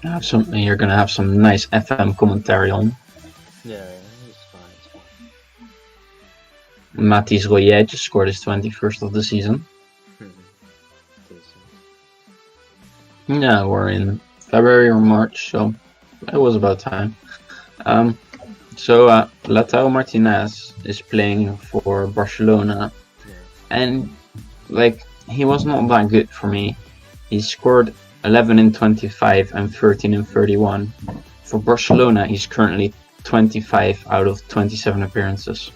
Have some. You're gonna have some nice FM commentary on. Yeah, it's fine. It's fine. Mathis Royer just scored his 21st of the season. Decent. Yeah, we're in February or March, so it was about time. So Lautaro Martinez is playing for Barcelona, and like he was not that good for me. He scored 11 in 25 and 13 in 31. For Barcelona, he's currently 25 out of 27 appearances.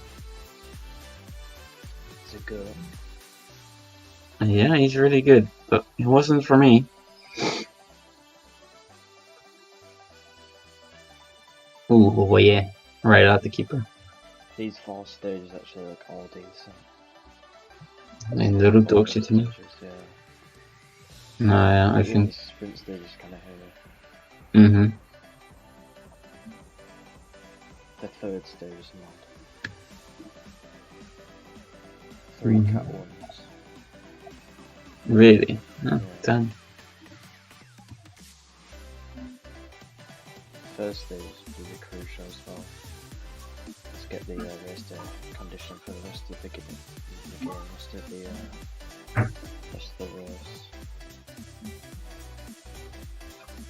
Is it good? Yeah, he's really good, but it wasn't for me. Ooh, oh yeah, right at the keeper. These 4 stages actually look all decent. In the route ook zit hij niet. Yeah. No, yeah, I think. The sprint stage is kind of heavy. Mm-hmm. The 3rd stage is mad. 3 cat ones. Really? No, Yeah. 10. 1st stage is really crucial as well. Let's get the race day condition for the rest of the game, rest of the race.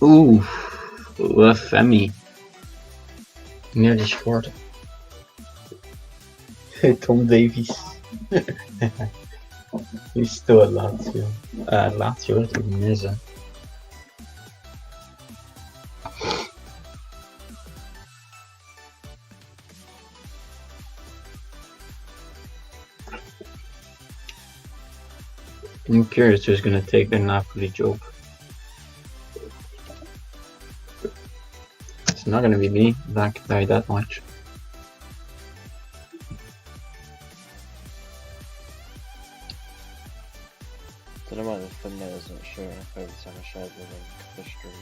Ooh, Femi. Nearly scored. Tom Davies. He's still at Lazio. Lazio is missen. I'm curious who's gonna take the Napoli job. It's not gonna be me, that can tell you that much. I don't know why the thumbnail isn't showing up every time I share the link for the stream.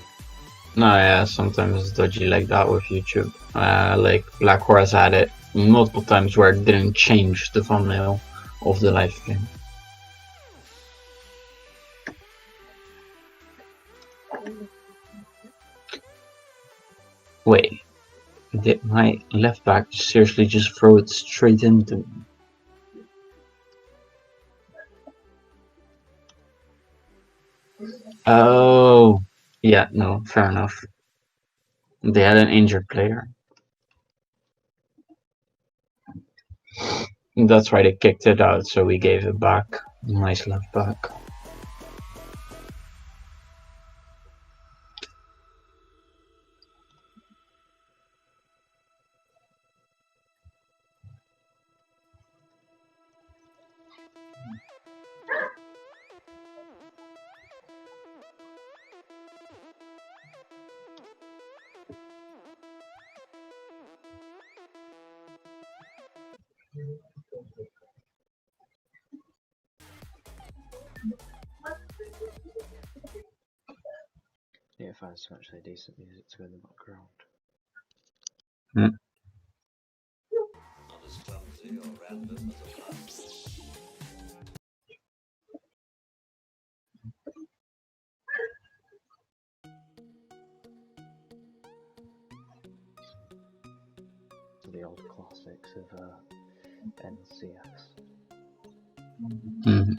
No, yeah, sometimes it's dodgy like that with YouTube. Like Black Horse had it multiple times where it didn't change the thumbnail of the live stream. Wait, did my left back seriously just throw it straight into me? Oh, yeah, no, fair enough. They had an injured player. That's why they kicked it out, so we gave it back. Nice left back. Need to find some actually decent music to go in the background. Not as clumsy or random as a past. The old classics of NCS. Mm.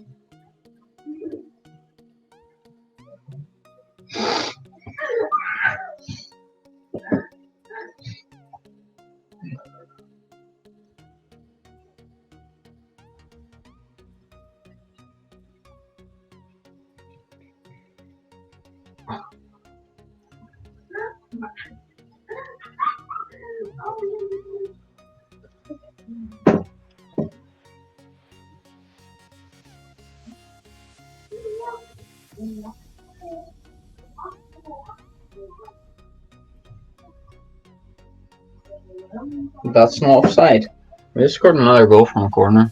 That's not offside. We just scored another goal from a corner.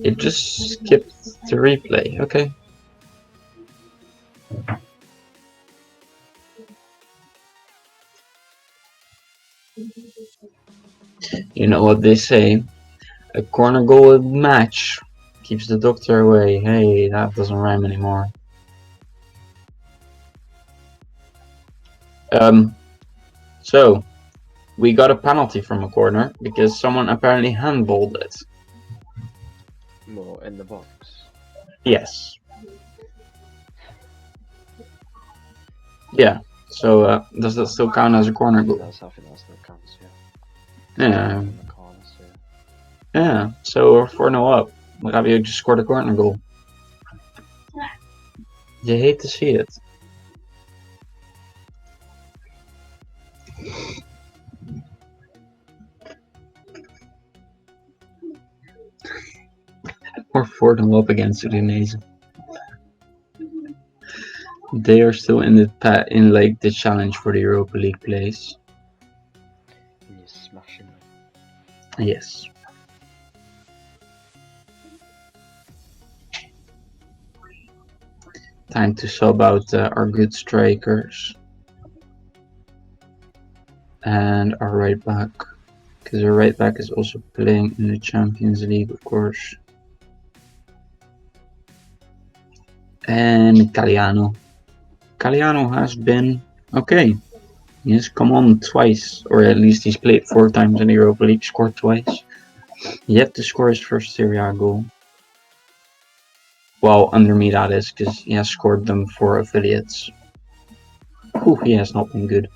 It just skipped the replay, okay. You know what they say? A corner goal match keeps the doctor away. Hey, that doesn't rhyme anymore. So we got a penalty from a corner because someone apparently handballed it. More in the box. Yes. Yeah. So does that still count as a corner goal? I think that still counts, yeah. Yeah. In the corners, yeah. Yeah. So we're 4-0 up. Rabio just scored a corner goal. You hate to see it. We're 4-0 up against Udinese. They are still in the challenge for the Europa League place. And you're smashing them. Yes. Time to sub out our good strikers and our right back, because our right back is also playing in the Champions League, of course. And Caliano. Caliano has been okay. He has come on twice, or at least he's played 4 times in the Europa League, scored twice. Yet to score his first Serie A goal. Well, under me that is, because he has scored them for affiliates. Whew, he has not been good.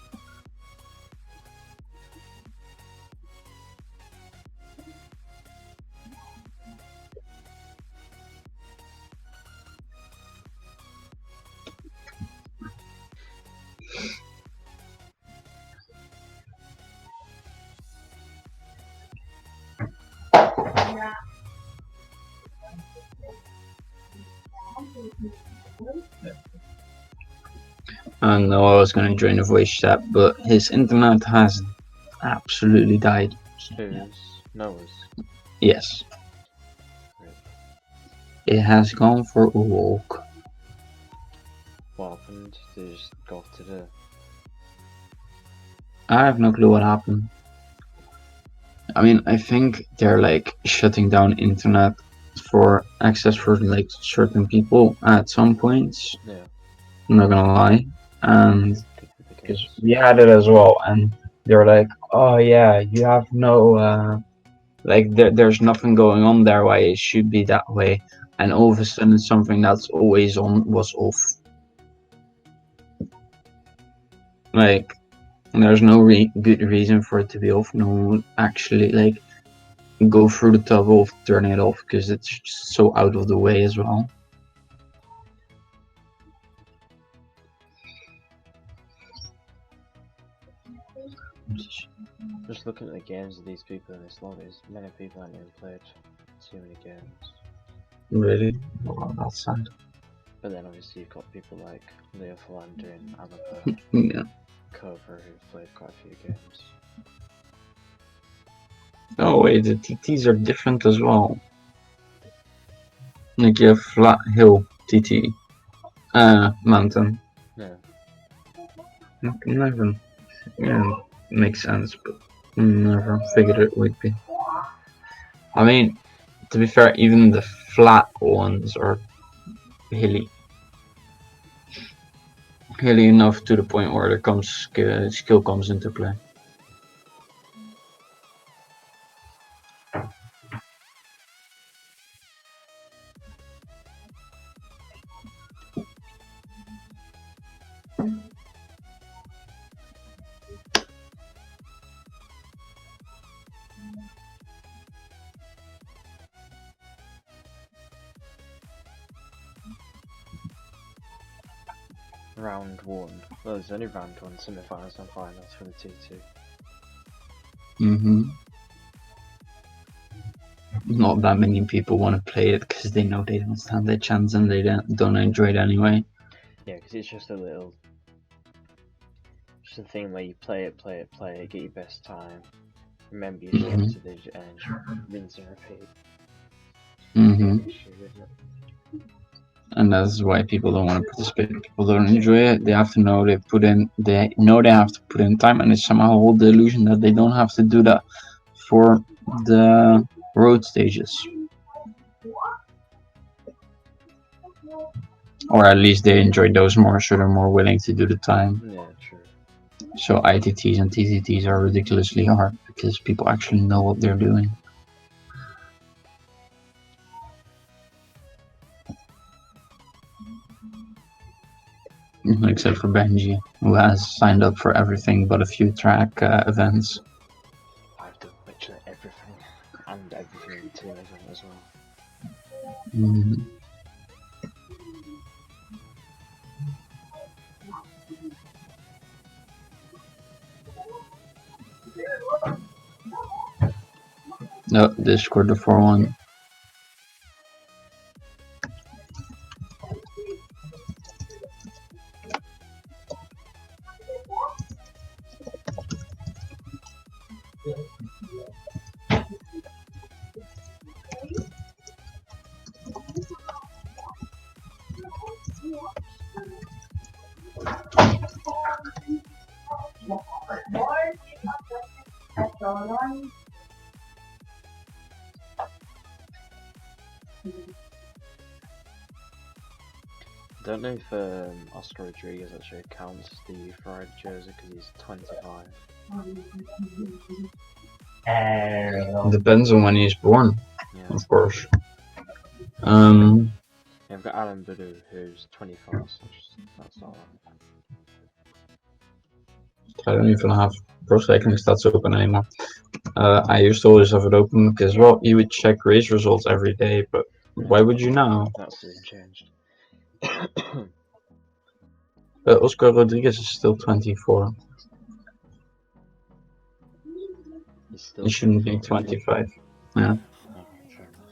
I know I was going to join the voice chat, but his internet has absolutely died. Who's? Noah's? Yes. Right. It has gone for a walk. What happened? They just go off to the... I have no clue what happened. I mean, I think they're like shutting down internet for access for like certain people at some points. Yeah. I'm not gonna lie. And Could be the because case. we had it as well, and they're like, oh yeah, you have no like there's nothing going on there why it should be that way, and all of a sudden something that's always on was off. Like there's no good reason for it to be off. No one would actually like go through the trouble of turning it off because it's just so out of the way as well. Just looking at the games of these people in this lobby, many people haven't even played too many games. Really? Oh, that's sad. But then obviously you've got people like Leo Philander and Alaba, Yeah. Cover, who've played quite a few games. Oh wait, the TTs are different as well. Like you have flat hill TT, mountain. Yeah. Never, yeah, makes sense, but never figured it would be. I mean, to be fair, even the flat ones are hilly. Hilly enough to the point where there comes skill comes into play. Round 1. Well, there's only round 1 semi-finals and finals for the T2. Not that many people want to play it because they know they don't stand a chance and they don't enjoy it anyway. Yeah, because it's just a little... Just a thing where you play it, get your best time. Remember your strategy and rinse and repeat. And that's why people don't want to participate. People don't enjoy it. They have to know they know they have to put in time, and they somehow hold the illusion that they don't have to do that for the road stages. Or at least they enjoy those more, so they're more willing to do the time. Yeah, true. So ITTs and TTTs are ridiculously hard because people actually know what they're doing. Except for Benji, who has signed up for everything but a few track events. I've done literally everything, and everything in the team event as well. Mm. No, they scored the 4-1. I don't know if Oscar Rodriguez actually counts the youth rider jersey because he's 25. Depends on when he's born, Yeah. of course. Yeah, I've got Alan Budu who's 24, so that's alright. I don't even have pro cycling stats open anymore. I used to always have it open because, well, you would check race results every day, but why would you now? That's soon changed. Oscar Rodriguez is still 24. He's still He shouldn't be 24. 25. Yeah. Alright, fair enough.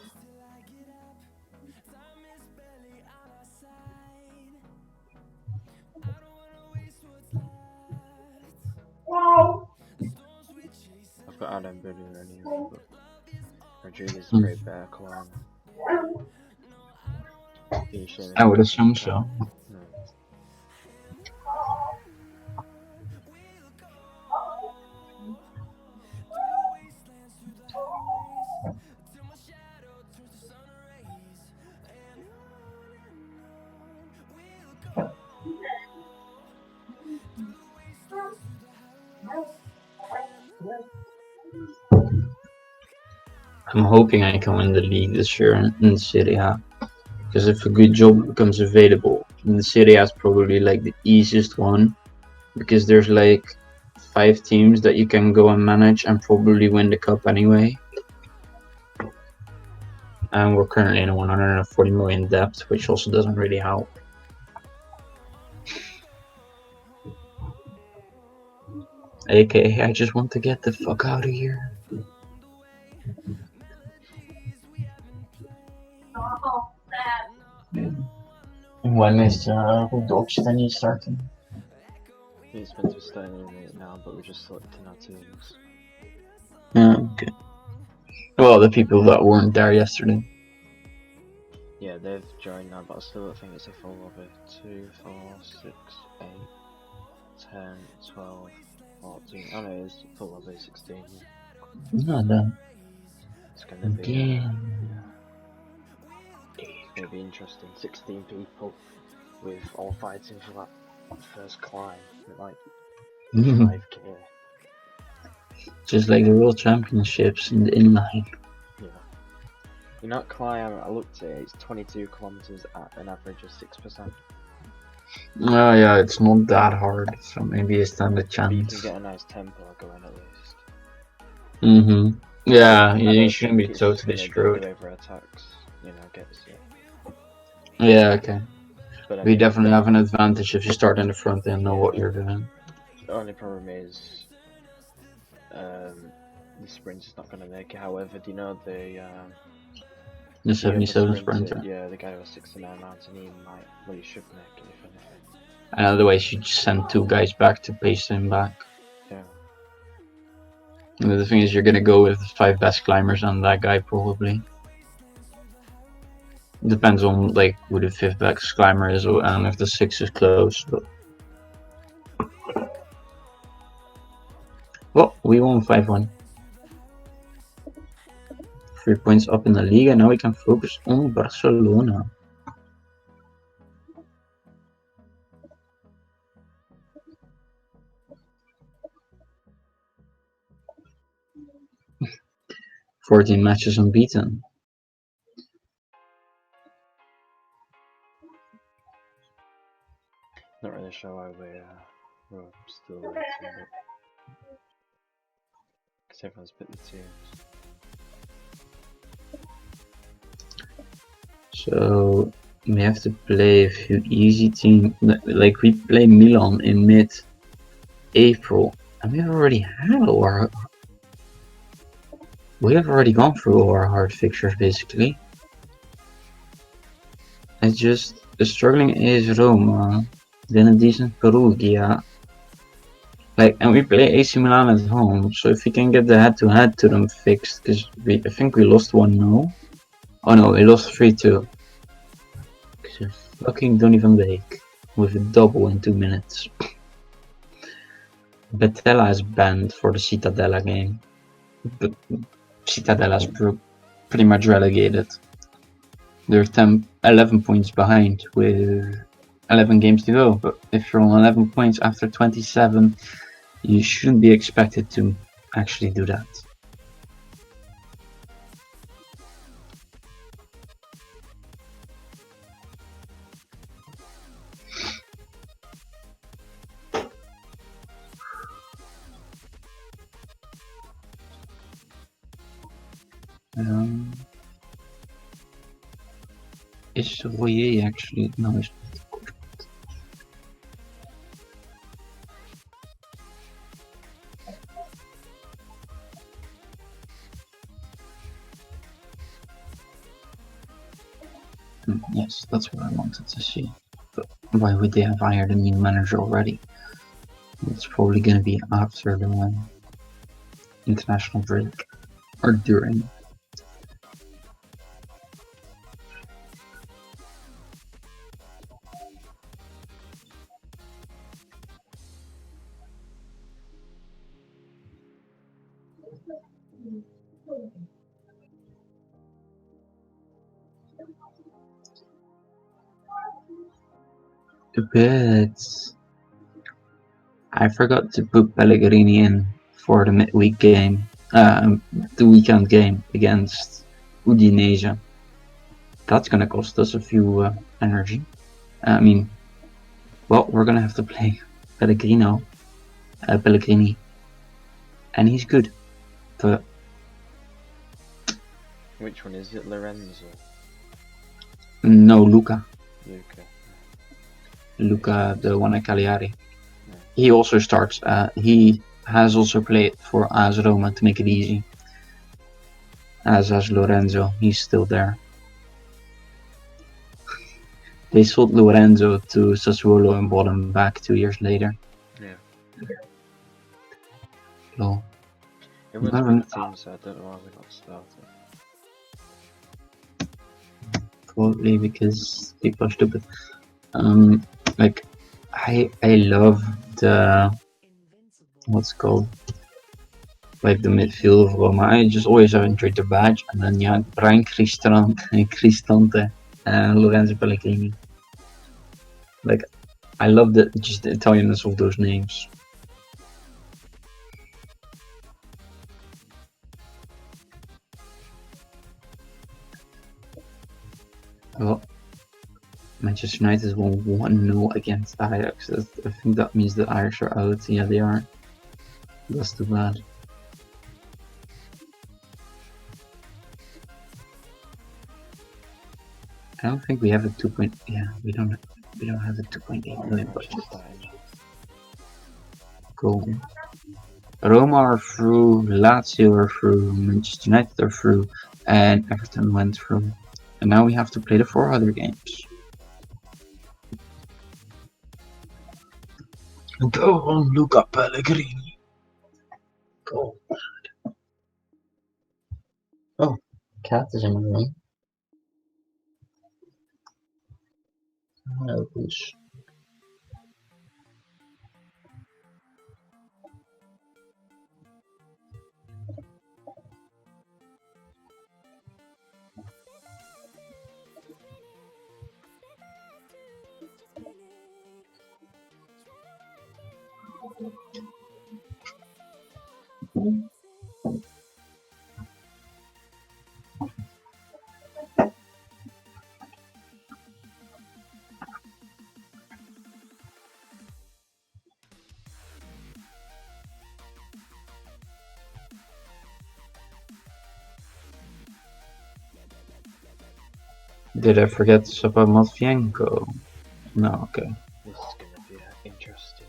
I've got Adam Budu anyway, but Rodriguez is a great better climber. I would assume so. No. I'm hoping I can win the league this year in Serie A. Because if a good job becomes available, in the Serie A is probably like the easiest one. Because there's like 5 teams that you can go and manage and probably win the cup anyway. And we're currently in a 140 million debt, which also doesn't really help. AKA, I just want to get the fuck out of here. When is Rodox starting? He's meant to be starting in it now, but we're just selecting our teams. Yeah, okay. Well, the people that weren't there yesterday. Yeah, they've joined now, but I still don't think it's a full lobby. 2, 4, 6, 8, 10, 12, 14. Oh no, it is full lobby 16. No, no. It's gonna be. Again. It's gonna be interesting. 16 people with all fighting for that first climb with like 5k. Just like the World Championships in the inline. Yeah. You know, climb, I looked at it, it's 22 kilometers at an average of 6%. Oh yeah, it's not that hard, so maybe I stand a But you chance. can get a nice tempo going at least. Yeah, I you don't shouldn't think be it's totally gonna be screwed. whoever attacks, gets it. Yeah, okay. But I We mean, definitely have an advantage if you start in the front and know what Yeah. you're doing. the only problem is the sprint is not gonna make it. However, do you know the The other 77 sprinter. Yeah, the guy who was 69 mountain, he might, well, he should make it if anything. And otherwise, you just send 2 guys back to pace him back. Yeah. And the thing is, you're gonna go with the 5 best climbers and that guy probably. Depends on like who the 5th best climber is and if the 6 is close. But well, we won 5-1. 3 points up in the league, and now we can focus on Barcelona. "14 matches unbeaten." Not really sure why we're still waiting, but because everyone's put the teams. So we have to play a few easy teams. Like we play Milan in mid-April, and we have already gone through all our hard fixtures basically. It's just the struggling is Roma, then a decent Perugia. Like, and we play AC Milan at home, so if we can get the head-to-head to them fixed, because I think we lost 1-0. Oh no, we lost 3-2. Fucking Donny van Beek with a double in 2 minutes. Betella is banned for the Cittadella game. But Cittadella is pretty much relegated. They're 11 points behind with 11 games to go, but if you're on 11 points after 27, you shouldn't be expected to actually do that. Is Royer actually? No, he's not. Yes, that's what I wanted to see. But why would they have hired a new manager already? It's probably going to be after the international break or during. But I forgot to put Pellegrini in for the midweek game, the weekend game against Udinese. That's gonna cost us a few energy. I mean, well, we're gonna have to play Pellegrini, and he's good. But Which one is it, Lorenzo? no, Luca, Luca. the one at Cagliari. Yeah. He also starts. He has also played for AS Roma to make it easy. As Lorenzo, he's still there. They sold Lorenzo to Sassuolo and bought him back 2 years later. Yeah. So, Everyone's put the team, so I don't know why we're not starting. probably because people are stupid. Like I love the what's it called, like the midfield of Roma. I just always have enjoyed the badge, and then yeah, Brian Cristante, and Lorenzo Pellegrini. Like I love the Italianness of those names. Well, Manchester United won 1-0 against Ajax. I think that means the Irish are out. Yeah, they are. That's too bad. I don't think we have a 2. Yeah, we don't have a 2.8 million budget. Cool. Roma are through, Lazio are through, Manchester United are through, and Everton went through. And now we have to play the 4 other games. Go on, Luca Pellegrini. Go. Oh, cat is in my room. Oh, goose. Did I forget to sub out Matvienko? No, okay. This is going to be an interesting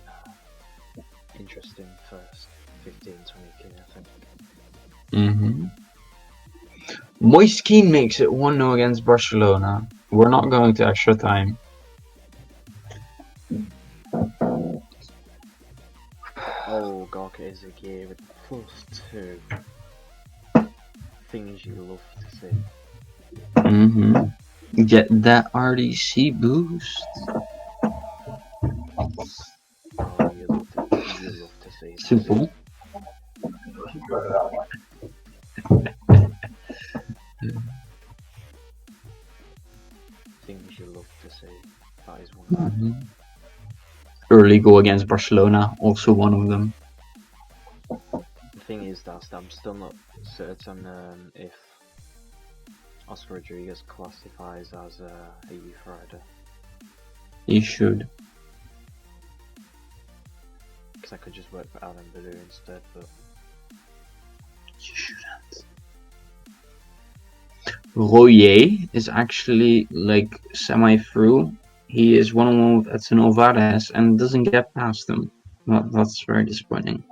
first 15-20k, I think. Moiskin makes it 1-0 against Barcelona. We're not going to extra time. Oh, Gorka is a gear with +2. Things you love to see. Get that RDC boost. Oh, you love to see that. Simple. Things you love to see. That is one of them. Early goal against Barcelona, also one of them. The thing is that I'm still not certain if Oscar Rodriguez classifies as a youth rider. He should. Because I could just work for Alan Ballou instead, but... You shouldn't. Royer is actually like semi-through. He is 1-on-1 with Edson Alvarez and doesn't get past him. That's very disappointing.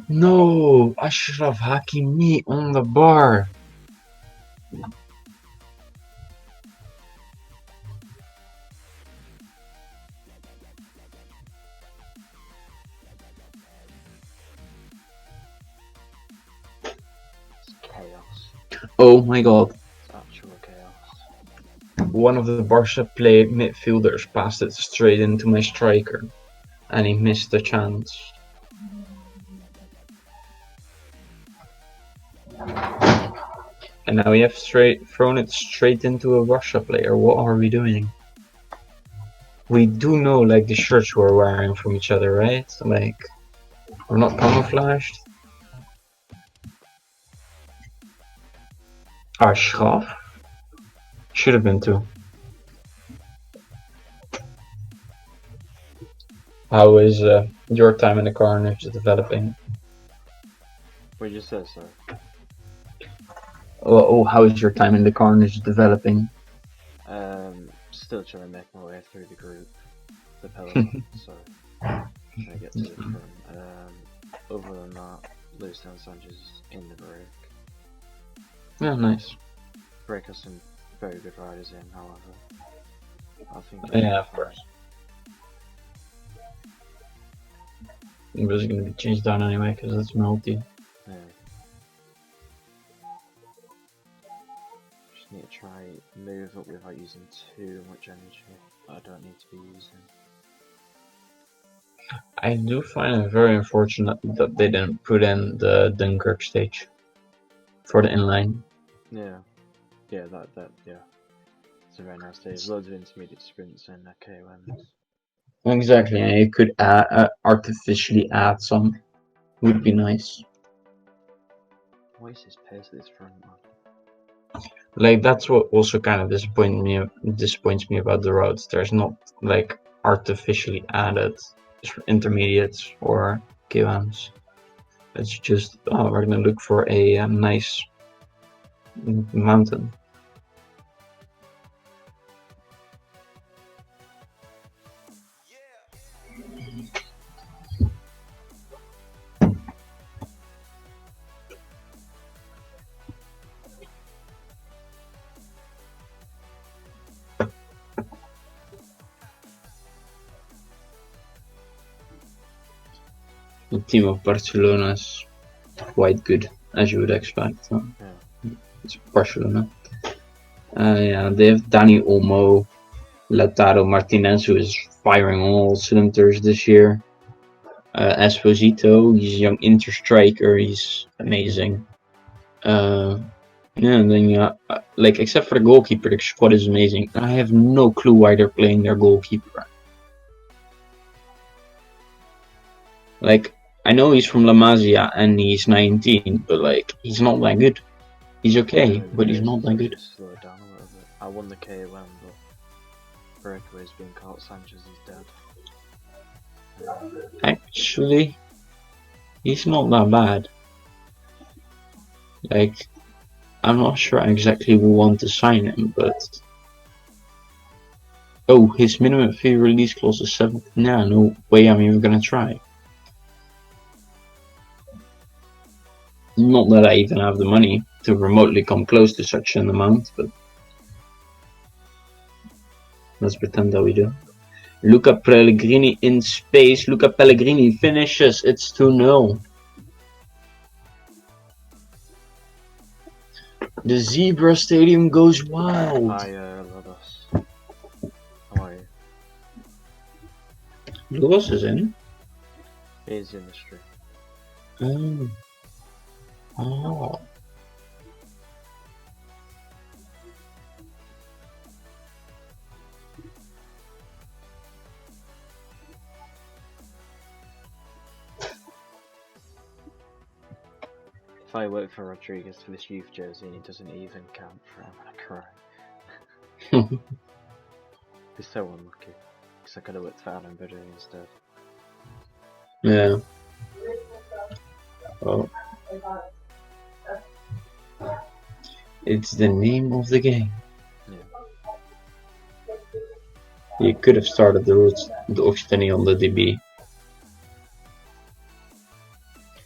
No! Ashraf Hakimi on the bar! It's chaos. Oh my god. It's actual chaos. One of the Barca midfielders passed it straight into my striker. And he missed the chance. And now we have thrown it straight into a Russia player. What are we doing? We do know like the shirts we're wearing from each other, right? Like, we're not camouflaged. Ashraf? Should have been two. How is your time in the Carnage developing? What you said, sir? Oh, how is your time in the Carnage developing? Still trying to make my way through the group, the peloton, so trying to get to the front. Other than that, Lucian Sanchez is in the break. Yeah, nice. Break has some very good riders in, however. I think. Yeah, of course. It was going to be changed down anyway because it's multi. Yeah. Just need to try move up without using too much energy that I don't need to be using. I do find it very unfortunate that they didn't put in the Dunkirk stage for the inline. Yeah. Yeah, yeah. It's a very nice day. There's loads of intermediate sprints and KOMs. Exactly, and you could artificially add some. Would be nice. What is this pace at this front, man? Like that's what also kind of disappoints me about the roads. There's not like artificially added intermediates or KOMs. It's just we're gonna look for a nice mountain. The team of Barcelona is quite good as you would expect. Yeah. It's Barcelona. Yeah, they have Dani Olmo, Lautaro Martinez, who is firing on all cylinders this year. Esposito, he's a young Inter striker, he's amazing. Yeah, and then like except for the goalkeeper, the squad is amazing. I have no clue why they're playing their goalkeeper. Like I know he's from La Masia and he's 19, but like he's not that good. He's okay, but he's not that good. Slow it down a little bit. I won the KOM, but breakaway's being caught. Sanchez is dead. Actually, he's not that bad. Like, I'm not sure exactly we want to sign him, but oh, his minimum fee release clause is 7. Nah, no way I'm even gonna try. Not that I even have the money to remotely come close to such an amount, but let's pretend that we do. Luca Pellegrini in space. Luca Pellegrini finishes. It's 2-0. The Zebra Stadium goes wild. Hi, Lobos. How are you? Lewis is in. He's in the stream. Oh. If I work for Rodriguez for this youth jersey and he doesn't even count for it, I'm gonna cry. Be so unlucky. Because I could have worked for Adam Badri instead. Yeah. Oh. It's the name of the game. Yeah. You could have started the Oxteni on the DB.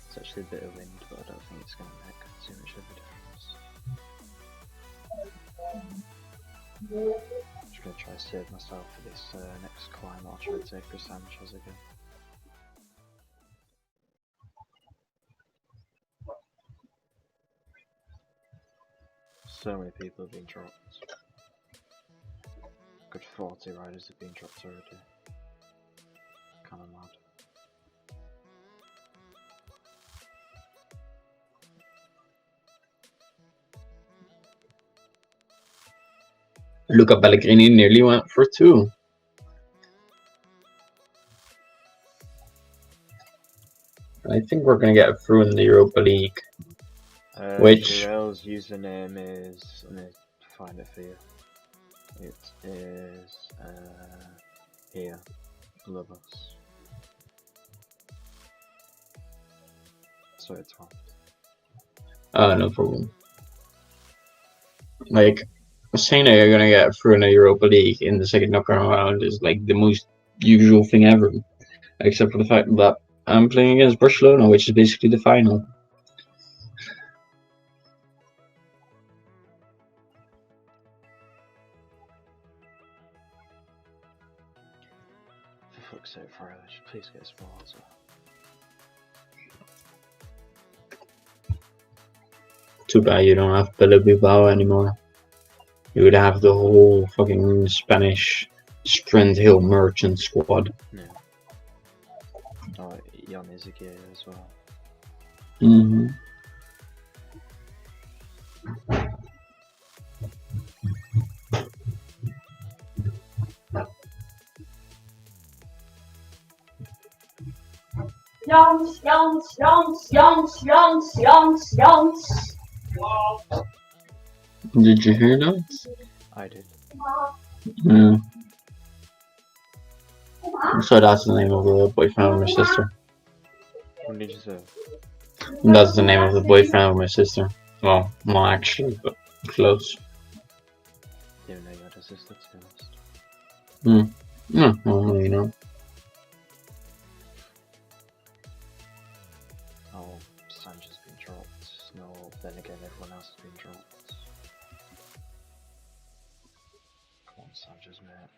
It's actually a bit of wind, but I don't think it's going to make too much of a difference. I'm just going to try to save myself for this next climb. I'll try to take for Sanchez again. So many people have been dropped. Good 40 riders have been dropped already. Kinda mad. Luca Pellegrini nearly went for 2. I think we're gonna get through in the Europa League. Which Garel's username is, let me find it for you. It is here, Lobos. So it's one. no problem. Like saying that you're gonna get through in the Europa League in the second knockout round is like the most usual thing ever. Except for the fact that I'm playing against Barcelona, which is basically the final. For fuck's sake, Friday, please get a sponsor. Too bad you don't have Pele Bilbao anymore. You would have the whole fucking Spanish Sprint Hill merchant squad. Yeah. Oh, Jan Izaguirre as well. Mm-hmm. Jans. Did you hear that? I did. Yeah. So that's the name of the boyfriend of my sister. What did you say? That's the name of the boyfriend of my sister. Well, not actually, but close. Didn't know you had a sister, to be honest. Yeah, well, you know. Oh, Sanchez has been dropped. No, then again, everyone else has been dropped. Come on, Sanchez, mate.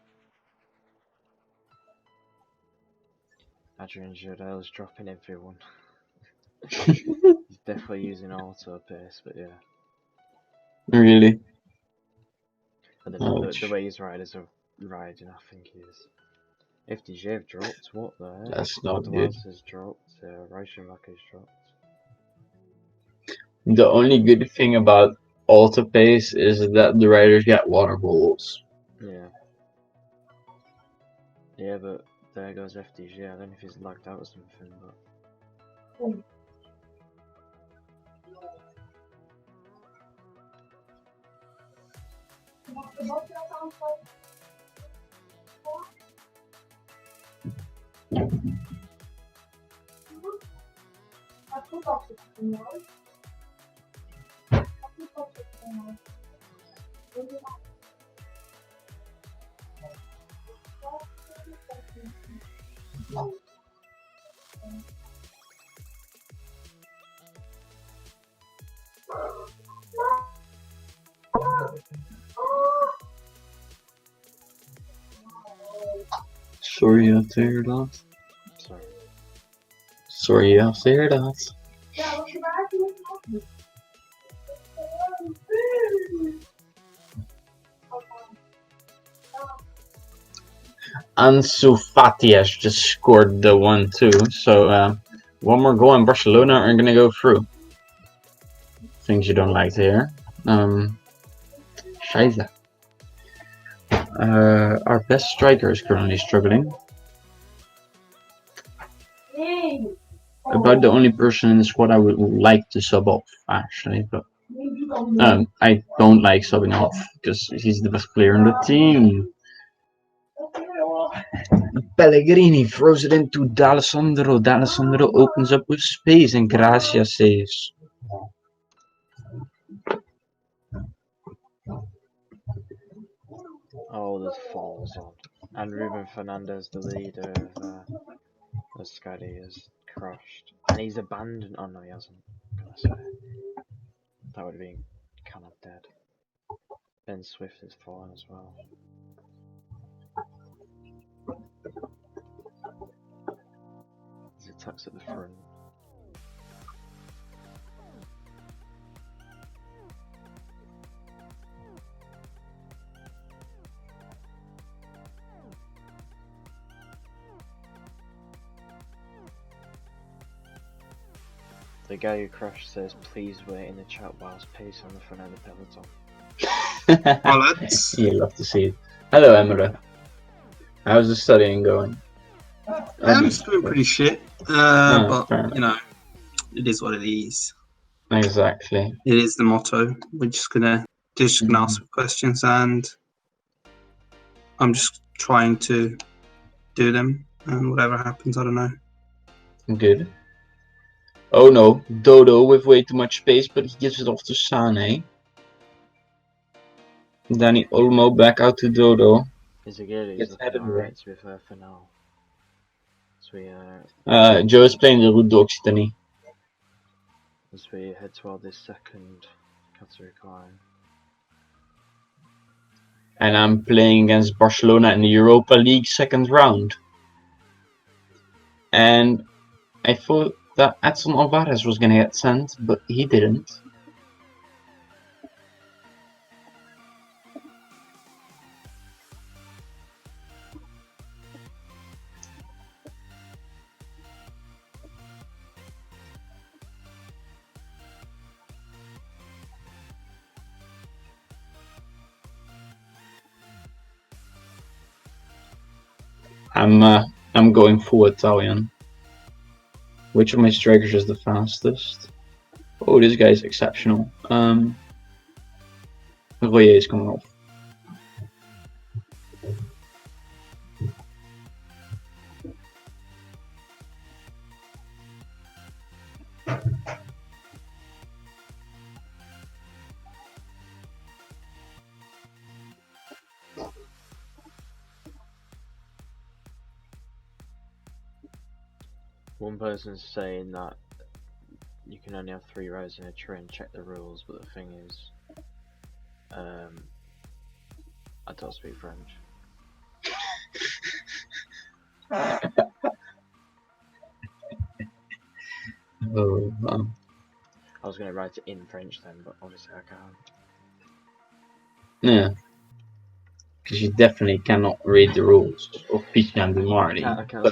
Adrien is dropping everyone. He's definitely using auto pace, but yeah. Really? And then the Ouch. way his riders are riding, I think is. FDJ have dropped, what the heck? That's not good. Advance has dropped, Reichenbach has dropped. The only good thing about auto pace is that the riders get water balls. Yeah. Yeah, but there goes FDJ. I don't know if he's lagged out or something, but. Sorry, you have to hear that. Sorry. Sorry, you have to hear that. Ansu Fati has just scored the 1-2, so one more goal and Barcelona are going to go through. Things you don't like to hear. Scheiße. Our best striker is currently struggling. About the only person in the squad I would like to sub off, actually, but I don't like subbing off because he's the best player in the team. Pellegrini throws it into D'Alessandro. D'Alessandro opens up with space and Gracia saves. Oh, there's falls on. And Ruben Fernandez, the leader of the Scuddy, has crashed. And he's abandoned. Oh no, he hasn't. I'm gonna say. That would have been kind of dead. Ben Swift has fallen as well. There's attacks at the front. The guy who crashed says, please wait in the chat whilst pace on the front of the peloton. Well, lads. You love to see it. Hello, Emre. How's the studying going? It's going pretty shit. fair But, you know, it is what it is. Exactly. It is the motto. We're just gonna ask some questions, and I'm just trying to do them, and whatever happens, I don't know. Good. Oh no, Dodo with way too much space, but he gives it off to Sane. Danny Olmo back out to Dodo. Is it good? He's Gets looking headed alright to be fair for now. So we, Joe is playing the route de Occitanie. as we head toward this second category climb. And I'm playing against Barcelona in the Europa League second round. And I thought that Edson Alvarez was gonna get sent, but he didn't. I'm going full Italian. Which of my strikers is the fastest? Oh, this guy is exceptional. Royer is coming off. One person's saying that you can only have 3 rows in a tree and check the rules, but the thing is, I don't speak French. Oh, wow. I was going to write it in French then, but obviously I can't. Yeah. Because you definitely cannot read the rules of Peach and Marty. I can't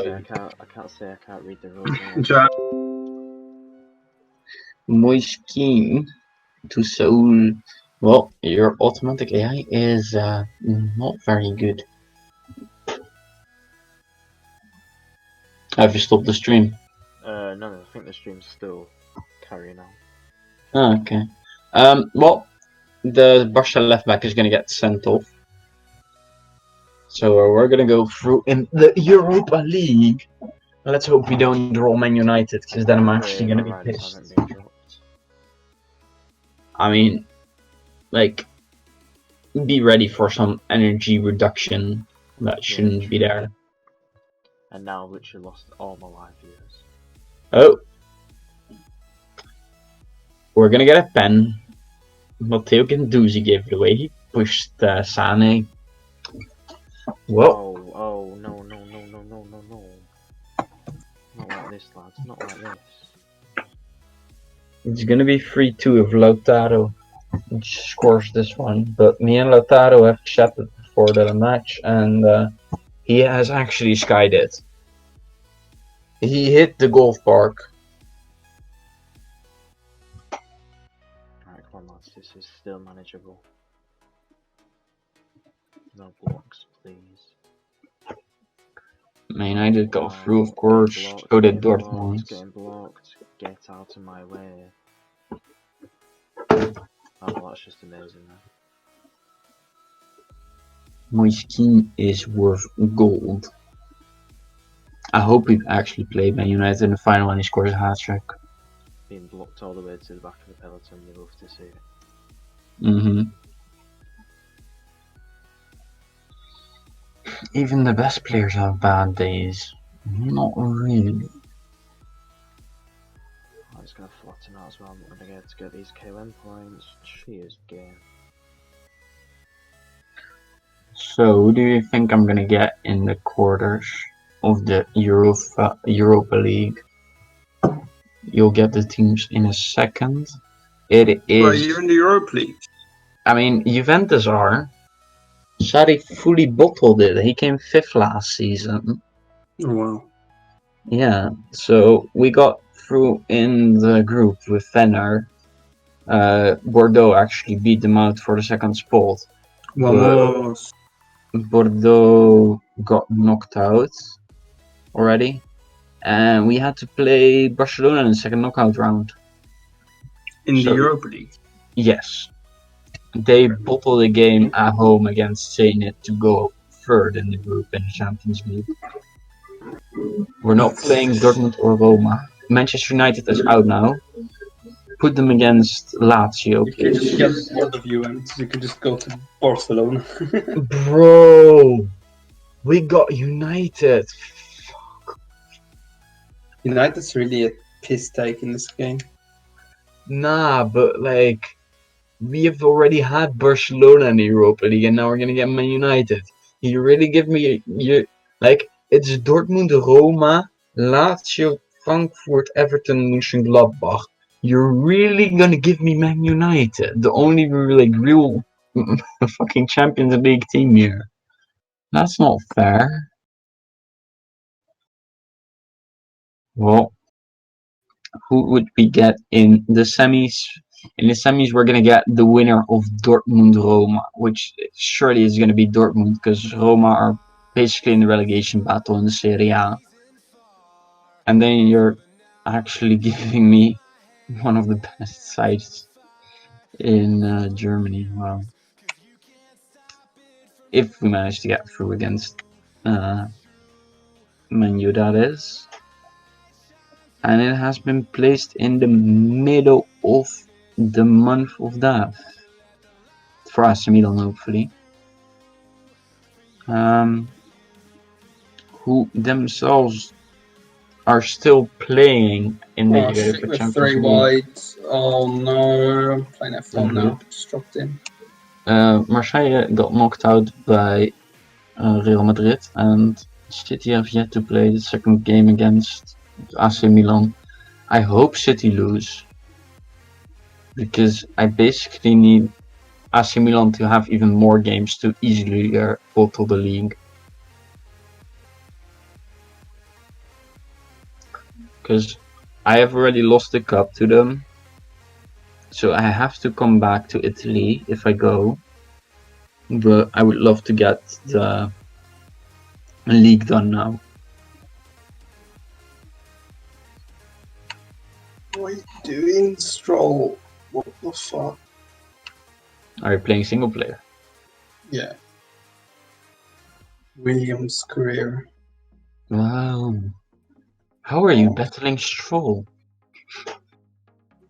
say I can't read the rules. Ja- Mooi scheme to Soul. Well, your automatic AI is not very good. Have you stopped the stream? No, I think the stream's still carrying on. Oh, okay. Well, the Barca left back is going to get sent off. So we're going to go through in the Europa League. Let's hope we don't draw Man United, because then I'm actually going to be Riders pissed. haven't been dropped. I mean, like, be ready for some energy reduction that shouldn't be there. And now I've literally lost all my live viewers. Oh. We're going to get a pen. Matteo Guendouzi gave it away. He pushed Sane. Whoa. Oh, no. Not like this, lads. Not like this. It's going to be 3-2 if Lautaro scores this one. But me and Lautaro have chatted before the match, and he has actually skied it. He hit the golf park. Alright, come on, lads. This is still manageable. No blocks, please. Man United got through, of course. So did Dortmund. Getting blocked. Get out of my way. Oh, well, that's just amazing, man. My skin is worth gold. I hope we actually play Man United in the final and he scores a hat-trick. Being blocked all the way to the back of the peloton, you love to see it. Even the best players have bad days. Not really. I'm just going to flatten out as well. I'm going to get these KM points. Cheers, game. So, who do you think I'm gonna get in the quarters of the Europa League? You'll get the teams in a second. It is. Well, you're in the Europa League. I mean, Juventus are. Sarri fully bottled it. He came 5th last season. Oh, wow. Yeah, so we got through in the group with Fener. Bordeaux actually beat them out for the 2nd spot. Vamos. Bordeaux got knocked out already, and we had to play Barcelona in the 2nd knockout round. In the Europa League? Yes. They bottled the game at home against Zenit to go third in the group in the Champions League. We're not playing Dortmund or Roma. Manchester United is out now. Put them against Lazio. You could just get bored of Juventus. You could just go to Barcelona. Bro, we got United. Fuck. United's really a piss take in this game. Nah, but like, we have already had Barcelona in the Europa League, and now we're gonna get Man United. You really give me it's Dortmund, Roma, Lazio, Frankfurt, Everton, Mönchengladbach. You're really gonna give me Man United, the only real fucking Champions League team here? That's not fair. Well, who would we get in the semis? In the semis, we're gonna get the winner of Dortmund-Roma, which surely is gonna be Dortmund, because Roma are basically in the relegation battle in the Serie A. And then you're actually giving me one of the best sides in Germany. Well, if we manage to get through against Man U, that is. And it has been placed in the middle of the month of that. For AC Milan, hopefully. Who themselves are still playing in the UEFA Champions Three League. wide. Oh no, I'm playing F1 now. Just dropped in. Marseille got knocked out by Real Madrid, and City have yet to play the 2nd game against AC Milan. I hope City lose. because I basically need AC Milan to have even more games to easily bottle the league. Because I have already lost the cup to them, so I have to come back to Italy if I go. But I would love to get the league done now. What are you doing, Stroll? What the fuck? Are you playing single player? Yeah. Williams' career. Wow. How are you battling Stroll?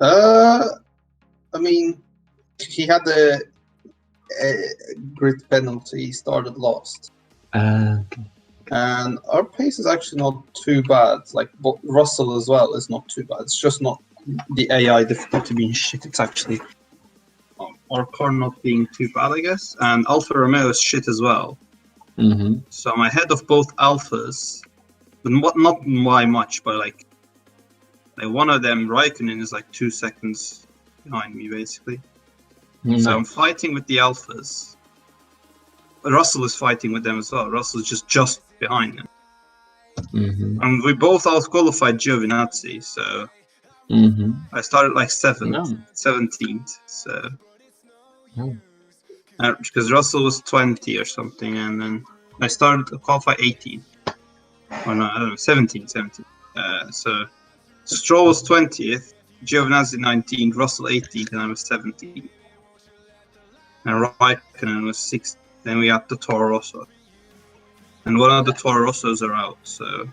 I mean, he had a grid penalty. He started last. And our pace is actually not too bad. Like, but Russell as well is not too bad. It's just not the AI difficulty being shit. It's actually our car not being too bad, I guess. And Alfa Romeo is shit as well. Mm-hmm. So I'm ahead of both Alphas, but not by much. But like one of them, Raikkonen, is like 2 seconds behind me, basically. Nice. So I'm fighting with the Alphas. Russell is fighting with them as well. Russell is just behind them. Mm-hmm. And we both out-qualified Giovinazzi, so Mm-hmm. I started like 17th, so Oh. Because Russell was 20 or something, and then I started to qualify 18. Or no, I don't know, 17. So Stroll was 20th, Giovinazzi 19th, Russell 18th, and I was 17th. And Raikkonen was 6th. Then we had the Toro Rosso. And one of the Toro Rossos are out, so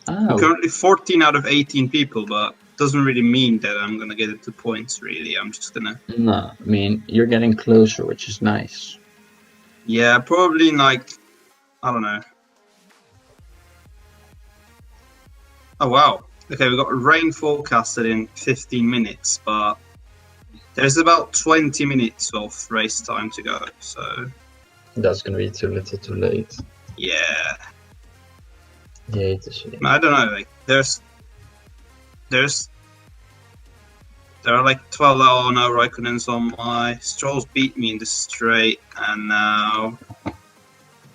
I'm currently 14 out of 18 people, but doesn't really mean that I'm gonna get into points. Really, I'm just gonna. No, I mean you're getting closer, which is nice. Yeah, probably in like, I don't know. Oh wow. Okay, we've got rain forecasted in 15 minutes, but there's about 20 minutes of race time to go. So That's gonna be too little, too late. yeah. Yeah, it is. I don't know. Like there are like 12. Oh no, Raikkonen's on my. Stroll's beat me in the straight, and now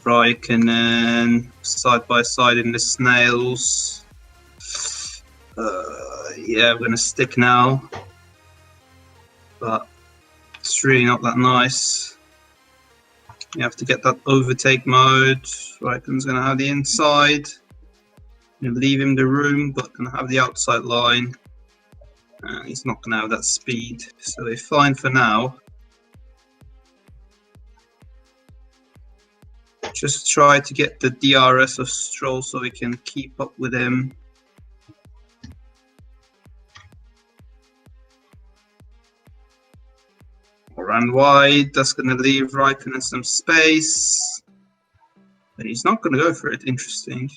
Raikkonen side by side in the snails. Yeah, I'm gonna stick now, but it's really not that nice. You have to get that overtake mode. Raikkonen's gonna have the inside. You leave him the room, but gonna have the outside line. And he's not gonna have that speed, so they're fine for now. Just try to get the DRS of Stroll so we can keep up with him. Run wide, that's going to leave Raikkonen some space. But he's not going to go for it, interesting.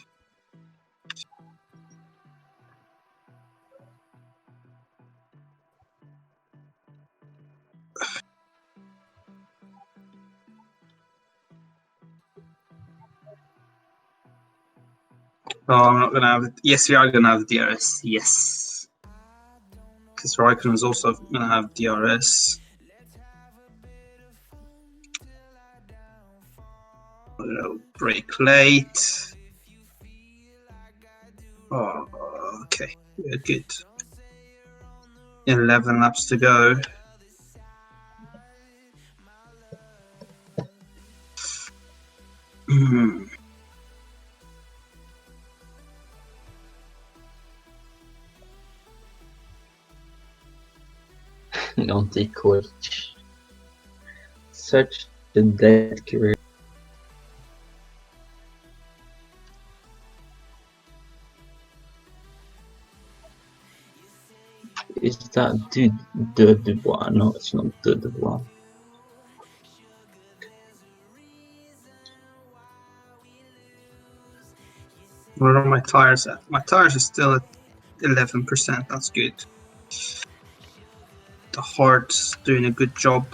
Oh, I'm not going to have it. Yes, we are going to have the DRS, yes. Because Raikkonen is also going to have DRS. Brake late. Oh, okay. Yeah, good. 11 laps to go. Anti-coach. Such a dead career. Is that the Dubois? No, it's not the Dubois. Where are my tires at? My tires are still at 11%. That's good. The heart's doing a good job.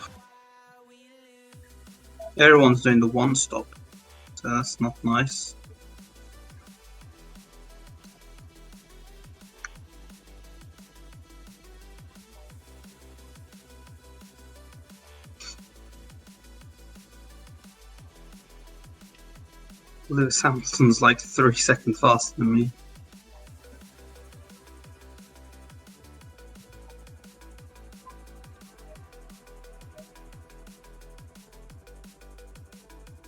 Everyone's doing the one stop, so that's not nice. Lewis Hamilton's like 3 seconds faster than me.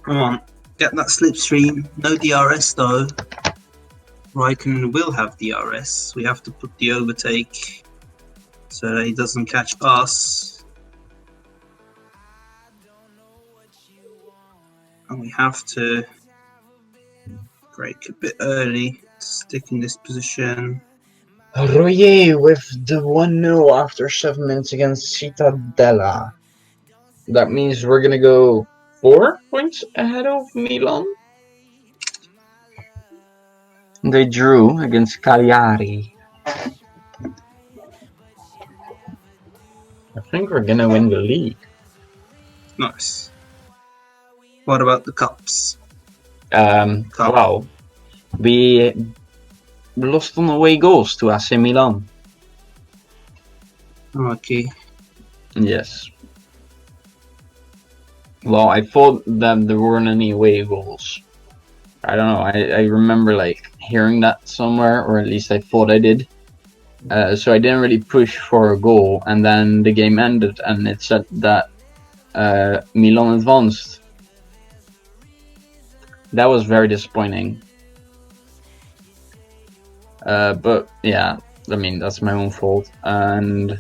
Come on, get that slipstream. No DRS though. Raikkonen will have DRS. We have to put the overtake so that he doesn't catch us. And we have to brake a bit early to stick in this position. Royer with the 1-0 after 7 minutes against Cittadella. That means we're gonna go 4 points ahead of Milan. They drew against Cagliari. I think we're gonna win the league. Nice. What about the cups? Well, we lost on away goals to AC Milan. Okay. Yes. Well, I thought that there weren't any away goals. I don't know. I remember like hearing that somewhere, or at least I thought I did. So I didn't really push for a goal, and then the game ended, and it said that Milan advanced. That was very disappointing. But yeah, I mean that's my own fault. And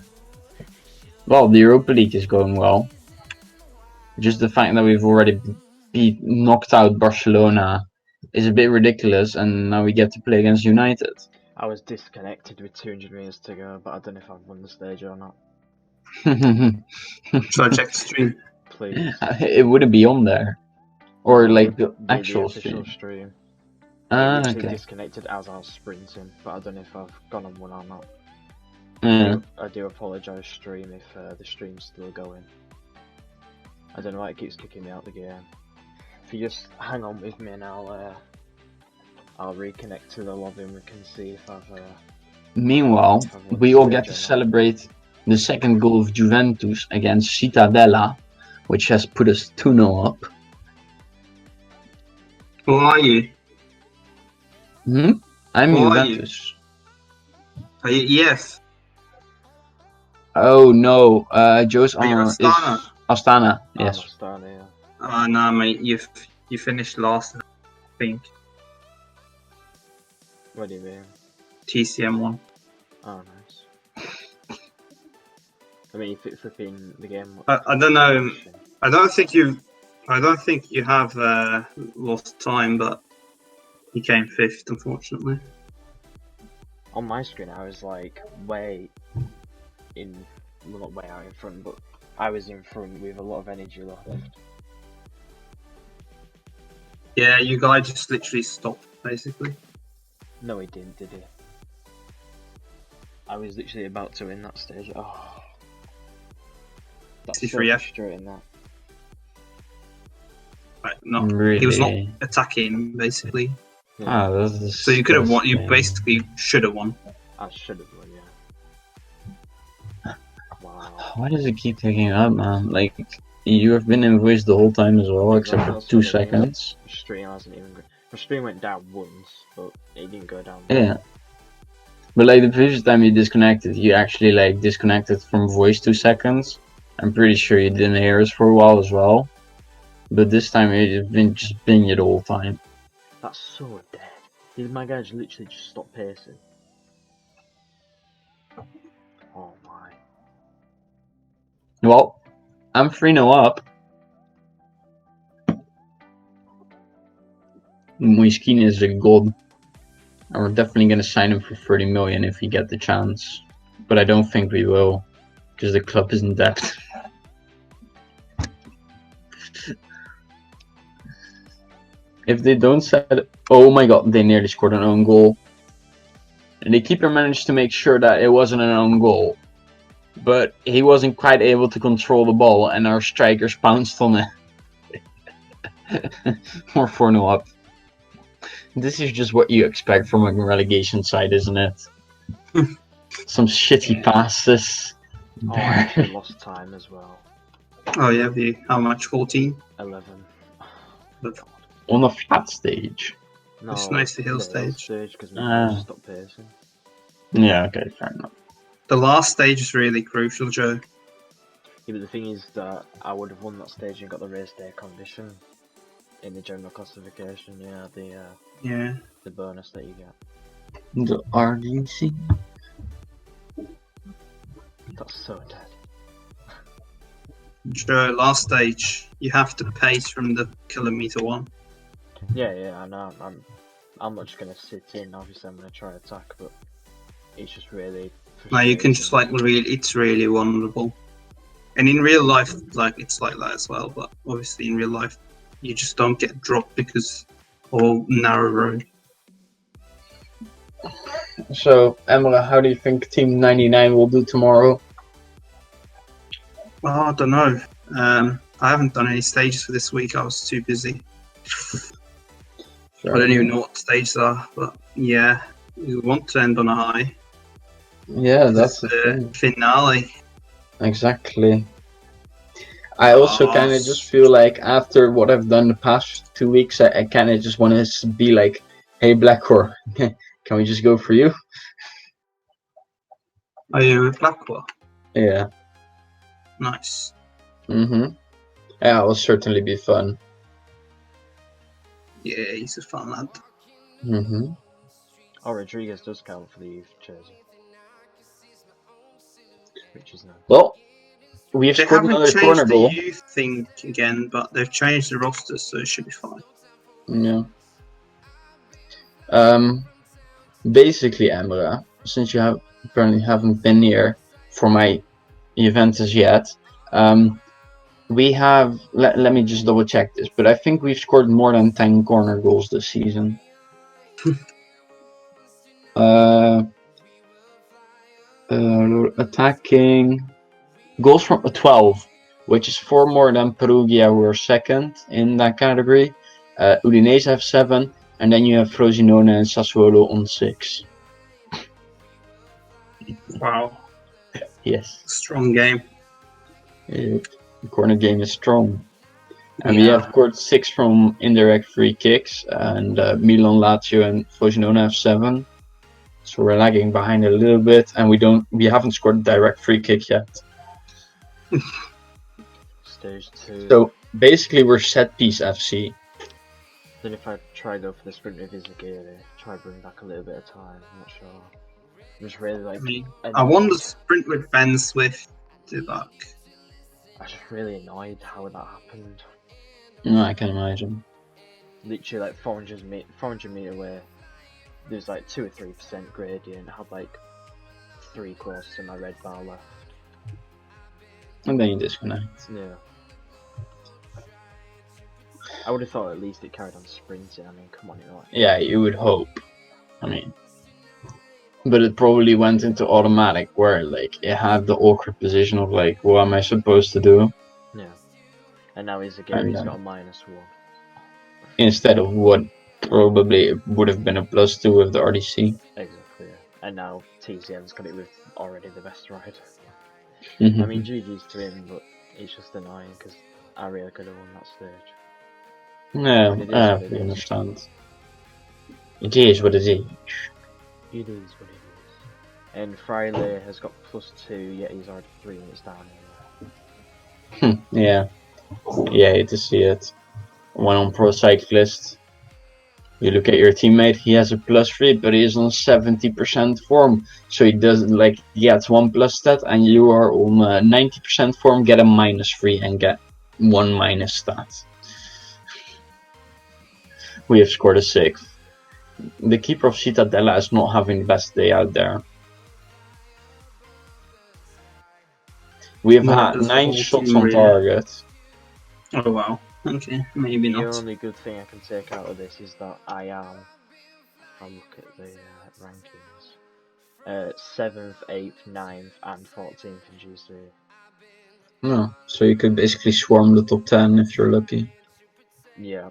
well, the Europa League is going well. Just the fact that we've already knocked out Barcelona is a bit ridiculous, and now we get to play against United. I was disconnected with 200 meters to go, but I don't know if I've won the stage or not. Should I check the stream? Please. It wouldn't be on there, or like the The actual official stream. stream. Ah, It literally okay. disconnected as I was sprinting, but I don't know if I've gone on one or not. Yeah. I do apologise, stream, if the stream's still going. I don't know why it keeps kicking me out the game. If you just hang on with me and I'll reconnect to the lobby and we can see if I've Meanwhile, we all get to celebrate the second goal of Juventus against Cittadella, which has put us 2-0 up. Who are you? I'm Who are Juventus. Are you? Yes. Oh no, Joe's Are you honor is Astana? Astana. I'm Yes. Astana, yeah. Oh no, mate. You finished last, I think. What do you mean? TCM one. Oh, nice. I mean, if it's flipping the game. I don't know. I don't think you have lost time, but you came 5th, unfortunately. On my screen, I was like way in, well, not way out in front, but I was in front with a lot of energy left. Yeah, you guys just literally stopped, basically. No, he didn't, did he? I was literally about to win that stage. Oh, that's so frustrating. That. Right, no, Really? he was not attacking, basically. Ah, that's so you could have won. You basically should have won. I should have won, yeah. Wow. Why does it keep taking up, man? Like, you have been in voice the whole time as well, except for 2 seconds. My stream hasn't even. My stream went down once, but it didn't go down. Yeah. But like the previous time you disconnected, you actually like disconnected from voice 2 seconds. I'm pretty sure you didn't hear us for a while as well. But this time it's been just been the whole time. That's so dead. Did my guys literally just stop pacing? Oh my. Well, I'm 3-0 up. Moiskin is a god. And we're definitely going to sign him for 30 million if we get the chance. But I don't think we will, because the club is in debt. If they don't set... Oh my god, they nearly scored an own goal. And the keeper managed to make sure that it wasn't an own goal. But he wasn't quite able to control the ball, and our strikers pounced on it. We're 4-0 up. This is just what you expect from a relegation side, isn't it? Some shitty passes. Oh, I actually lost time as well. Oh yeah, how much? 14? 11. But On a flat stage. No, It's nice to hill stage. because my car stopped pacing. Yeah, okay, fair enough. The last stage is really crucial, Joe. Yeah, but the thing is that I would have won that stage and got the race day condition in the general classification. Yeah, Yeah. the bonus that you get. The RDC. That's so dead. Joe, last stage, you have to pace from the kilometer one. Yeah, I know. I'm not just gonna sit in. Obviously, I'm gonna try attack, but it's just really. Now you can just like it's really vulnerable. And in real life, like it's like that as well. But obviously, in real life, you just don't get dropped because all narrow road. So, Emma, how do you think Team 99 will do tomorrow? Well, I don't know. I haven't done any stages for this week. I was too busy. I don't even know what stages are. But yeah, we want to end on a high. Yeah, that's the the thing. finale. Exactly. I also kind of just feel like after what I've done the past 2 weeks, I kind of just want to be like, hey, Blackhor, can we just go for you? Are you with Blackwell? Yeah. Nice. Mm-hmm. Yeah, it will certainly be fun. Yeah, he's a fun lad. Mm-hmm. Oh, Rodriguez does count for the youth jersey, which is nice. Well, we've They scored haven't another changed corner the goal. youth thing again, but they've changed the roster, so it should be fine. Yeah. Basically, Emra, since you apparently haven't been here for my event as yet, we have. Let me just double check this, but I think we've scored more than 10 corner goals this season. Attacking goals from 12, which is 4 more than Perugia, who are second in that category. Udinese have 7, and then you have Frosinone and Sassuolo on 6. Wow. Yes. Strong game. The corner game is strong. And we Yeah. have scored 6 from indirect free kicks, and Milan, Lazio, and Frosinone have 7. So we're lagging behind a little bit, and we haven't scored a direct free kick yet. Stage 2. So basically, we're set piece FC. Then if I try go for the sprint with Izagiri, try bring back a little bit of time. I'm not sure. I'm just really like. I won the sprint with Ben Swift. But I was just really annoyed how that happened. No, I can imagine. Literally like 400 meter away, there's like 2 or 3% gradient. I had like 3 quarters of my red bar left. And then you disconnect. Yeah. I would have thought at least it carried on sprinting. I mean, come on, you know. Yeah, you would hope. I mean, but it probably went into automatic where like it had the awkward position of like, what am I supposed to do? Yeah. And now Izagiri's got a -1. Instead of what probably would have been a +2 with the RDC. Exactly. Yeah. And now TCM's got it with already the best rider. Mm-hmm. I mean, GG's to him, but it's just annoying because I really could have won that stage. No, I understand. It is what it is. It is what it is. And Friday has got +2, yet he's already 3 minutes down. Yeah. Yeah, hate to see it. One on Pro Cyclist. You look at your teammate, he has a +3, but he is on 70% form. So he doesn't like, he gets 1+ stat, and you are on 90% form, get a -3 and get 1- stat. We have scored a 6th. The keeper of Cittadella is not having the best day out there. We have had 9 shots on target. Oh wow. Okay, maybe The not. only good thing I can take out of this is that I am. I'll look at the rankings. 7th, 8th, 9th, and 14th in GC. No, so you could basically swarm the top 10 if you're lucky. Yeah,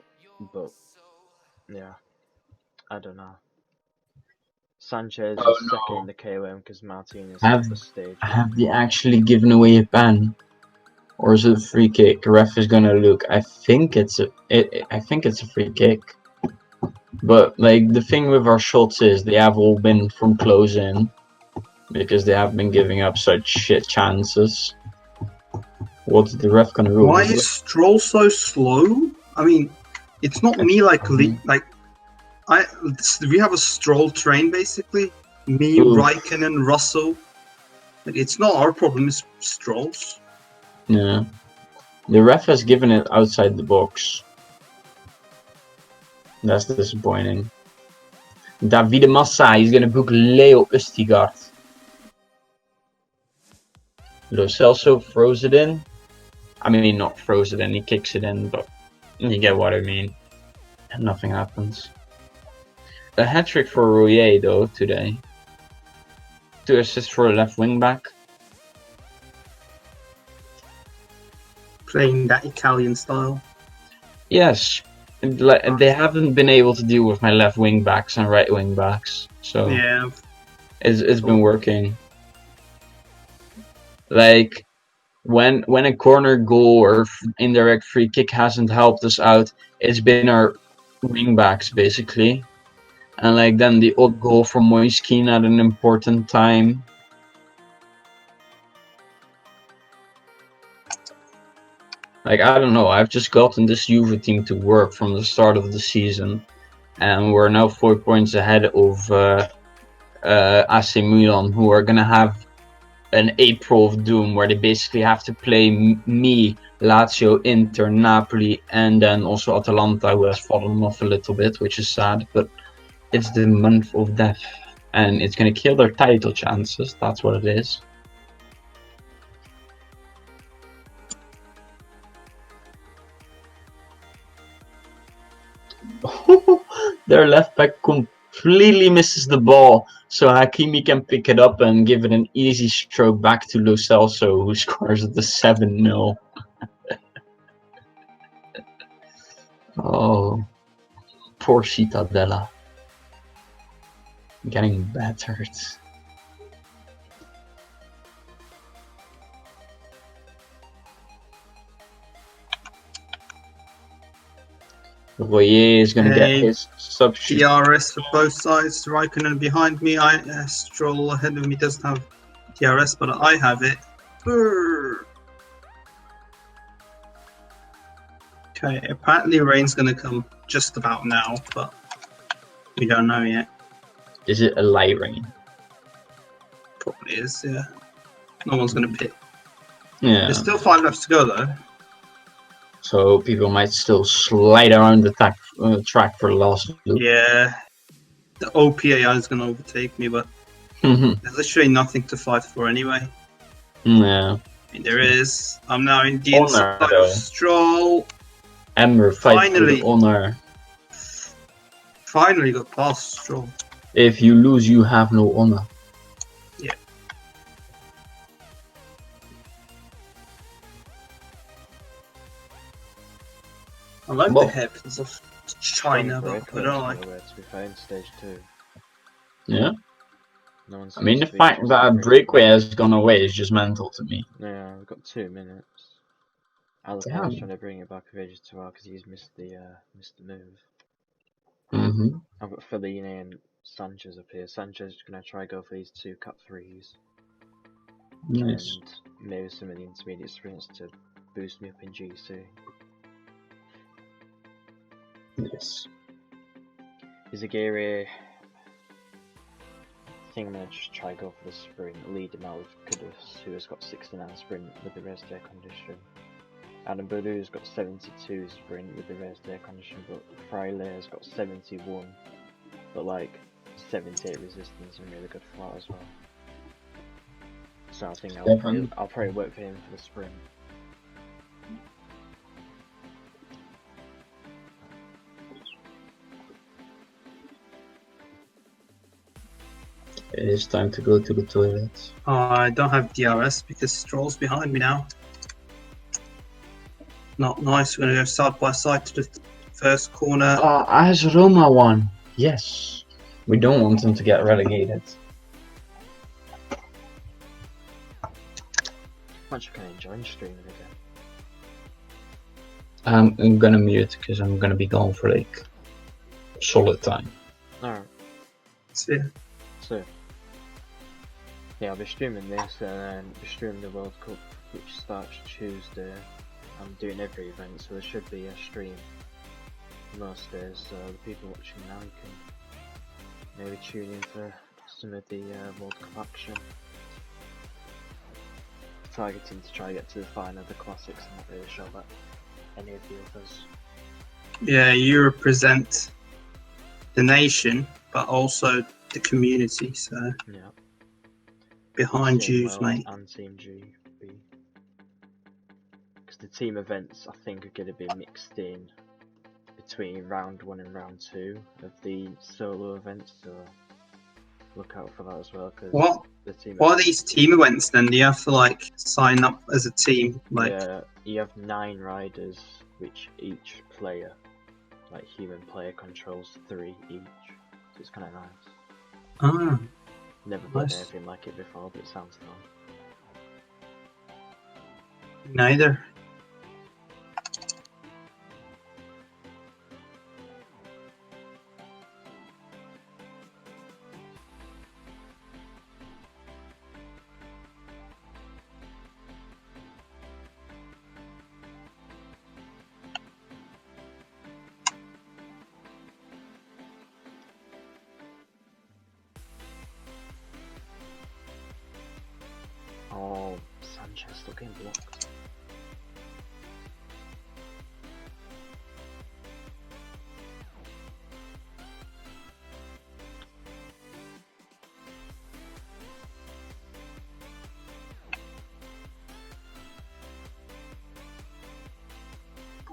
but yeah, I don't know. Sanchez is second in the KOM because Martinez took the stage. Have they actually given away a ban? or is it a free kick? The ref is gonna look. I think it's a free kick. But like the thing with our shots is they have all been from close in because they have been giving up such shit chances. What's the ref gonna rule? Why is Stroll so slow? I mean, it's not me like we have a Stroll train basically. Me, Ooh. Raikkonen, Russell. Like, it's not our problem. It's Stroll's. Yeah. The ref has given it outside the box. That's disappointing. Davide Massa is gonna book Leo Ustigard. Lo Celso throws it in. I mean, not throws it in, he kicks it in, but you get what I mean. And nothing happens. A hat-trick for Rouillet, though, today. 2 assists for a left wing-back. Playing that Italian style. Yes. They haven't been able to deal with my left wing-backs and right wing-backs. So Yeah. it's been working. Like, when a corner goal or indirect free kick hasn't helped us out, it's been our wing-backs, basically. And like then the odd goal from Moiskin at an important time. Like, I don't know, I've just gotten this Juve team to work from the start of the season. And we're now 4 points ahead of AC Milan, who are going to have an April of doom where they basically have to play me, Lazio, Inter, Napoli, and then also Atalanta, who has fallen off a little bit, which is sad. But it's the month of death, and it's going to kill their title chances. That's what it is. Their left back completely misses the ball, so Hakimi can pick it up and give it an easy stroke back to Lo Celso, who scores the 7-0. Oh, poor Cittadella. Getting battered. Royer is going to get his substitute. DRS for both sides. Raikkonen behind me. Stroll ahead of me doesn't have DRS, but I have it. Okay, apparently rain's gonna come just about now, but we don't know yet. Is it a light rain? Probably is, yeah. No one's gonna pit. Yeah. There's still 5 laps to go though. So people might still slide around the track for the last loop. Yeah. The OPAI is gonna overtake me, but there's literally nothing to fight for anyway. Yeah. I mean, there is. I'm now in the inside of Stroll. Emmer finally honor. Finally got past Stroll. If you lose, you have no honor. Yeah. I like the hairpins of China, but I don't like. To be fair, in stage 2. Yeah. No one's I mean, the fact that breakaway has gone away is just mental to me. Yeah, we've got 2 minutes. Alapana's trying to bring it back of ages to because he's missed the move. I've got Fellini and Sanchez up here. Sanchez is going to try go for these 2 cut threes. Nice. And maybe some of the intermediate sprints to boost me up in GC. Yes. Izagiri, I think I'm going to just try go for the sprint, lead him out with Kudus, who has got 69 sprint with the rest air condition. Adam Boudou's got 72 sprint with the rest air condition, but Fraile has got 71, but like 78 resistance and really good flat as well. So I think I'll probably work for him for the sprint. It is time to go to the toilet. I don't have DRS because Stroll's behind me now. Not nice. We're going to go side by side to the first corner. As Roma won. Yes. We don't want them to get relegated. I'm actually kind of enjoying streaming again. I'm gonna mute because I'm gonna be gone for like solid time. Alright, So, so yeah, I'll be streaming this and then be streaming the World Cup, which starts Tuesday. I'm doing every event, so there should be a stream most days, so the people watching now can maybe tune in for some of the World Cup action. Targeting to try to get to the final of the classics and not really sure about any of the others. yeah, you represent the nation, but also the community. So Yeah. behind Team you, World mate. and Team GB. Because the team events I think are going to be mixed in between round 1 and round 2 of the solo events, so look out for that as well. Cause What? the team What are events, these team events then? Do you have to like sign up as a team? Like, yeah, you have 9 riders, which each player, like human player, controls 3 each. So it's kind of nice. ah, Never played nice. anything like it before, but it sounds fun. Neither. Oh, Sanchez still getting blocked.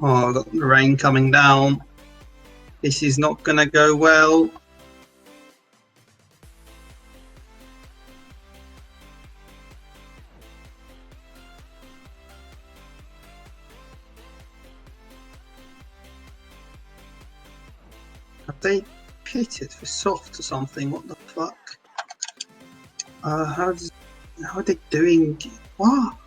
Oh, I've got the rain coming down. This is not gonna go well. Have they pitted for soft or something? What the fuck? How are they doing? What?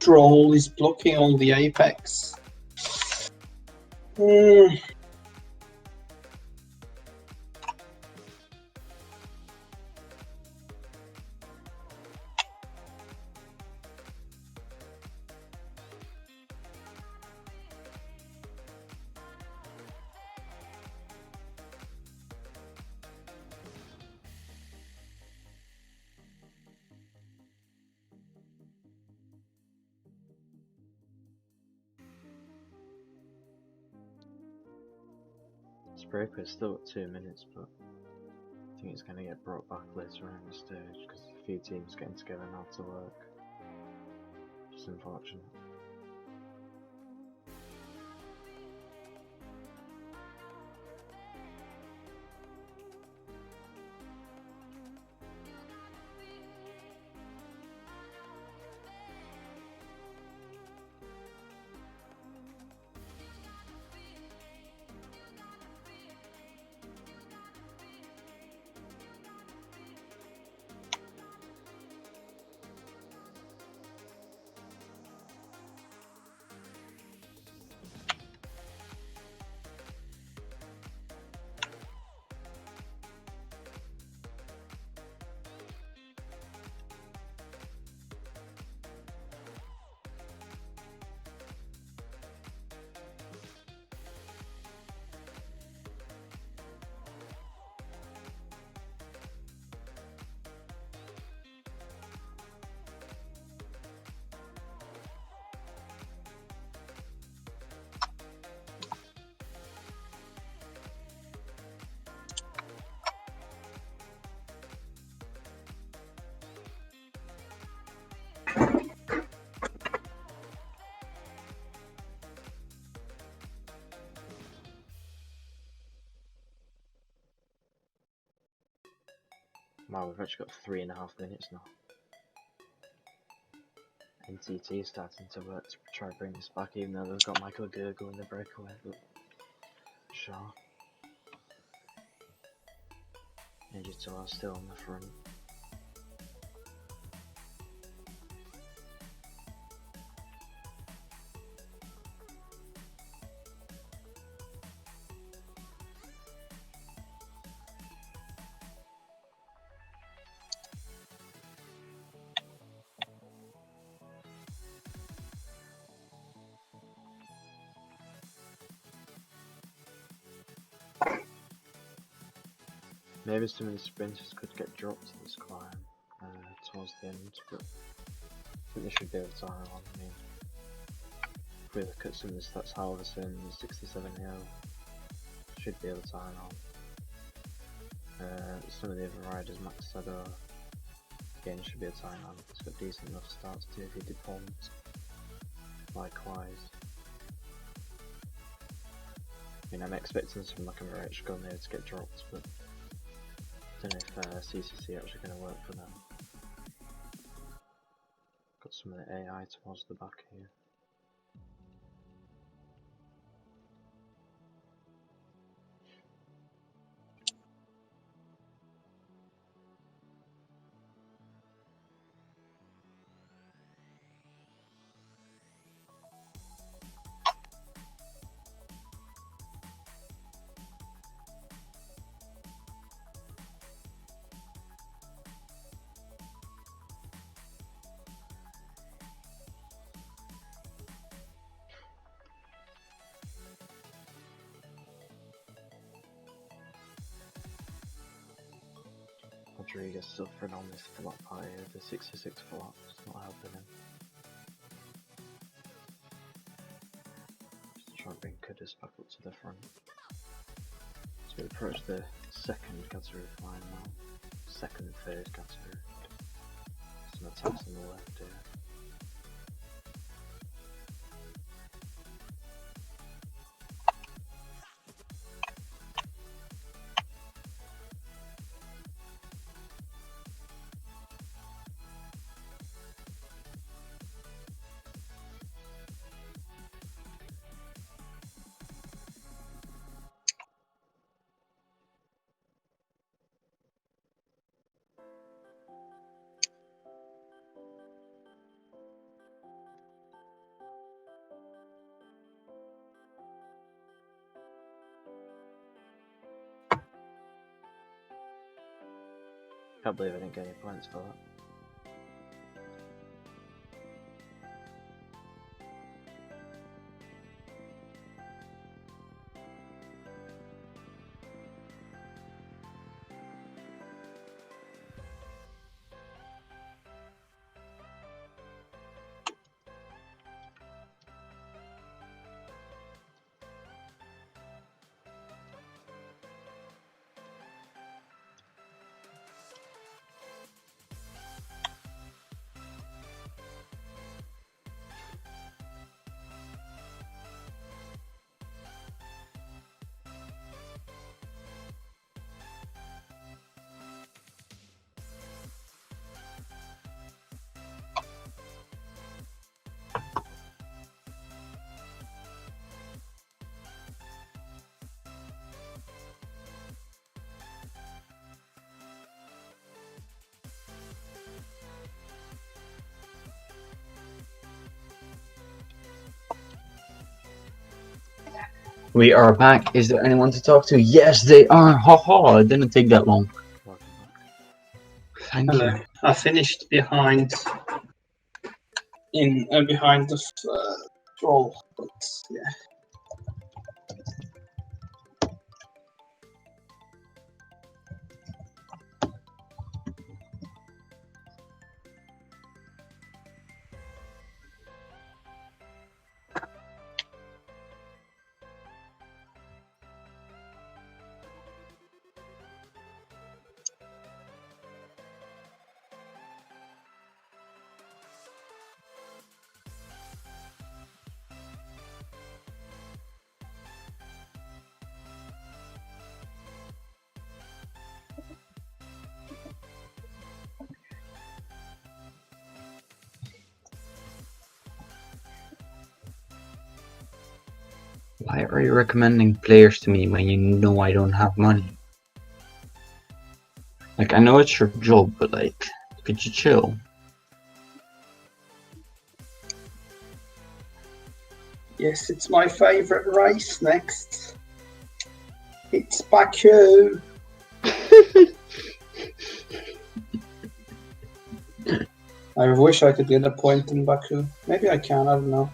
Troll is blocking all the apex. Spray Pit's still at 2 minutes, but I think it's going to get brought back later on in the stage because a few teams getting together now to work. Just unfortunate. Wow, we've actually got 3.5 minutes now. NTT starting to work to try to bring this back, even though they've got Michael Gurgle in the breakaway, but sure. Digital are still on the front. Maybe some of the sprinters could get dropped to this climb towards the end, but I think they should be able to hang on. I mean, if we look at some of the stats, Halverson, 67 hill, should be able to hang on. Some of the other riders, Max Sado, again, should be able to hang on. He's got decent enough starts too if he deforms. Likewise. I mean, I'm expecting some like a Mirage gun there to get dropped, but I don't know if CCC actually going to work for them. Got some of the AI towards the back here. Adrien is suffering on this flop high, the 66 flop, it's not helping him. Just try and bring Kudus back up to the front. So we approach the second Gatsuru line now. Second and third Gatsuru. Some attacks on the left here. Can't believe I didn't get any points for that. We are back. Is there anyone to talk to? Yes, they are. Haha, it didn't take that long. Welcome back. Thank Hello. you. I finished behind the troll, but yeah. Why are you recommending players to me when you know I don't have money? Like, I know it's your job, but like, could you chill? Yes, it's my favourite race next. It's Baku. I wish I could get a point in Baku. Maybe I can, I don't know.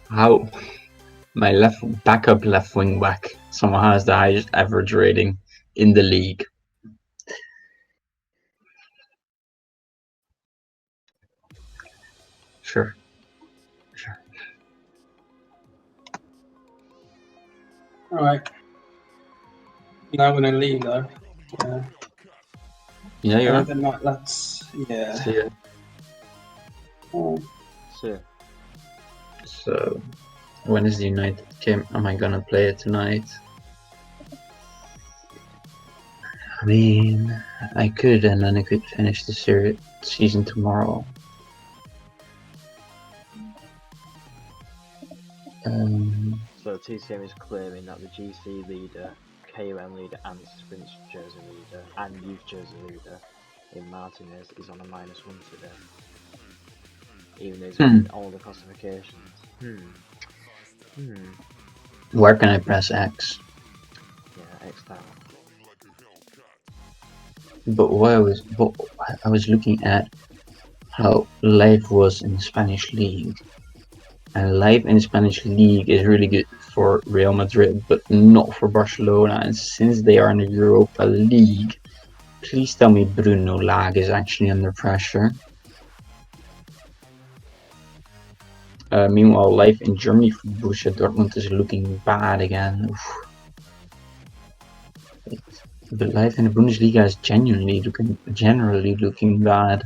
How my backup left wing back somehow has the highest average rating in the league. Sure. Alright. Now we're gonna leave though. Yeah, you are. Then let's See ya. So, So, when is the United game? Am I gonna play it tonight? I mean, I could, and then I could finish the season tomorrow. so TCM is claiming that the GC leader, KOM leader, and sprint jersey leader, and youth jersey leader in Martinez is on a -1 today. Even though he's winning all the classifications. Where can I press X? Yeah, X down. But I was looking at how life was in the Spanish league, and life in the Spanish league is really good for Real Madrid, but not for Barcelona. And since they are in the Europa League, please tell me Bruno Lage is actually under pressure. Meanwhile, life in Germany for Borussia Dortmund is looking bad again. Oof. But life in the Bundesliga is generally looking bad.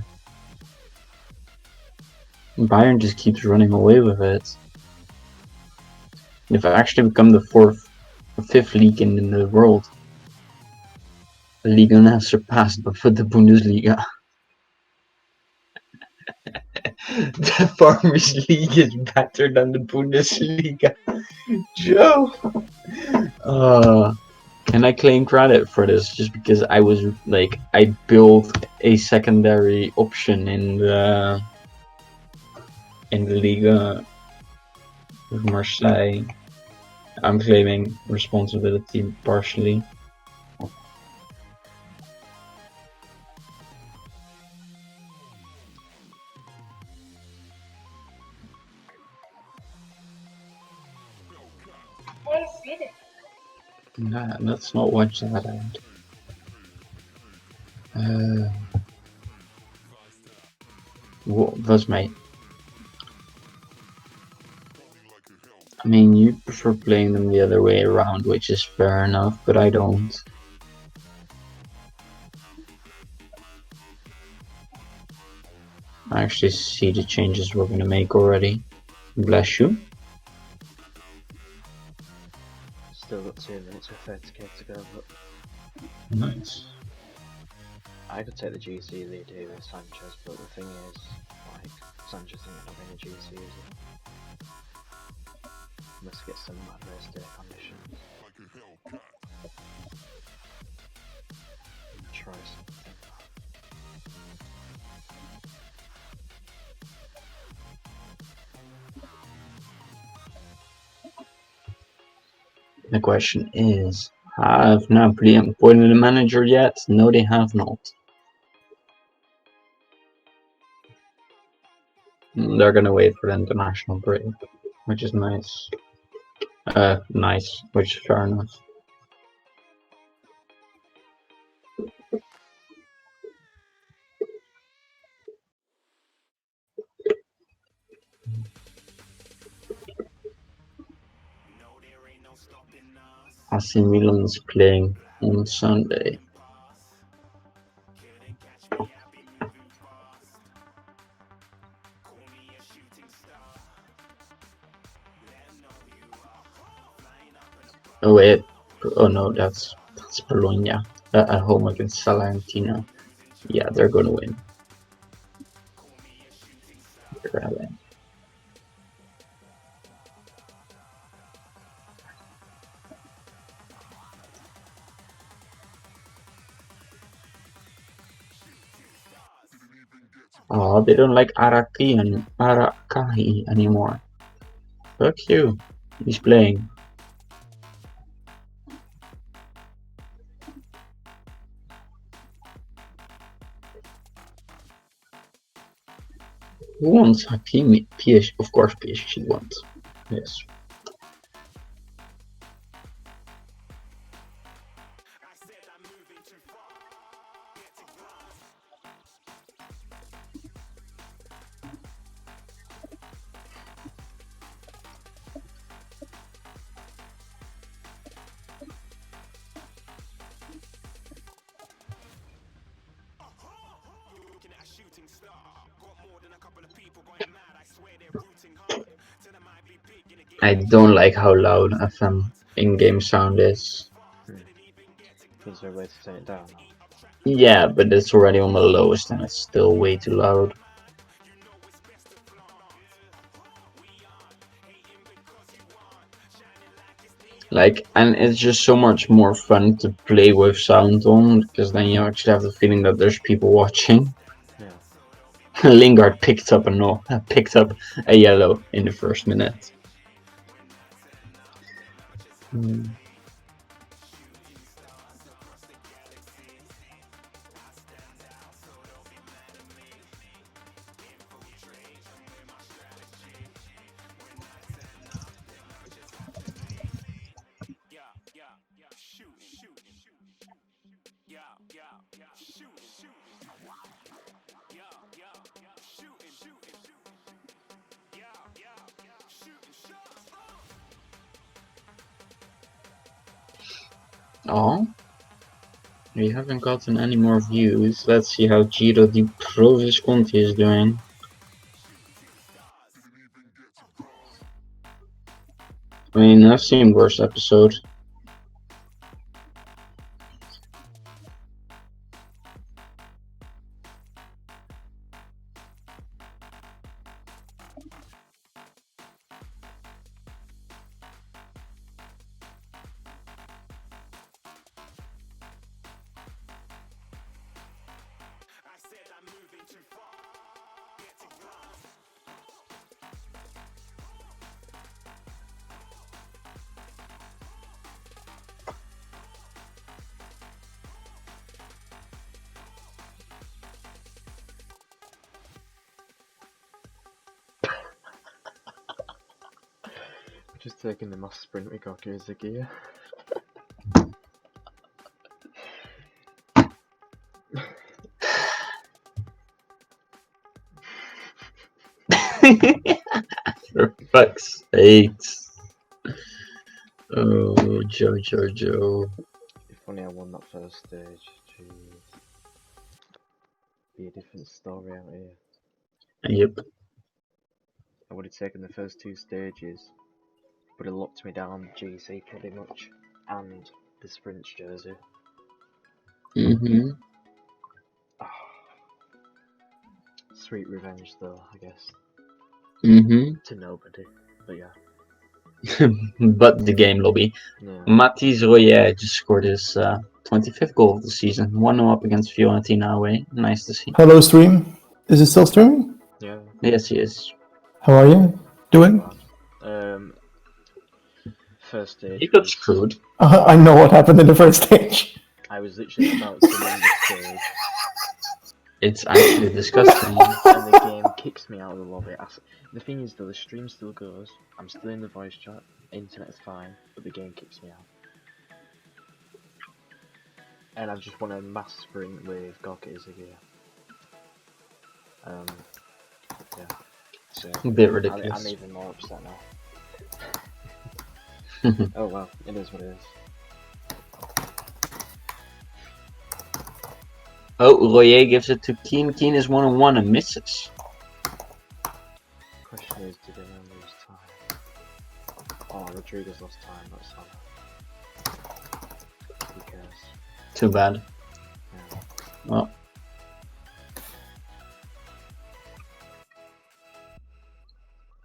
Bayern just keeps running away with it. They've actually become the fifth league in the world. The Liga has surpassed but for the Bundesliga. The Farmers League is better than the Bundesliga. Joe! Can I claim credit for this just because I was like, I built a secondary option in the Liga with Marseille? I'm claiming responsibility partially. Nah, let's not watch that ad. What was my? I mean, you prefer playing them the other way around, which is fair enough, but I don't. I actually see the changes we're gonna make already. Bless you. Still got 2 minutes with 30k to go, but Nice. I could take the GC lead here with Sanchez, but the thing is, like, Sanchez isn't not being a GC, is he? Unless he gets some mad race day conditions. Try something. The question is, have Napoli appointed a manager yet? No, they have not. They're gonna wait for the international break, which is nice. Nice, which is fair enough. AC Milan is playing on Sunday. Oh wait, oh no, that's Bologna at home against Salernitana. Yeah, they're gonna win. Garel. Oh, they don't like Arakahi anymore. Fuck you. He's playing. Who wants Hakimi? PSG, of course PSG wants. Yes. I don't like how loud FM in-game sound is. Is there a way to turn it down? Yeah, but it's already on the lowest and it's still way too loud. Like, and it's just so much more fun to play with sound on, because then you actually have the feeling that there's people watching. Yeah. Lingard picked up a yellow in the first minute. Oh, we haven't gotten any more views. Let's see how Giro di Pro Visconti is doing. I mean, I've seen worse episodes. Just taking the mass sprint with Goku as a gear. For fuck's sakes. Oh, Joe. If only I won that first stage, jeez. Be a different story out here. Yep. I would have taken the first two stages, but it locked me down GC pretty much, and the sprints jersey. Mm-hmm. Sweet revenge though, I guess. Mm-hmm. To nobody, but yeah. But the game lobby. No. Mathis Royer just scored his 25th goal of the season. 1-0 up against Fiorentina away. Nice to see. Hello, stream. Is it still streaming? Yeah. Yes, he is. How are you doing? First stage. He got screwed. I know what happened in the first stage. I was literally about to win the stage, It's actually disgusting. and the game kicks me out of the lobby. The thing is though, the stream still goes, I'm still in the voice chat, internet's fine, but the game kicks me out. And I've just won a mass sprint with Gorka Izaguirre. Yeah. So, A bit ridiculous. I'm even more upset now. Oh well, it is what it is. Oh, Royer gives it to Keane. Keane is 1-on-1 and misses. Question is, did anyone lose time? Oh, Rodriguez lost time, that's Salah. Who cares? Too bad. Yeah. Well,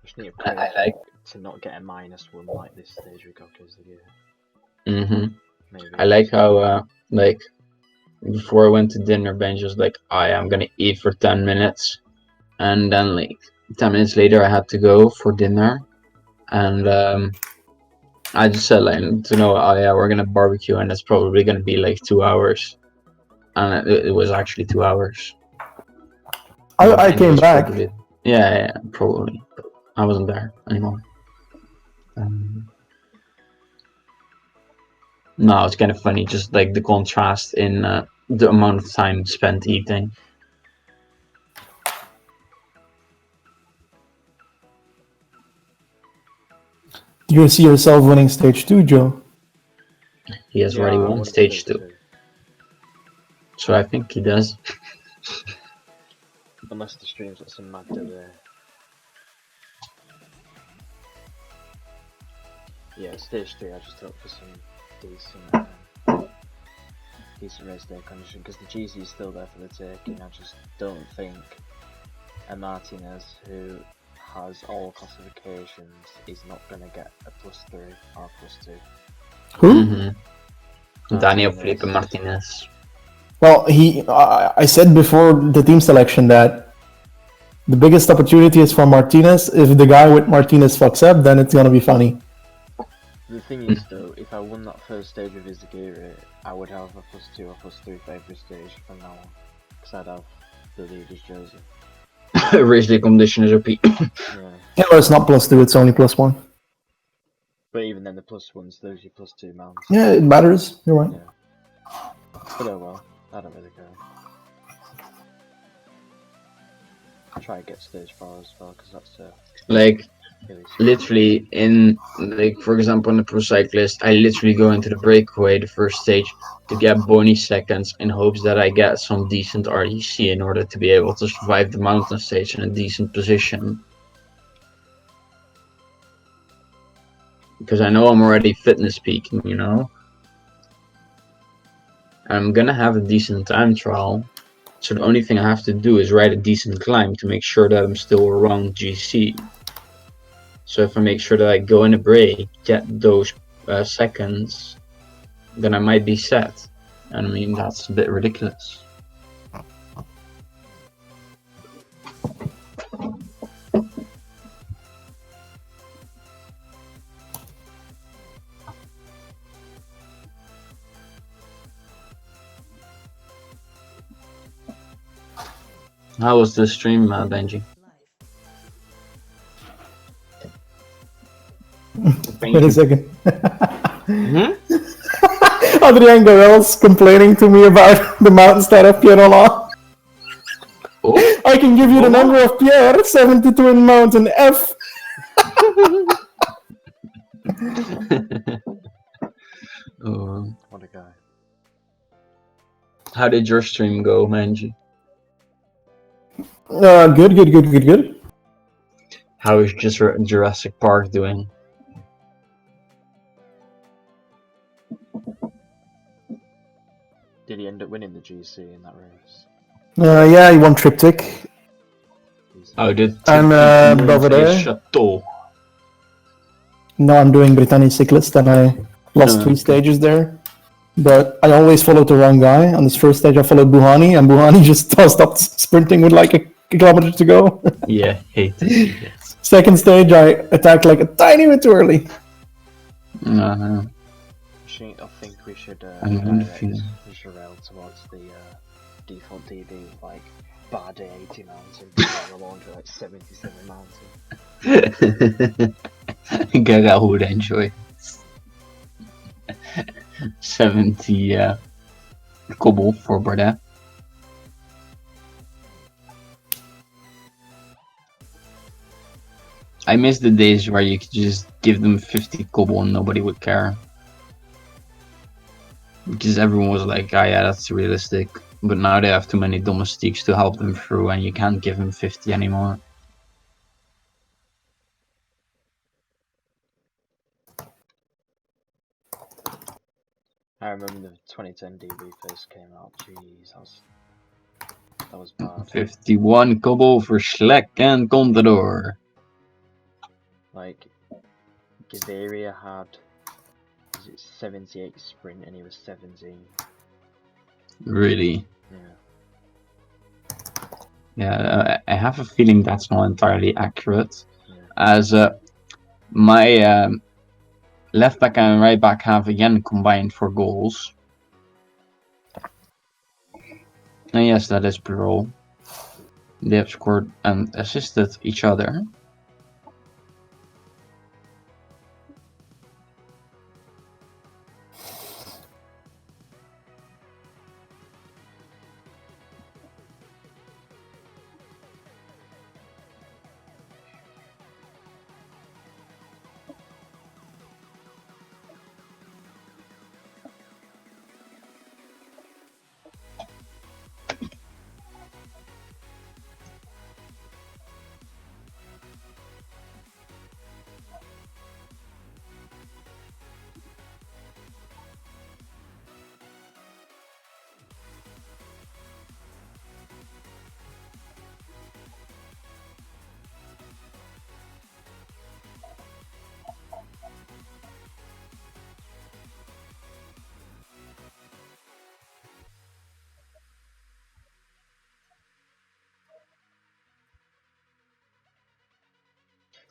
Just need to I pray like. to not get a -1 like this stage we got because maybe. I like how like before I went to dinner, Benji was like, I'm gonna eat for 10 minutes, and then like 10 minutes later I had to go for dinner, and I just said like to know, yeah, we're gonna barbecue, and it's probably gonna be like 2 hours, and it was actually 2 hours. I came back. Probably, yeah, probably. I wasn't there anymore. No, it's kind of funny, just like the contrast in the amount of time spent eating. Do you see yourself winning stage 2, Joe? He has Yeah, already I won won stage 2, so I think he does. Unless the stream's got some mad delay. Yeah, stage 3 I just hope for some decent race day condition because the GC is still there for the taking. I just don't think a Martinez who has all classifications is not going to get a +3 or a +2. Who? Daniel Martinez. Felipe Martinez. Well, I said before the team selection that the biggest opportunity is for Martinez. If the guy with Martinez fucks up, then it's gonna be funny. The thing is though, if I won that first stage with Izagiri, I would have a +2 or +3 for every stage from now on. Because I'd have the leader's jersey. Race day condition is OP. Yeah. Yeah, well, it's not +2, it's only +1. But even then the +1's those your +2 mounts. Yeah, it matters. You're right. Yeah. But oh well, I don't really care. I'll try to get stage 4 as well, because that's Like, really literally in, like, for example, in the pro cyclist, I literally go into the breakaway, the first stage, to get bony seconds in hopes that I get some decent RDC in order to be able to survive the mountain stage in a decent position. Because I know I'm already fitness peaking, you know? I'm gonna have a decent time trial, so the only thing I have to do is ride a decent climb to make sure that I'm still around GC. So if I make sure that I go in a break, get those seconds, then I might be set. And I mean, that's a bit ridiculous. How was the stream, Benji? Wait a second. Hmm? Adrien Garel's complaining to me about the mountains that have Pierre on. Oh. I can give you the number of Pierre, 72 in Mountain F. Oh. what a guy. How did your stream go, Benji? Good. How is just Jurassic Park doing? Did he end up winning the GC in that race? Yeah, he won triptych. Oh, did And Belvedere. Chateau. No, I'm doing Britannia Cyclist, and I lost 3 stages there. But I always followed the wrong guy. On this first stage, I followed Buhani, and Buhani just stopped sprinting with like a kilometer to go. Yeah, hate to see that. Second stage, I attacked like a tiny bit too early. Uh-huh. I think we should I'm direct feeling- Garel towards the default DB with like Bardet 80 mountain, and laundry like 77 mountain. Garel would enjoy 70 cobble for Bardet. I miss the days where you could just give them 50 cobble and nobody would care. Because everyone was like, ah, yeah, that's realistic. But now they have too many domestiques to help them through and you can't give them 50 anymore. I remember the 2010 DB first came out. Jeez, that was bad. 51 cobble for Schleck and Contador. Like, Gaviria had, was it 78 sprint and he was 17. Really? Yeah. Yeah, I have a feeling that's not entirely accurate. Yeah. As my left back and right back have again combined for goals. And yes, that is plural. They have scored and assisted each other.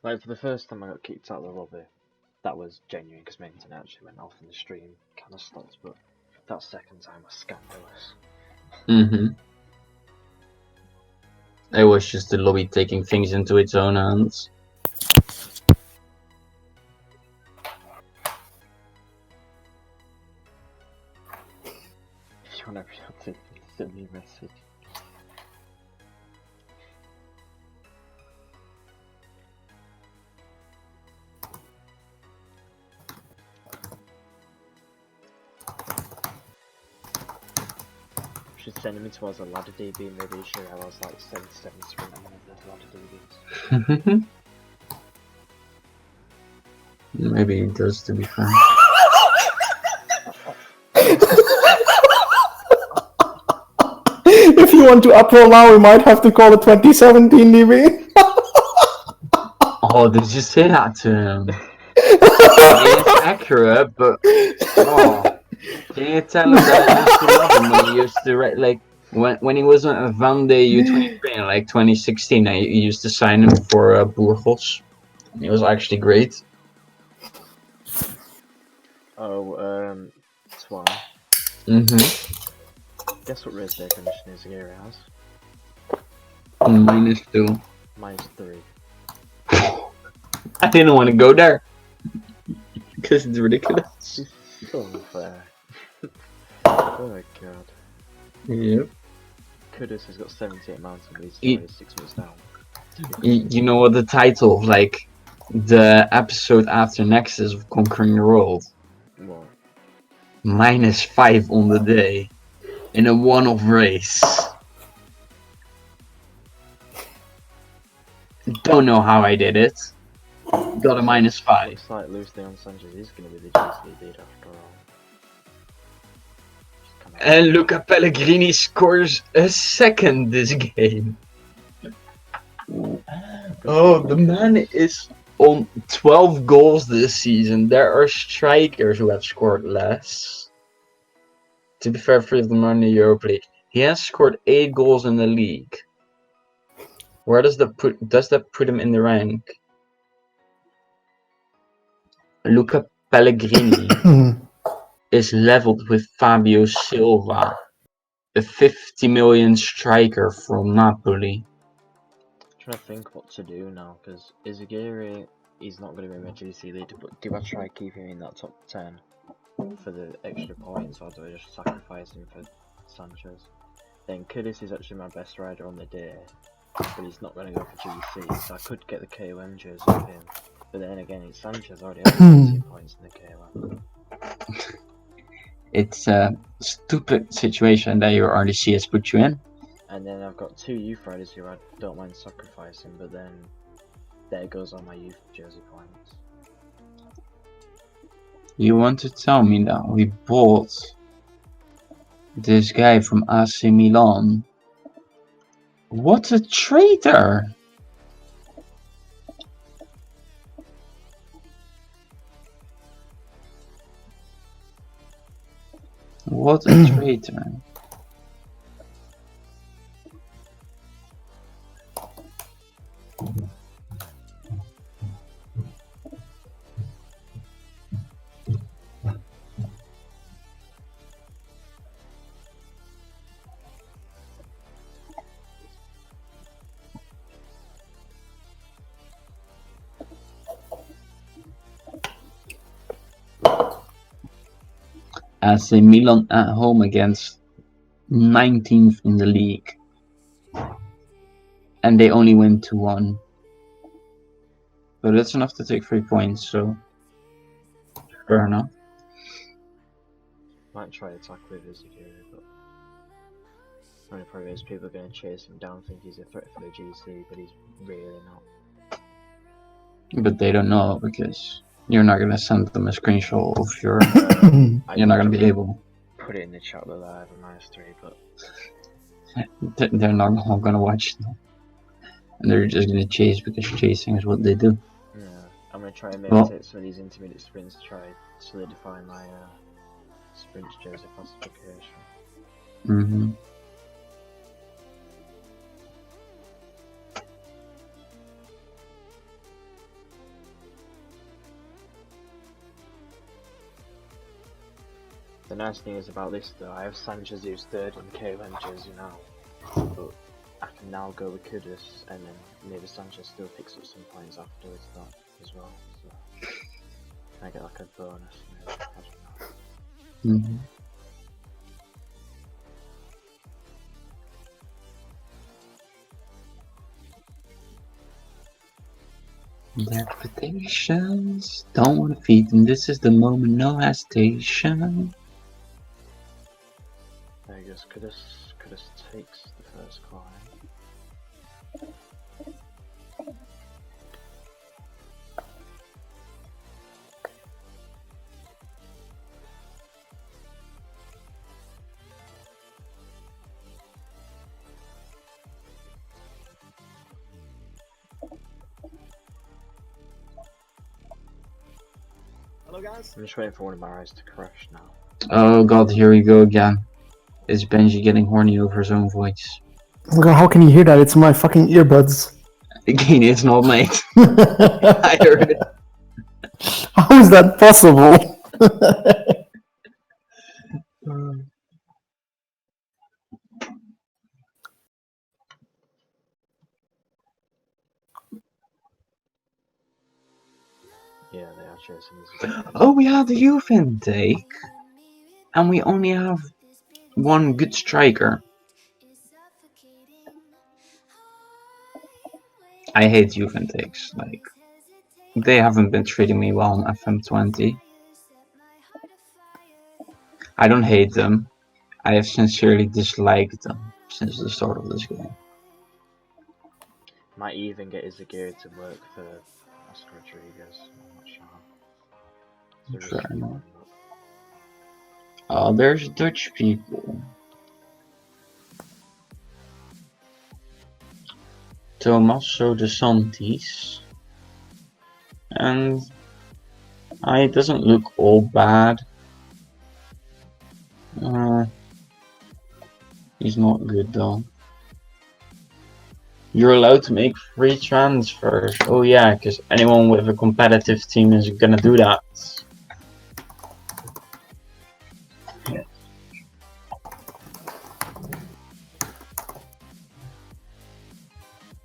Like, for the first time I got kicked out of the lobby, that was genuine because my internet actually went off and the stream kind of stopped, but that second time was scandalous. It was just the lobby taking things into its own hands. If you want to be able to send me a message. Should send me towards a ladder DB and maybe show how I was like 77 sprint and one of those ladder DBs. Maybe it does, to be fair. If you want to uproll now, we might have to call it 2017 DB. Oh, did you say that to him? It's accurate, but oh, can you tell him that I used to love him when he used to write, like when he was on Van Day U23 in like 2016? I used to sign him for Burgos. He was actually great. Oh, Swan. Guess what race day condition is Garel has? -2. -3. I didn't want to go there because it's ridiculous. It's so unfair. Oh my god. Yep. Kudus has got 78 mountain leads, He- 6 minutes down. You know what the title of like the episode after next is of Conquering the World? What? -5 on the day in a one-off race. Don't know how I did it. Got a -5. Looks like Luis Leon Sanchez is going to be the GC lead after all. Just come out. And Luca Pellegrini scores a second this game. Oh, the man is on 12 goals this season. There are strikers who have scored less. To be fair, 3 of them are in the Europa League. He has scored 8 goals in the league. Where does that put him in the rank? Luca Pellegrini is leveled with Fabio Silva, a 50 million striker from Napoli. I'm trying to think what to do now, because Izagiri, he's not going to be my GC leader, but do I try keeping him in that top 10 for the extra points, or do I just sacrifice him for Sanchez? Then Kudus is actually my best rider on the day, but he's not going to go for GC, so I could get the KOM jersey of him. But then again, it's Sanchez already has 20 points in the KOM. It's a stupid situation that your RDC has put you in. And then I've got 2 youth riders who I don't mind sacrificing, but then there goes all my youth jersey points. You want to tell me that we bought this guy from AC Milan? What a traitor! What a traitor. AC Milan at home against 19th in the league. And they only win 2-1. But that's enough to take 3 points, so fair enough. Might try to attack with Izagiri, but only problem is people are going to chase him down, think he's a threat for the GC, but he's really not. But they don't know because you're not going to send them a screenshot of your. You're not going to be able. Put it in the chat that I have a -3, but They're not going to watch them. And they're just going to chase because chasing is what they do. yeah, I'm going to try and meditate some of these intermediate sprints to try solidify my sprint jersey classification. Mm-hmm. The nice thing is about this though, I have Sanchez who's third in K Ventures now, but I can now go with Kudus and then maybe Sanchez still picks up some points afterwards that as well, so I get like a bonus maybe, I don't know. Mm-hmm. The expectations, don't want to feed them, this is the moment, no hesitation. There goes Kudus takes the first climb. Hello guys. I'm just waiting for one of my eyes to crash now. Oh god, here we go again. Is Benji getting horny over his own voice? Oh god, how can you hear that? It's my fucking earbuds. Again, it's not mate. I heard it. How is that possible? Yeah, they are chasing this. Oh, we had the youth intake. And we only have one good striker. I hate youth intakes. Like, they haven't been treating me well on FM20. I don't hate them. I have sincerely disliked them since the start of this game. Might even get Izagiri to work for Oscar Rodriguez, I'm not sure. Fair enough. Oh, there's Dutch people. Tommaso De Santis. And it doesn't look all bad. He's not good though. You're allowed to make free transfers. Oh yeah, because anyone with a competitive team is gonna do that.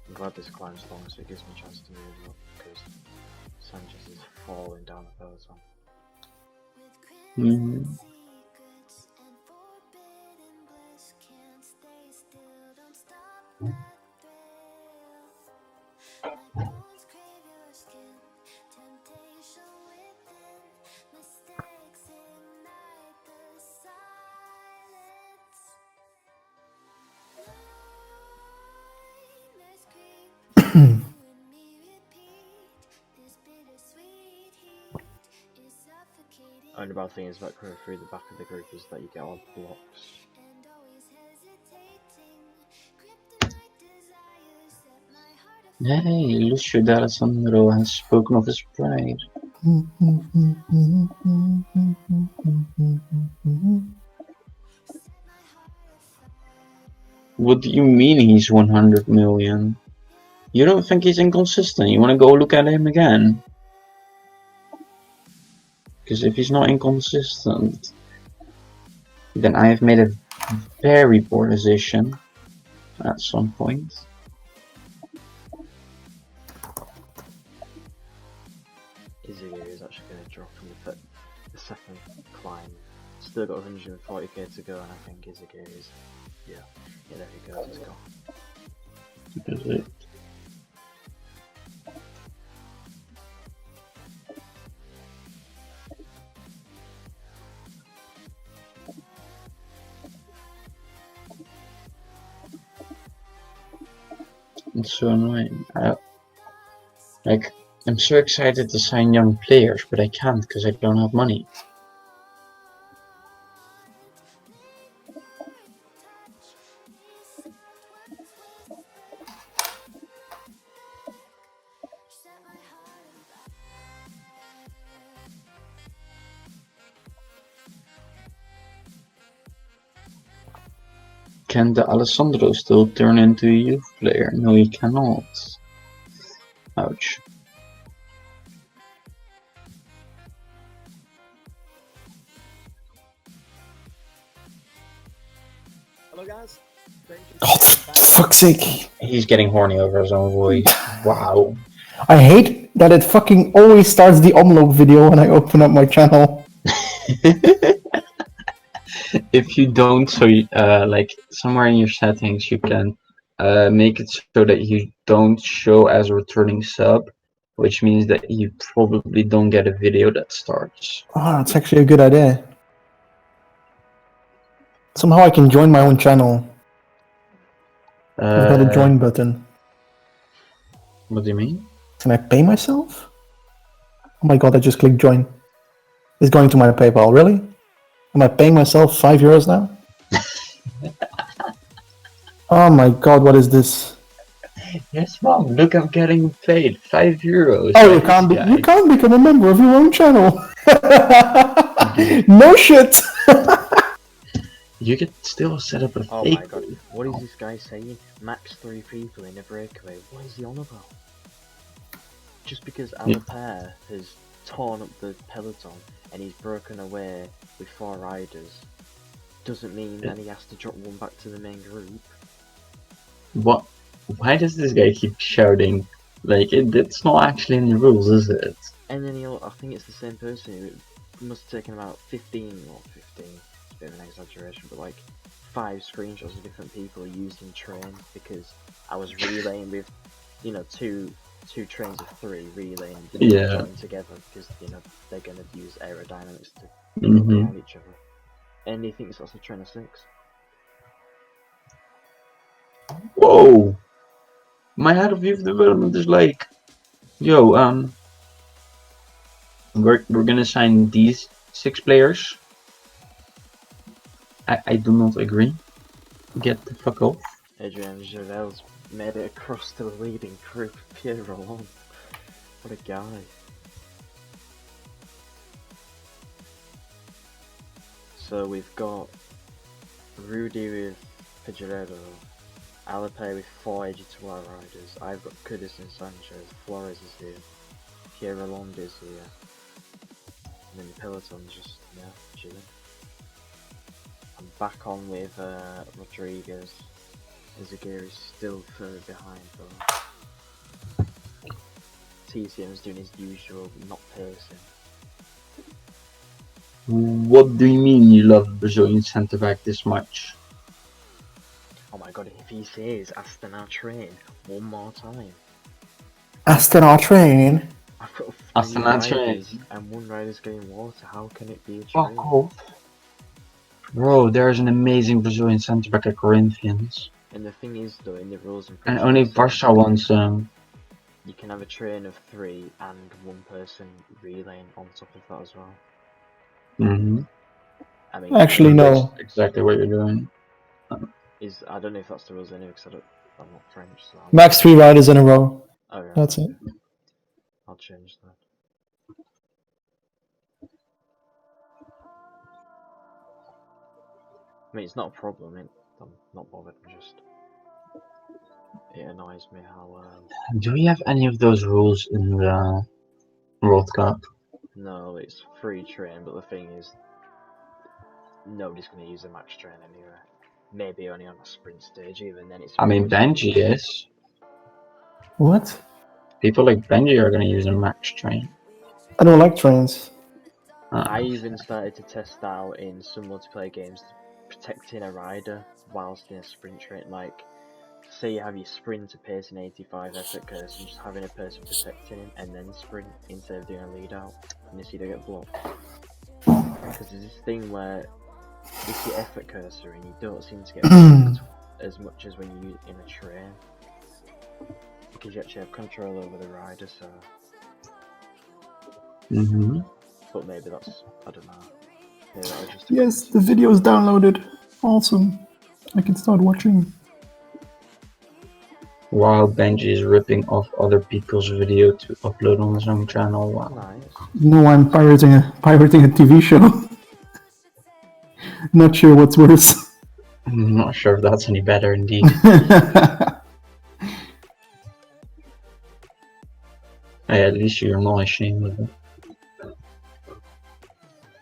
I'm glad this climb's long so it gives me a chance to move up because Sanchez is falling down the peloton. Mm-hmm. Only bad thing is about coming through the back of the group is that you get odd blocks. Hey, Lucio D'Alessandro has spoken of his pride. do you mean he's 100 million? You don't think he's inconsistent? You want to go look at him again? Because if he's not inconsistent, then I have made a very poor decision at some point. Izagiri is actually going to drop from the second climb. Still got 140k to go, and I think Izagiri is. Yeah, there he goes, he's gone. Is it? It's so annoying. I'm so excited to sign young players, but I can't because I don't have money. Can the Alessandro still turn into a youth player? No, he cannot. Ouch. Hello guys. God, for fuck's sake. He's getting horny over his own voice. Wow. I hate that it fucking always starts the envelope video when I open up my channel. If you don't, so like somewhere in your settings, you can make it so that you don't show as a returning sub, which means that you probably don't get a video that starts. Oh, that's actually a good idea. Somehow I can join my own channel. I've got a join button. What do you mean? Can I pay myself? Oh my god, I just clicked join. It's going to my PayPal, really? Am I paying myself €5 now? Oh my god, what is this? Yes, mom. Look, I'm getting paid €5. Oh, you can't become a member of your own channel. No shit. You could still set up a Oh fake. my god, what is this guy saying? Max 3 people in a breakaway. What is he on about? Just because Alapair has torn up the peloton and he's broken away with 4 riders doesn't mean that he has to drop one back to the main group. What? Why does this guy keep shouting? Like, it's not actually in the rules, is it? And then I think it's the same person who must have taken about 15, or 15, it's a bit of an exaggeration, but like 5 screenshots of different people used in train because I was relaying with, two trains of 3 relaying join together because, they're going to use aerodynamics to get behind each other. And he thinks that's a train of 6. Whoa! My head of youth development is like, yo, we're gonna sign these 6 players. I do not agree. Get the fuck off. Adrien Garel's made it across to the leading group. Pierre Roland. What a guy. So we've got Rudy with Figueredo, Alape with 4 AG2R riders, I've got Kudus and Sanchez, Flores is here, Pierre Roland is here, and then the peloton's just, chilling. I'm back on with Rodriguez. Izagiri's still further behind though. TCM's doing his usual, not pacing. What do you mean you love Brazilian centre back this much? Oh my god, if he says Astana train one more time. Astana train? I've got 3 Astana train. riders and 1 rider's getting water, how can it be a Fuck train? off. Bro, there's an amazing Brazilian centre back at Corinthians. And the thing is though, in the rules and And only Barca wants you can have a train of 3 and 1 person relaying on top of that as well. I mean, Actually, no. That's exactly what you're doing. I don't know if that's the rules anyway, because I'm not French, so Max 3 riders in a row. Oh, yeah, That's it. I'll change that. I mean, it's not a problem, I'm not bothered, I'm just it annoys me how Do we have any of those rules in the World Cup? no, it's free train, but the thing is, nobody's going to use a max train anyway. Maybe only on a sprint stage, even then it's. I mean, always- Benji is. What? People like Benji are gonna use a max train. I don't like trains. I even started to test out in some multiplayer games protecting a rider whilst in a sprint train. Like, say you have your sprinter pacing 85 effort curse and just having a person protecting him and then sprint instead of doing a lead out, and you see they get blocked. Because there's this thing where if you effort cursor and you don't seem to get blocked as much as when you in a train, because you actually have control over the rider. So, Mm-hmm. but maybe that's, I don't know. Maybe that was just a Yes, the video is downloaded. Awesome. I can start watching. While Benji is ripping off other people's video to upload on his own channel. Wow. nice. No, I'm pirating a TV show. Not sure what's worse. I'm not sure if that's any better indeed. Hey, at least you're not ashamed of it.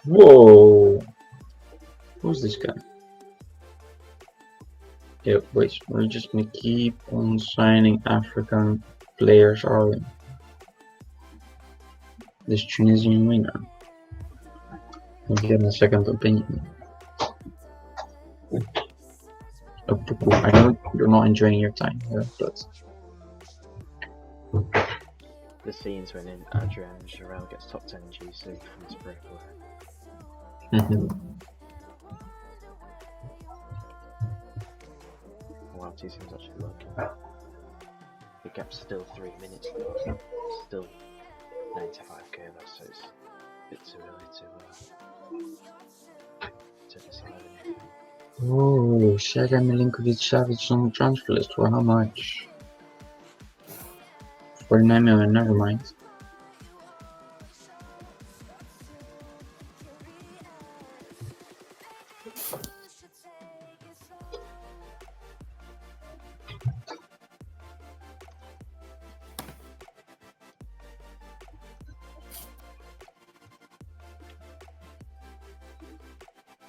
Whoa! Who's this guy? Yeah, wait, we're just gonna keep on signing African players, are we? This Tunisian winger. I'll get a second opinion. I know you're not enjoying your time here, but The scenes when Adrien and Garel gets top 10 in GC from his breakaway. Wow, T seems actually lucky. The gap's still 3 minutes though, so still 95k though, so it's a bit too early to decide anything. oh, Sergej Milinkovic-Savic on the transfer list for how much? 49 million, never mind.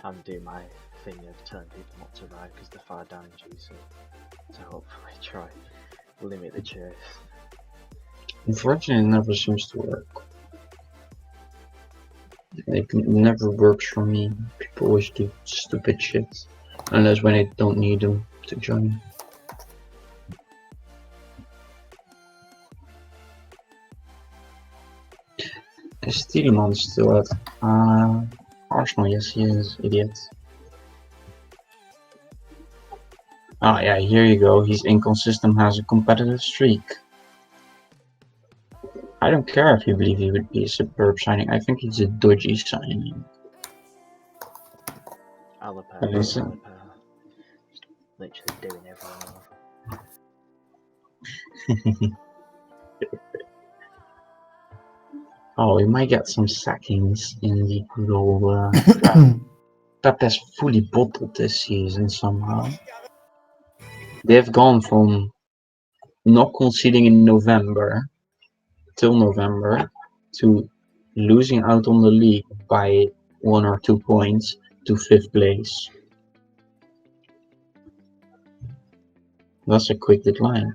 I'm doing my thing of telling people not to ride because they're far down in GC to hopefully try limit the chase. Unfortunately, it never seems to work. It never works for me. People always do stupid shit. Unless when I don't need them to join. Is Tielemans still at Arsenal? Yes, he is, idiot. Ah, yeah, here you go. He's inconsistent, has a competitive streak. I don't care if you believe he would be a superb signing. I think he's a dodgy signing. Alapel, Listen. just literally doing everyone over. Oh, we might get some sackings in the good old Pepe's fully bottled this season somehow. They've gone from not conceding in November till November to losing out on the league by 1 or 2 points to 5th place. That's a quick decline.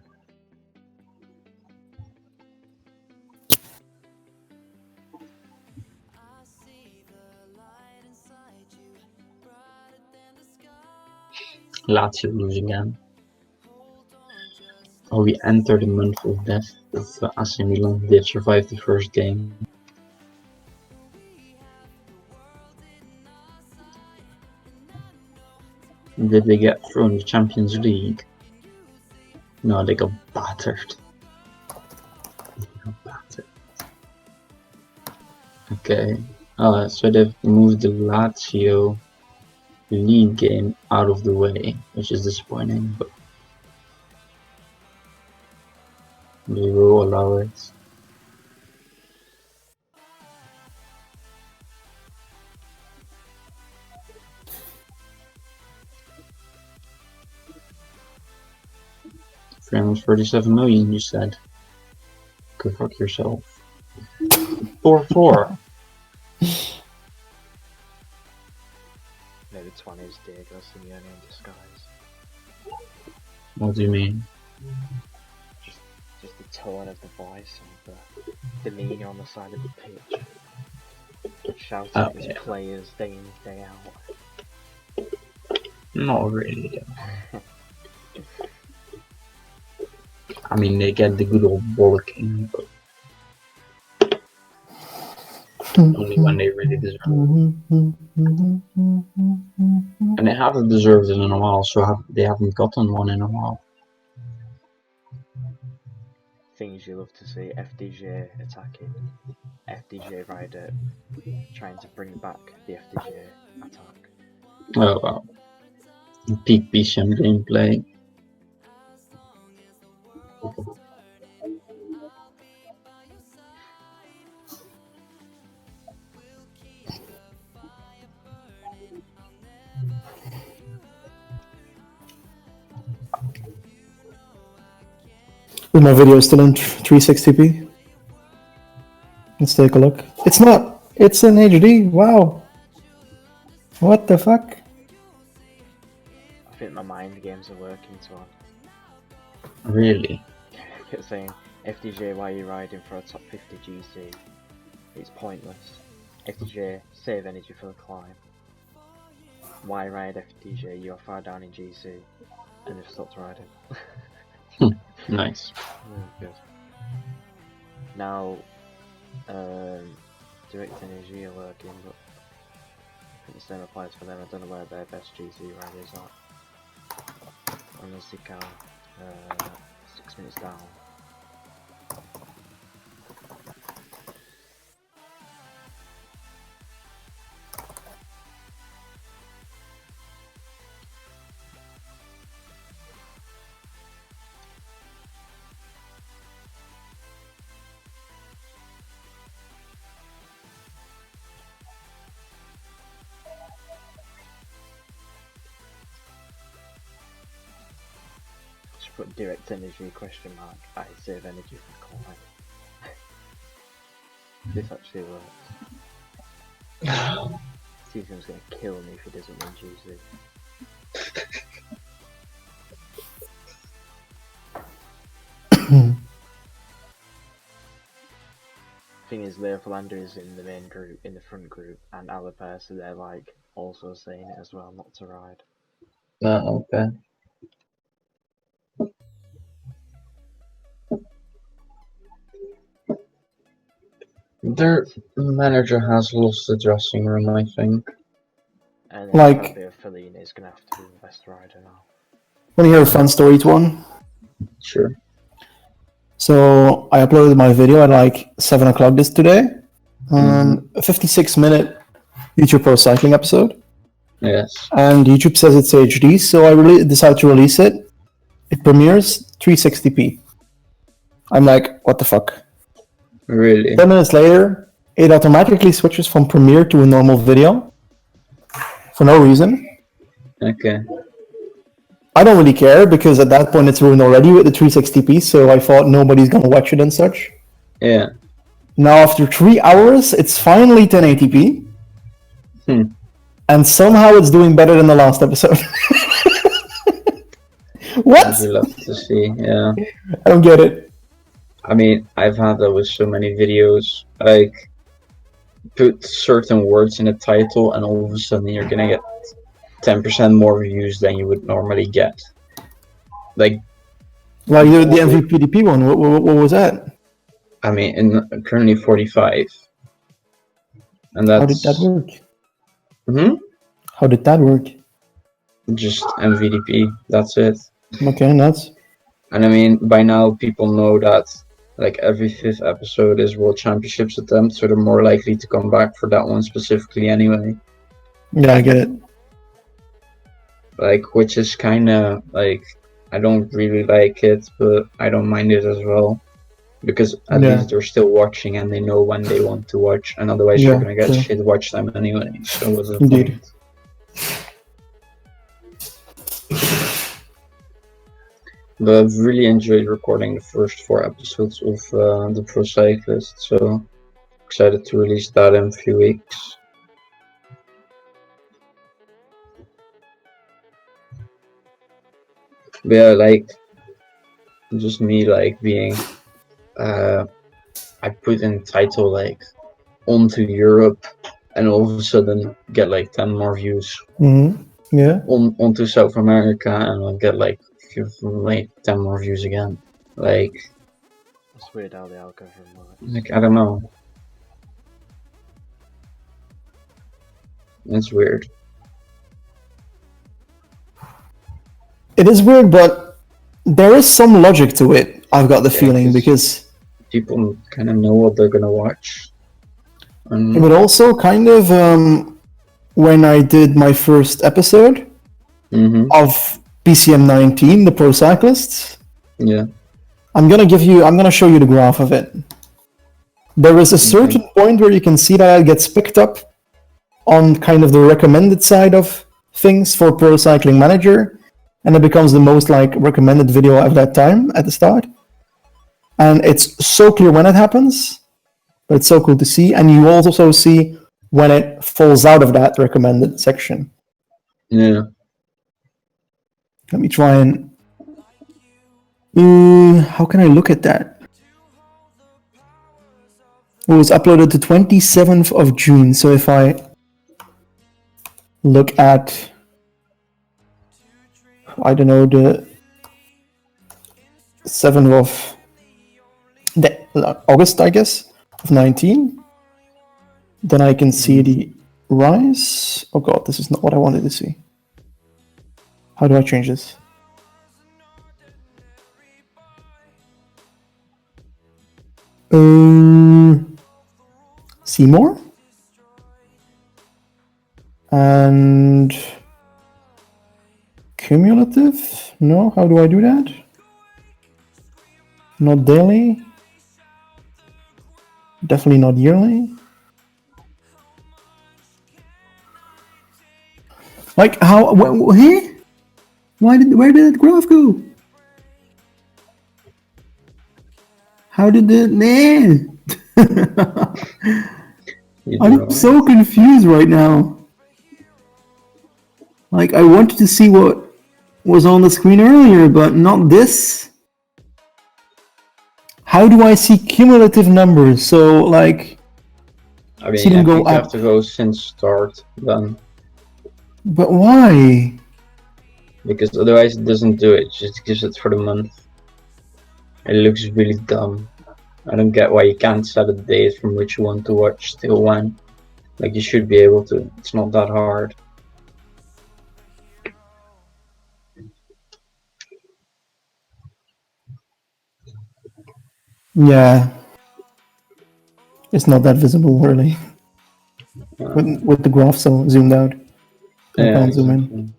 Lazio lose again. Oh, we entered the month of death with AC Milan. They survived the first game. Did they get through in the Champions League? No, they got battered. Okay. So they've moved the Lazio league game out of the way, which is disappointing, but we will allow it. 337 million, you said. Go fuck yourself. 4-4. Maybe 20 is Diego Simeone in disguise. What do you mean? Just the tone of the voice and the demeanour on the side of the pitch. Shouting at his players day in, day out. Not really. I mean, they get the good old bollocking, but only when they really deserve it. And they haven't deserved it in a while, so they haven't gotten one in a while. Things you love to see: FDJ attacking, FDJ rider trying to bring back the FDJ attack. Oh wow. Peak BCM gameplay. Is my video still in 360p? Let's take a look. It's not. It's in HD. Wow. What the fuck? I think my mind games are working to on. Really? I kept saying, FDJ, why are you riding for a top 50 GC? It's pointless. FDJ, save energy for the climb. Why ride FDJ? You are far down in GC. And they've stopped riding. Nice. Good. Now, direct energy are working, but I think the same applies for them. I don't know where their best GC riders are. On the Zika, 6 minutes down. Put direct energy question mark. I save energy for the climb. This actually works. Season's gonna kill me if he doesn't win GC. Thing is, Leo Philander is in the main group, in the front group, and Alipay, so they're like also saying it as well, not to ride. Okay. Their manager has lost the dressing room, I think. And Like- Fabio Fellini is gonna have to be the best rider now. Want to hear a fun story to one? Sure. So I uploaded my video at like 7 o'clock today. A 56-minute YouTube Pro Cycling episode. Yes. And YouTube says it's HD, so I decided to release it. It premieres 360p. I'm like, what the fuck? Really? 10 minutes later, it automatically switches from Premiere to a normal video. For no reason. Okay. I don't really care, because at that point it's ruined already with the 360p, so I thought nobody's gonna watch it and such. Yeah. Now after 3 hours, it's finally 1080p. And somehow it's doing better than the last episode. What? I'd love to see, yeah. I don't get it. I mean, I've had that with so many videos. Like, put certain words in the title, and all of a sudden you're gonna get 10% more views than you would normally get. Like the MVPDP one, what was that? I mean, currently 45. And that's... How did that work? Hmm? How did that work? Just MVDP, that's it. Okay, nuts. And I mean, by now people know that like every 5th episode is World Championships attempt, so they're more likely to come back for that one specifically anyway. Yeah, I get it. Like, which is kind of like, I don't really like it, but I don't mind it as well. Because at least they're still watching and they know when they want to watch, and otherwise you're gonna get shit watch time anyway. So what's the Indeed. point? But I've really enjoyed recording the first 4 episodes of the Pro Cyclist, so excited to release that in a few weeks. But yeah, like, just me, like, being, I put in title, like, onto Europe, and all of a sudden get, like, 10 more views. Yeah. Onto South America, and I'll get, like, 10 more views again. Like, It's weird how the algorithm works. like, I don't know. It's weird. It is weird, but there is some logic to it. I've got the Yeah, feeling 'cause because people kind of know what they're gonna watch. but also kind of when I did my first episode of PCM 19, the Pro Cyclists. Yeah. I'm gonna show you the graph of it. There is a certain point where you can see that it gets picked up on kind of the recommended side of things for Pro Cycling Manager, and it becomes the most like recommended video at that time at the start. And it's so clear when it happens, but it's so cool to see. And you also see when it falls out of that recommended section. Yeah. Let me try and how can I look at that? It was uploaded the 27th of June. So if I look at, I don't know, the 7th of August, I guess, of 19, then I can see the rise. Oh god, this is not what I wanted to see. How do I change this? See more? And cumulative? No, how do I do that? Not daily. Definitely not yearly. Like how? Hey? Where did that graph go? How did it? Man, I'm so confused right now. Like I wanted to see what was on the screen earlier, but not this. How do I see cumulative numbers? So like, I mean, see them go you up. have to go since start then, But why? because otherwise it doesn't do it. It just gives it for the month. It looks really dumb. I don't get why you can't set a date from which you want to watch till when. Like you should be able to. It's not that hard. Yeah, it's not that visible really. With the graph so zoomed out, I can't zoom in.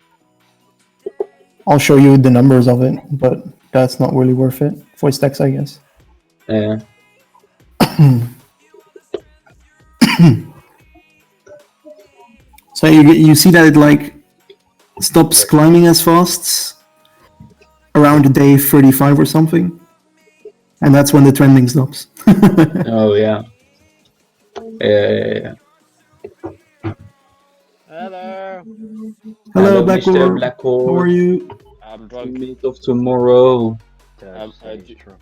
I'll show you the numbers of it, but that's not really worth it. Voice text, I guess. Yeah. So you see that it like stops climbing as fast around day 35 or something, and that's when the trending stops. Oh yeah. Yeah. Hello. Hello, Mr. Blackboard. Blackboard. How are you? I'm drunk. Teammate of tomorrow. He's drunk.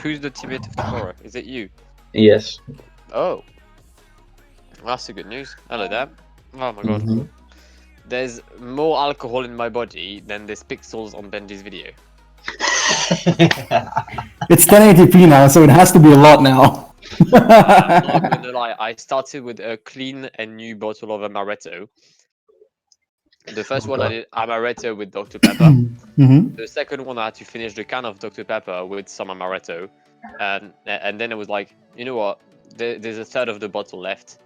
Who's the teammate of tomorrow? Is it you? Yes. Oh, that's the good news. Hello there. Oh my god. There's more alcohol in my body than there's pixels on Benji's video. It's 1080p now, so it has to be a lot now. I'm not gonna lie, I started with a clean and new bottle of Amaretto. The first one I did Amaretto with Dr. Pepper. The second one I had to finish the can of Dr. Pepper with some Amaretto. And then it was like, you know what, there's a third of the bottle left.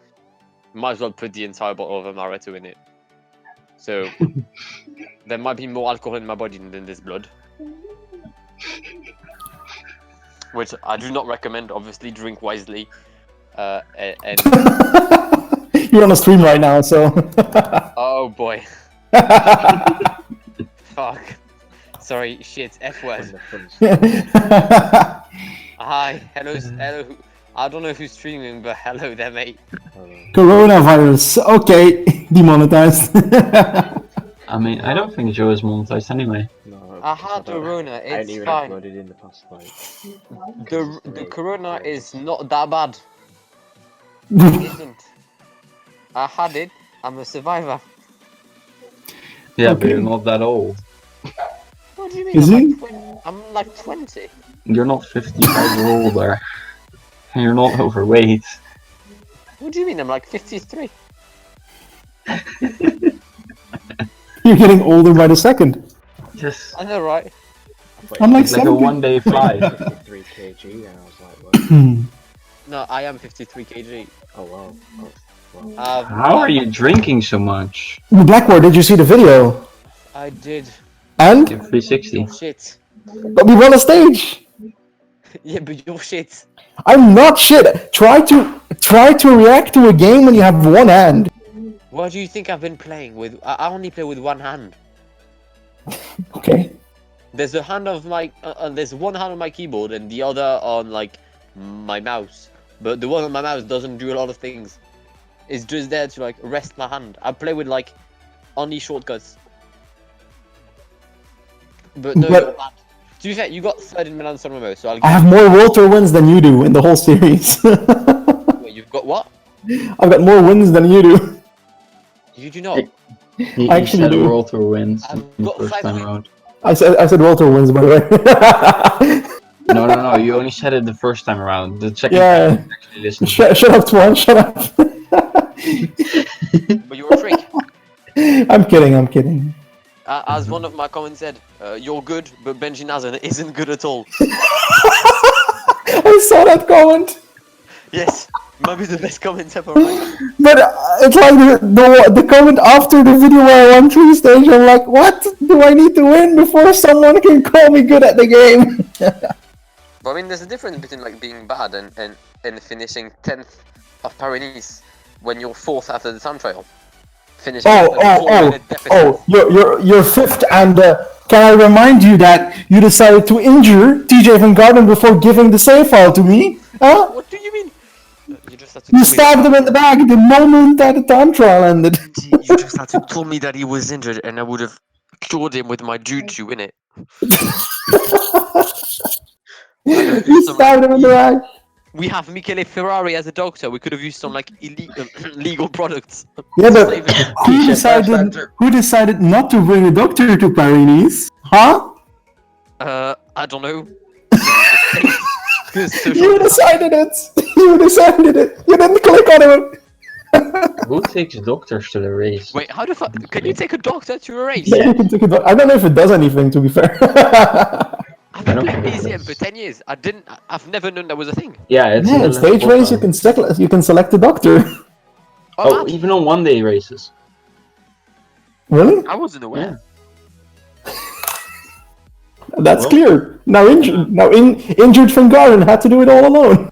Might as well put the entire bottle of Amaretto in it. So there might be more alcohol in my body than there's blood. Which I do not recommend, obviously, drink wisely. And You're on a stream right now, so. oh boy. Fuck. Sorry, shit, F When word. the fun starts. Hi, hello. I don't know who's streaming, but hello there, mate. Coronavirus. Okay, demonetized. I mean, I don't think Joe is monetized anyway. No, I because had don't- the Rona, I ain't it's even fine. uploaded in the past like. The consistently Corona for is ages. not that bad. It isn't. I had it. I'm a survivor. Yeah, but Okay. you're not that old. What do you mean? Is I'm he? like 20. I'm like 20. You're not 55 or older. And you're not overweight. What do you mean? I'm like 53. You're getting older by the second. Yes. I know, right? I'm like It's like a 70. one-day flight. 53 kg, and I was like, well, No, I am 53 kg. oh wow. Oh, wow. How are you drinking so much? Blackboard, did you see the video? I did. And? In 360. You're shit. But we won a stage. Yeah, but you're shit. I'm not shit. Try to react to a game when you have one hand. What do you think I've been playing with? I only play with one hand. Okay. There's a hand of my, there's one hand on my keyboard and the other on like my mouse. But the one on my mouse doesn't do a lot of things. It's just there to like rest my hand. I play with like only shortcuts. But no, But- you're bad. To be fair, you got third in Milan San Remo, so I'll give I have more Walter wins than you do in the whole series. Wait, you've got what? I've got more wins than you do. You do not. He actually said do. World Tour wins I've the got first 5 time wins. around. I said Walter wins, by the way. No, you only said it the first time around. The second Yeah. time you actually listened. Shut up, Twan. Shut up. But you're a freak. I'm kidding. As one of my comments said, you're good, but Benji Nazan isn't good at all. I saw that comment. Yes, might be the best comment ever, right? But it's like the comment after the video where I won 3 stage. I'm like, what do I need to win before someone can call me good at the game? But I mean, there's a difference between like being bad and finishing 10th of Paris-Nice when you're 4th after the time trial. Finishing at a 4-minute deficit. You're 5th, and can I remind you that you decided to injure TJ Van Garden before giving the save file to me? Huh? What do you mean? You just had to You tell me stabbed him in the back the moment that the time trial ended. that. You just had to tell me that he was injured, and I would have cured him with my juju in it. You stabbed him in the back. We have Michele Ferrari as a doctor. We could have used some like illegal legal products. Yeah, but Save him. who decided not to bring a doctor to Paris? Huh? I don't know. 'Cause You decided it. You decided it. You didn't click on it. Who takes doctors to the race? Wait, how the fuck? Can you take a doctor to a race? Yeah, you can take it. I don't know if it does anything. To be fair. I've been I don't playing think it BCM does. for 10 years. I've never known that was a thing. Yeah, it's in Yeah, the in stage left race you profile. can select a doctor. Oh, mad. even on one-day races. Really? I wasn't aware. That's Well- clear. Now injured Van Garden had to do it all alone.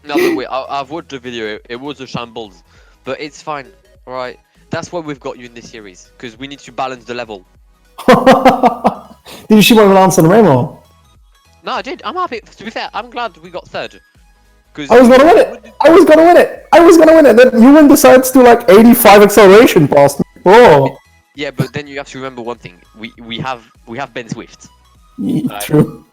No, but wait, I've watched the video. It was a shambles, but it's fine. All right, that's why we've got you in this series because we need to balance the level. Did you see my Milan San Remo? No, I did. I'm happy. To be fair, I'm glad we got third. Because I was gonna win it. I was gonna win it. Then Ewan decides to like 85 acceleration past me. Oh, yeah, but then you have to remember one thing. We have Ben Swift. true.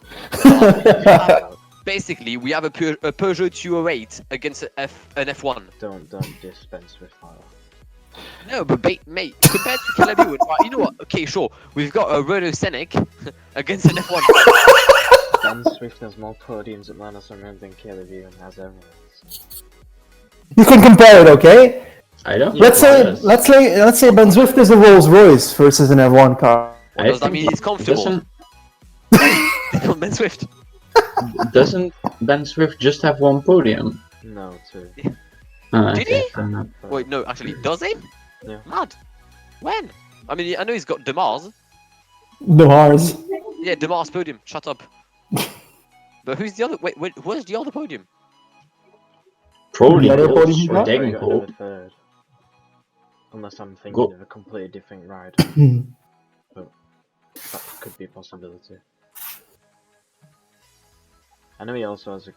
Basically, we have a Peugeot 208 against an F1. Don't dispense with fire. No, but mate, compared to Caleb Ewan, right, you know what? Okay, sure. We've got a Renault Scenic against an F1. Ben Swift has more podiums at Milan San Remo than Caleb Ewan has ever. You can compare it, okay? I don't. Let's say Ben Swift is a Rolls Royce versus an F1 car. What does that mean? It's comfortable. Ben Swift. Doesn't Ben Swift just have one podium? No, two. Did he? fair enough. Wait, no, actually, does he? Yeah. Mad. When? I mean, I know he's got Demars. The Mars. Yeah, Demars podium. Shut up. But who's the other? Wait, where's the other podium? Probably The other Rolls podium he or got? He got Degenkolb. third. Unless I'm thinking Go. of a completely different ride. But that could be a possibility. I know he also has a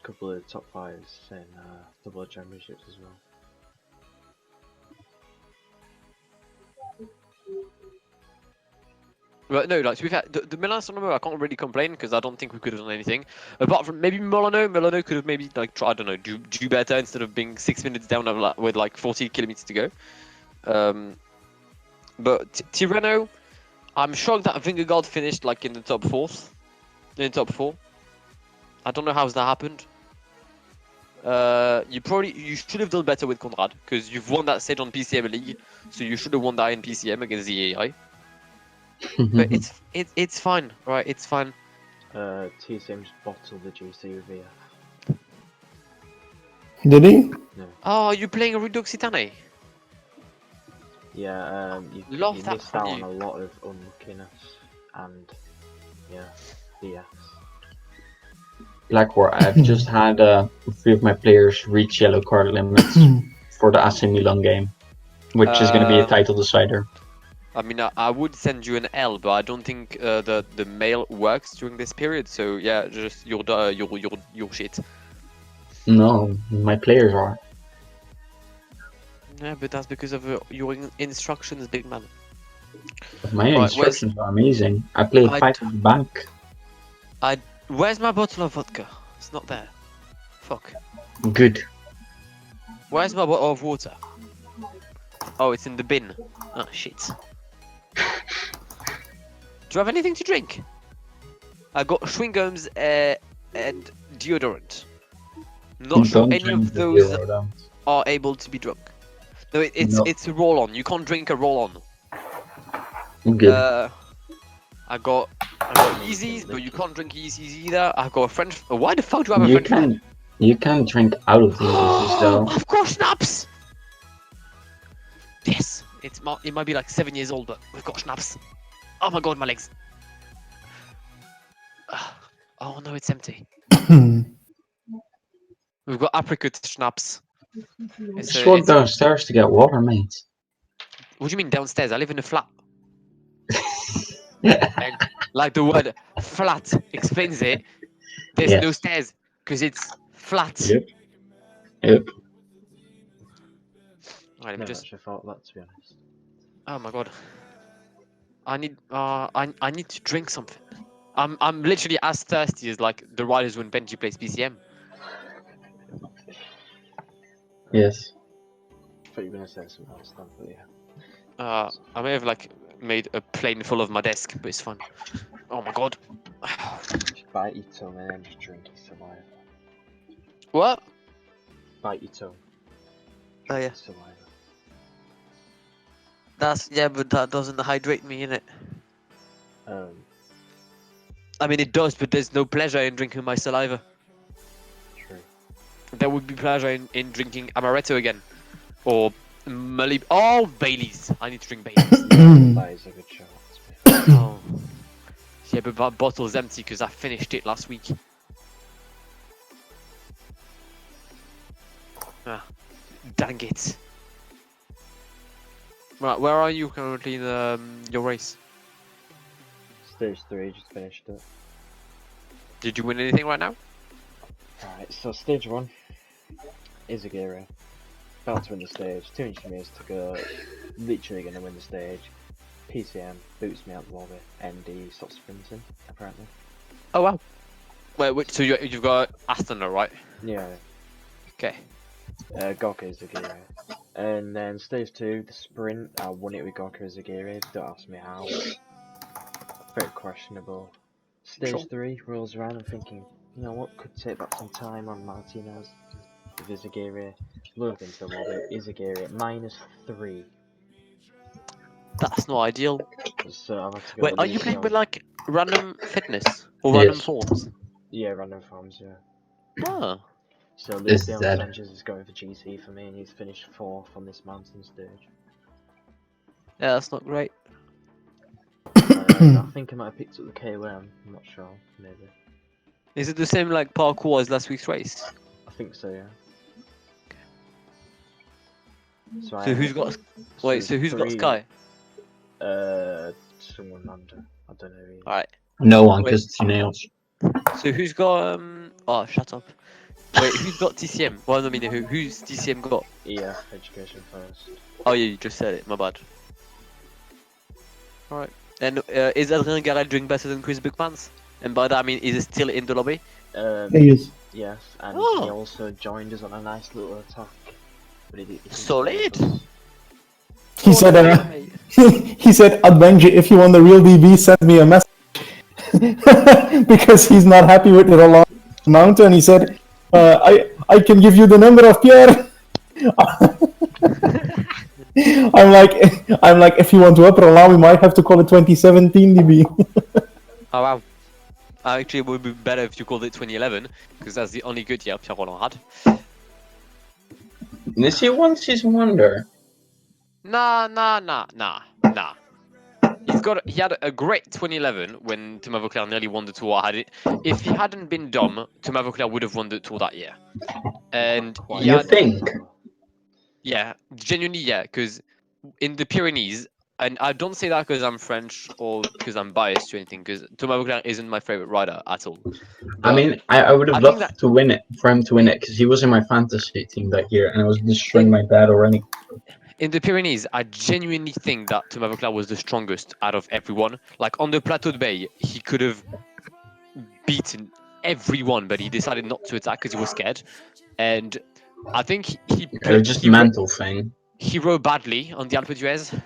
couple of top 5s in the World Championships as well. But no, like to be fair, the Milan San Remo, I can't really complain because I don't think we could have done anything. Apart from maybe Milano. Milano could have maybe like tried, I don't know, do better instead of being 6 minutes down with like 40 kilometers to go. But Tirreno, I'm shocked that Vingegaard finished like in the top 4th. In the top 4. I don't know how that happened. You should have done better with Conrad because you've won that stage on PCM League, so you should have won that in PCM against the AI. But it's fine, right? It's fine. TSM's bottled the GC with VF. Did he? No. Oh, you're playing a Reduxitane? Yeah, Love you that missed from out you. on a lot of unluckiness and yeah, VFs. Blackboard. I've just had a few of my players reach yellow card limits for the AC Milan game, which is going to be a title decider. I mean, I would send you an L, but I don't think the mail works during this period. So yeah, just your shit. No, my players are. Yeah, but that's because of your instructions, big man. My Right, instructions are amazing. I played 5 at the back. Where's my bottle of vodka? It's not there. Fuck. Good. Where's my bottle of water? Oh, it's in the bin. Oh shit. Do you have anything to drink? I got chewing gums and deodorant. Not sure Don't any drink of the those deodorant. are able to be drunk. No, No. it's a roll on. You can't drink a roll on. Good. I got Yeezys, but you can't drink Yeezys either. I got a French. Why the fuck do I have a French fry? You can drink out of the Yeezys though. I've got schnapps. Yes, it might be like 7 years old, but we've got schnapps. Oh my god, my legs. Oh no, it's empty. We've got apricot schnapps. Just walk downstairs to get water, mate. What do you mean downstairs? I live in a flat. And like the word flat explains it, there's no Yes. stairs because it's flat. Yep. Right, let me Never just. actually thought that, to be honest. Oh my god. I need to drink something. I'm literally as thirsty as like the riders when Benji plays PCM. Yes. I thought you were gonna say something else then, but yeah. I may have like made a plane full of my desk, but it's fun. Oh my god. Just bite your tongue and then just drink your saliva. What? Bite your tongue. Oh Drink yeah. your saliva. But that doesn't hydrate me, innit? Um, I mean, it does, but there's no pleasure in drinking my saliva. true. There would be pleasure in drinking amaretto again, or Malib. Oh, Baileys. I need to drink Baileys. That is a good shot, to be fair. Oh. Yeah, but that bottle's empty because I finished it last week. Ah, dang it. Right, where are you currently in your race? Stage 3, just finished it. Did you win anything right now? Alright, so stage 1 is a Giro. About to win the stage, 200 meters to go. Literally gonna win the stage. PCM boots me out the lobby and he stops sprinting, apparently. Oh wow. Wait, so you've got Astana, right? Yeah. Okay. Gorka is the Giro. And then stage 2, the sprint, I won it with Gorka as a Giro. Don't ask me how. Very questionable. Stage Sure. 3 rolls around. I'm thinking, you know what, could take back some time on Martinez with Izagiri. Load into the lobby, Izagiri -3. That's not ideal. So I've had to go. Wait, are you playing with like random fitness or random Yes. forms? Yeah, random farms, yeah. Oh. So Is Luis that- Sanchez is going for GC for me and he's finished 4th on this mountain stage. Yeah, that's not great. I think I might have picked up the KOM, I'm not sure, maybe. Is it the same like parkour as last week's race? I think so, yeah. So, I So who's got? Wait, so who's got three, Sky? Someone under. I don't know. Who. Alright. No one, Wait. because it's nails. So who's got Oh, shut up. Wait, who's got TCM? Well, I mean, who's TCM got? EF education first. Oh yeah, you just said it. My bad. Alright. And is Adrien Garel doing better than Chris Bookmans? And by that I mean, is he still in the lobby? He is. Yes, and he Oh. also joined us on a nice little attack. But he Solid. He said, he said, Adventure, if you want the real DB, send me a message. Because he's not happy with the Roland mountain. He said, I can give you the number of Pierre. I'm like, if you want to up Roland, we might have to call it 2017 DB. Oh wow. Actually, it would be better if you called it 2011, because that's the only good year Pierre Roland had. Is he one season wonder? Nah. He had a great 2011 when Thomas Vauclair nearly won the tour. If he hadn't been dumb, Thomas Vauclair would have won the tour that year. And he You had, think? yeah, genuinely, yeah, because in the Pyrenees, and I don't say that because I'm French or because I'm biased to anything, because Thomas Vauclair isn't my favorite rider at all. I mean, I would have I think loved to win it, for him to win it, because he was in my fantasy team that year, and I was destroying my dad already. In the Pyrenees, I genuinely think that Thomas Vauclair was the strongest out of everyone. Like on the Plateau de Bay, he could have beaten everyone, but he decided not to attack because he was scared. And I think It was just a mental thing. he rode badly on the Alpe d'Huez,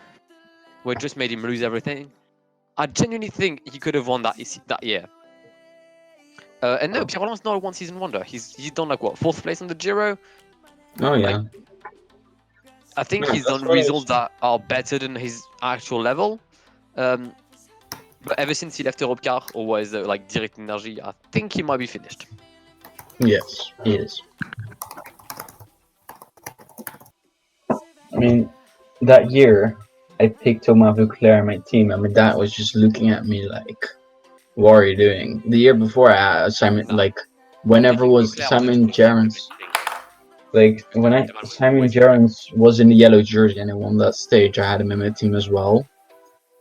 where it just made him lose everything. I genuinely think he could have won that year. And no, Pierre Roland's not a one-season wonder. He's done like what, 4th place on the Giro. Oh yeah. Like, I think No, he's that's done what I results that are better than his actual level. But ever since he left Europcar or was like Direct Energy, I think he might be finished. Yes, he is. I mean, that year, I picked Thomas Vauclair on my team, and my dad was just looking at me like, "What are you doing?" The year before, Simon, No. like, whenever Picking was Vauclair Simon was the Gerrans, thing. like when The man was Simon always Gerrans was in the yellow jersey and I won that stage, I had him in my team as well.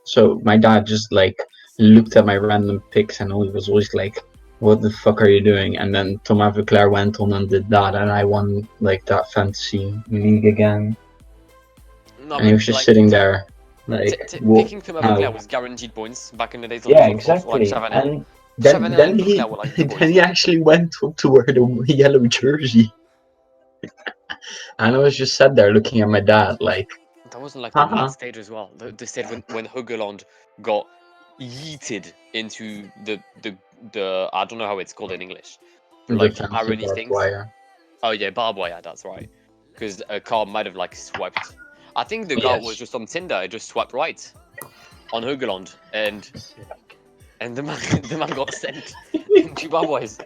So my dad just like looked at my random picks and he was always like, "What the fuck are you doing?" And then Thomas Vauclair went on and did that, and I won like that fantasy league again. No, And he was just like, sitting there, like, picking Thomas how? Vauclair was guaranteed points back in the days. Yeah, Of exactly. like Chavanel. And then Chavanel then and he Vauclair were like the boys. then he actually went up to wear the yellow jersey, and I was just sat there looking at my dad like, That wasn't like the last stage as well. The stage when Hugeland got yeeted into the I don't know how it's called in English. the Like fancy irony barbed things. wire. Oh yeah, barbed wire, that's right. Because a car might have like swiped. I think the guy was just on Tinder, it just swiped right on Hugeland, and the man got sent into barbed wires.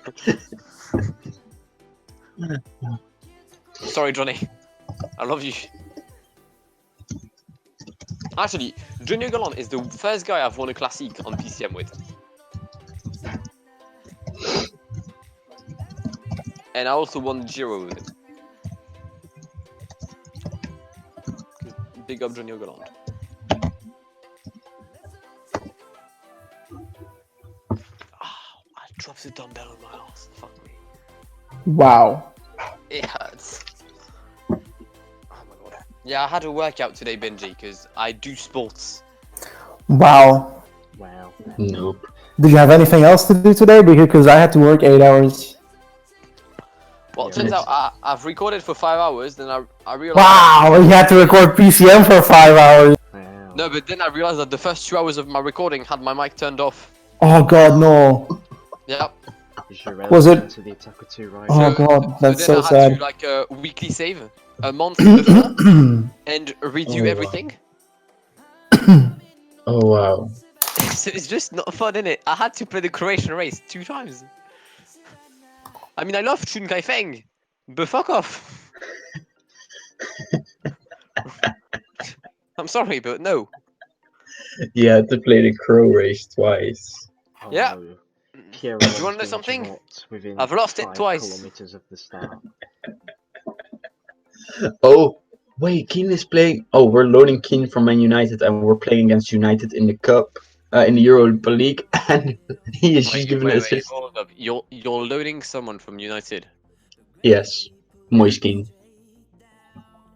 Sorry, Johnny. I love you. Actually, Johnny Hugeland is the first guy I've won a Classique on PCM with. And I also won the Giro with him. Big up Johnny Hugeland. I dropped the dumbbell on my ass. Fuck me. Wow. It hurts. Oh my god. Yeah, I had a workout today, Benji, because I do sports. Wow. Wow. Nope. Did you have anything else to do today? Because I had to work 8 hours. Well, it turns out I've recorded for 5 hours, then I realized... Wow, you had to record PCM for 5 hours. Wow. No, but then I realized that the first 2 hours of my recording had my mic turned off. Oh god, no. Yep. Was it- To the attacker 2, right? Oh god, that's then so I had sad. to like weekly save a month before and redo everything. Oh wow. So it's just not fun, innit? I had to play the Croatian race 2 times. I mean, I love Chun Kai Feng, but fuck off. I'm sorry, but no. You had to play the crow race twice. Oh, Yeah. no. Pierre Do you wanna know Roland's been something? dropped within I've lost it 5 twice. kilometers of the start. Oh, Wait, Keane is playing. Oh, we're loading Keane from Man United, and we're playing against United in the cup, in the Europa League, and he is just giving an assist. hold up. You're loading someone from United. Yes, Moise Keane.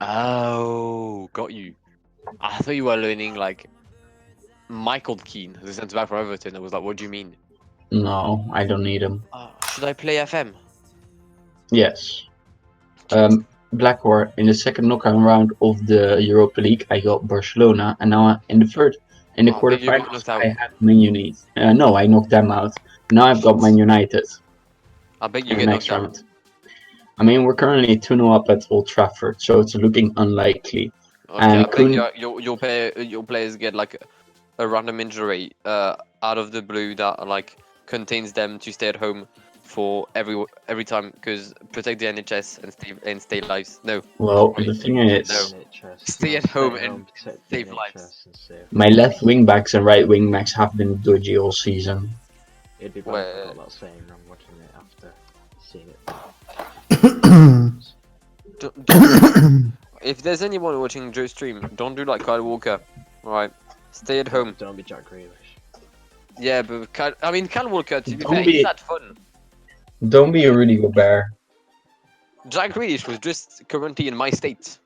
Oh, got you. I thought you were loading like Michael Keane, the centre back for Everton. I was like, what do you mean? No, I don't need him. Should I play FM? Yes. Blackboard in the second knockout round of the Europa League, I got Barcelona, and now in the But you got quarterfinals, knocked out. I have Man United. No, I knocked them out. Now I've got Man United I bet you in the get next knocked out. round. I mean, we're currently 2-0 up at Old Trafford, so it's looking unlikely. Okay, And I bet Kun- your players get like a random injury out of the blue that like contains them to stay at home for every time because protect the NHS and stay lives. No, Well, wait, the thing is, NHS. Stay No, at home at and protect save the lives. NHS and save. my left wing backs and right wing backs have been dodgy all season. It'd be bad if I got that saying wrong watching it after seeing it. If there's anyone watching Joe's stream, don't do like Kyle Walker. Alright, stay at home. Don't be Jack Grealish. Yeah, but Kyle Walker, to be Don't fair, be- he's had fun. Don't be a Rudy Gobert. Jack Grealish was just currently in my state.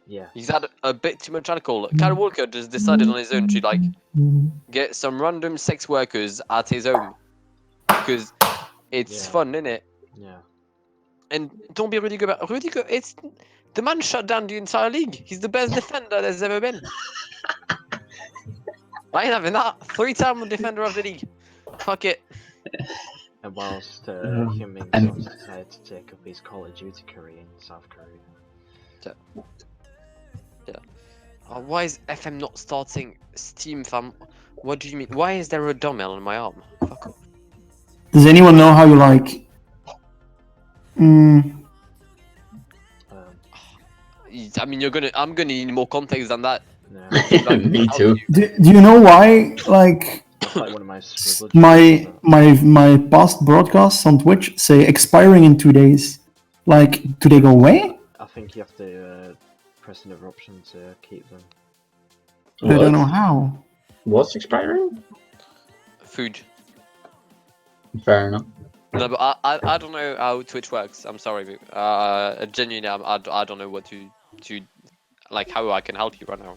Yeah. He's had a bit too much alcohol. Kyle Walker just decided on his own to like get some random sex workers at his home because it's Yeah. fun, innit? Yeah. And don't be Rudy Gobert. It's the man shut down the entire league. He's the best defender there's ever been. I ain't having that. 3-time defender of the league. Fuck it. And whilst Heung-min and- Son's decided to take up his Call of Duty career in South Korea. Why is FM not starting Steam, fam? What do you mean? Why is there a dumbbell on my arm? Fuck off. Does anyone know how you like? I mean, I'm gonna need more context than that. No, Me too. Do you know why? Like that's like one of my scribbled my jokes, my past broadcasts on Twitch say expiring in 2 days. Like, do they go away? I think you have to press another option to keep them. I don't know how. What's expiring? Food. Fair enough. No, but I don't know how Twitch works. I'm sorry, but genuinely, I don't know what to like how I can help you right now.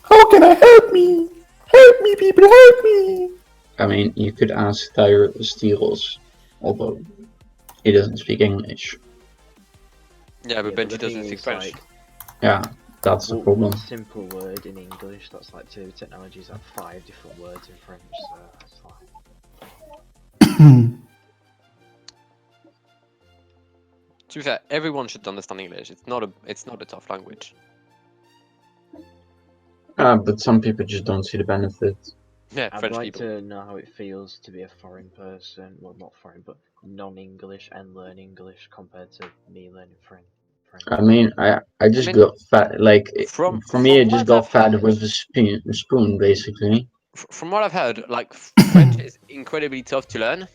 How can I help me? Help me, people, help me! I mean, you could ask Tyre Steeles, although he doesn't speak English. Yeah, but the Benji thing doesn't speak is, French. like, Yeah, that's the problem. one simple word in English that's like two technologies have 5 different words in French, so that's fine. To be fair, everyone should understand English. It's not a tough language. But some people just don't see the benefit. Yeah, I'd French like people. to know how it feels to be a foreign person, well not foreign, but non-English and learn English compared to me learning French. I mean, I just mean, got fat. Like, from for me, it what just got I've fat heard- with a spoon, basically. From what I've heard, like French is incredibly tough to learn,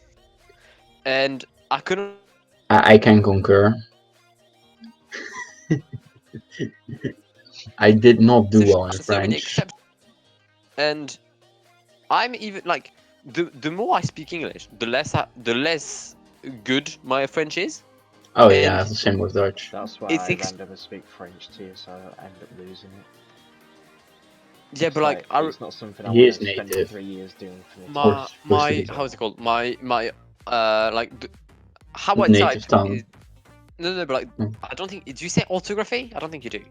and I couldn't. I can concur. I did not do well in So many French. exceptions. And I'm even like the more I speak English, the less good my French is. Oh yeah, and the same with Dutch. That's why It's I ex- randomly speak French too, so I end up losing it. Yeah, It's but like it's not something I He want is to spend native. 3 years doing for this. my how's it called? My like how I Native type tongue. is, no, but like Hmm. I don't think, do you say orthography? I don't think you do.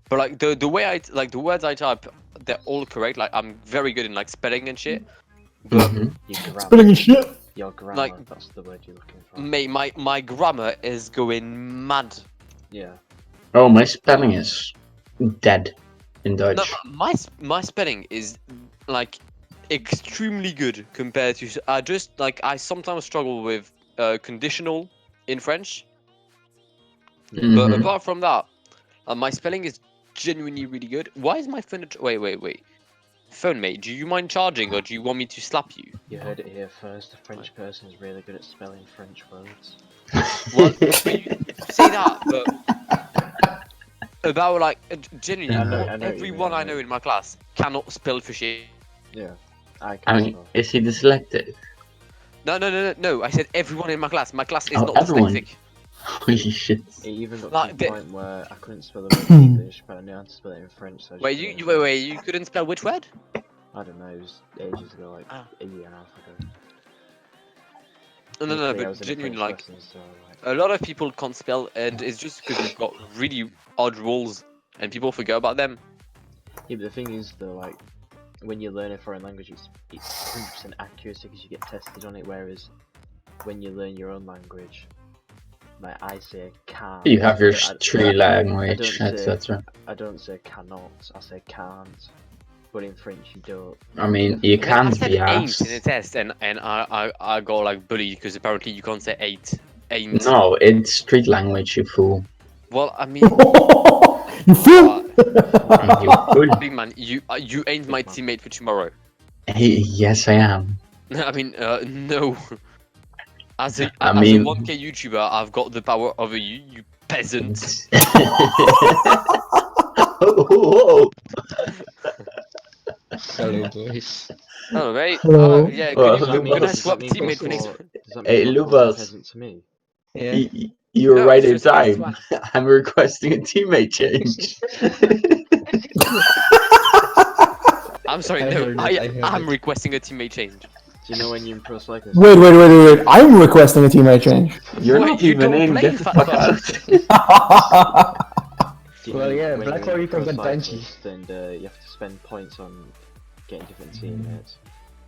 But like the way the words I type, they're all correct. Like I'm very good in like spelling and shit. But Mhm. Your grammar, Spelling is shit. your grammar, like- that's the word you're looking for. my grammar is going mad. Yeah. Oh, my spelling is dead in Dutch. No, my spelling is like extremely good compared to. I sometimes struggle with conditional in French, but Mhm. apart from that, my spelling is genuinely really good. Why is my phone? Wait. Phone mate, do you mind charging or do you want me to slap you? You heard it here first. A French person is really good at spelling French words. Well, you say that, but about like genuinely, I know what you everyone mean, I know in my class cannot spell for shit. Yeah, I I can mean, spell. is he dyslexic? No. I said everyone in my class. My class is Oh, not everyone. dyslexic. Holy shit. It even got Like, to the- the point where I couldn't spell the word in English, but I knew how to spell it in French. So I just Wait, put it in wait, French. you couldn't spell which word? I don't know. It was ages ago, like Ah. a year and a half ago. No, Luckily, I but was in a genuinely, French like, lesson, so like, a lot of people can't spell, and it's just because we've got really odd rules, and people forget about them. yeah. But the thing is, though, like, when you learn a foreign language, it's 100% accuracy because you get tested on it. Whereas when you learn your own language, like I say can't. You have your I tree language, don't say- etc. I don't say cannot. I say can't. But in French, you don't. I mean, you I can't said be ain't in a asked. test, and I got like bullied because apparently you can't say ain't. No, it's street language, you fool. Well, I mean, You fool! You fool. big man, you ain't my teammate for tomorrow. Hey, yes, I am. I mean, no. As a I as a mean- 1K YouTuber, I've got the power over you, you peasant. Whoa. Hello, boys. Oh, mate. Hello. Yeah, Well, Does that mean, can I Lubos- swap does that mean teammate for next? does that Hey, mean you're calling Lubos. a peasant to me? Yeah. You were No, right it's in just against time. one. I'm requesting a teammate change. I'm sorry, I no, heard it, I heard I'm it. requesting a teammate change. Do you know when you're in pro cycling? Wait. I'm requesting a teammate change. You're Wait, not you even don't in. play, Get the fat fuck fuck. out. Do you Well, know yeah, when Black you're in Hole, you pro can get benchy. cyclist and you have to spend points on getting different teammates?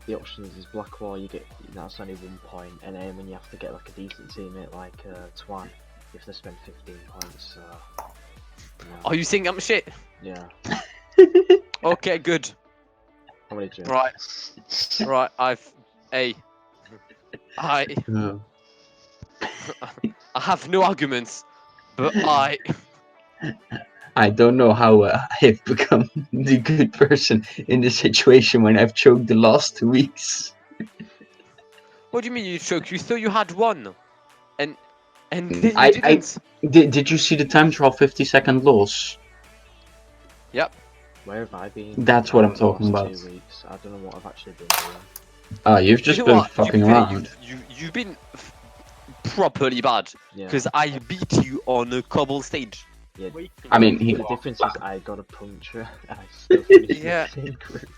The options is Black Wall, you get that's only 1 point, and then when you have to get like a decent teammate like Twan, you have to spend 15 points. So, yeah. Are you saying I'm shit? Yeah. Okay, good. How many do you? Right, I No. I have no arguments, but I don't know how I've become the good person in this situation when I've choked the last 2 weeks. What do you mean you choked? You thought you had one, and then you I- didn't. Did you see the time trial 50-second loss? Yep. Where have I been? That's what I'm the talking last about. 2 weeks. I don't know what I've actually been doing. Oh, you've You just know been what? fucking To be fair, around. You've been properly bad Yeah. because I beat you on a cobble stage. Yeah. I mean, The difference is I got a puncture and I still finished Yeah. the same group.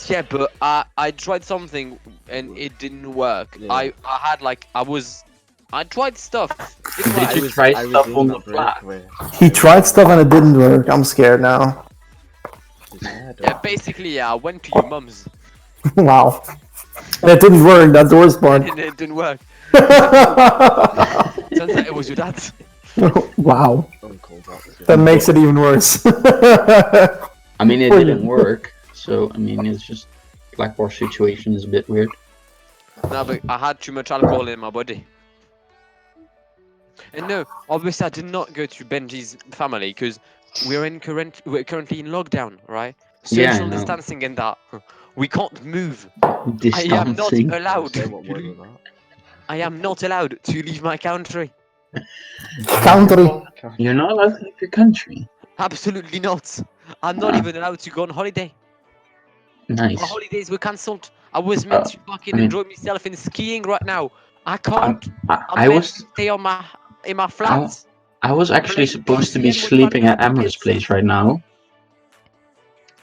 Yeah, but I tried something and it didn't work. Yeah. I tried stuff. It Did worked. you try I was stuff in on that the flat? breakaway. He tried stuff and it didn't work. I'm scared now. Yeah, basically, I went to your mum's Wow. And it didn't work, that's the worst part. and it didn't work. Turns out it was your dad's. Wow. Uncle Box. That makes it even worse. I mean, it didn't work. So, I mean, it's just Black War situation is a bit weird. No, but I had too much alcohol in my body. And no, obviously I did not go to Benji's family because we're currently in lockdown, right? Yeah, I Social know. distancing and that. We can't move. I am not Distancing. allowed. Say what word was that? I am not allowed to leave my country. Country. You're not allowed to leave your country. Absolutely not. I'm not Ah. even allowed to go on holiday. Nice. My holidays were cancelled. I was meant to fucking enjoy myself in skiing right now. I can't. I'm I meant was to stay on in my flat. I was actually Playing supposed to be PC and sleeping watching at Amber's tickets. place right now.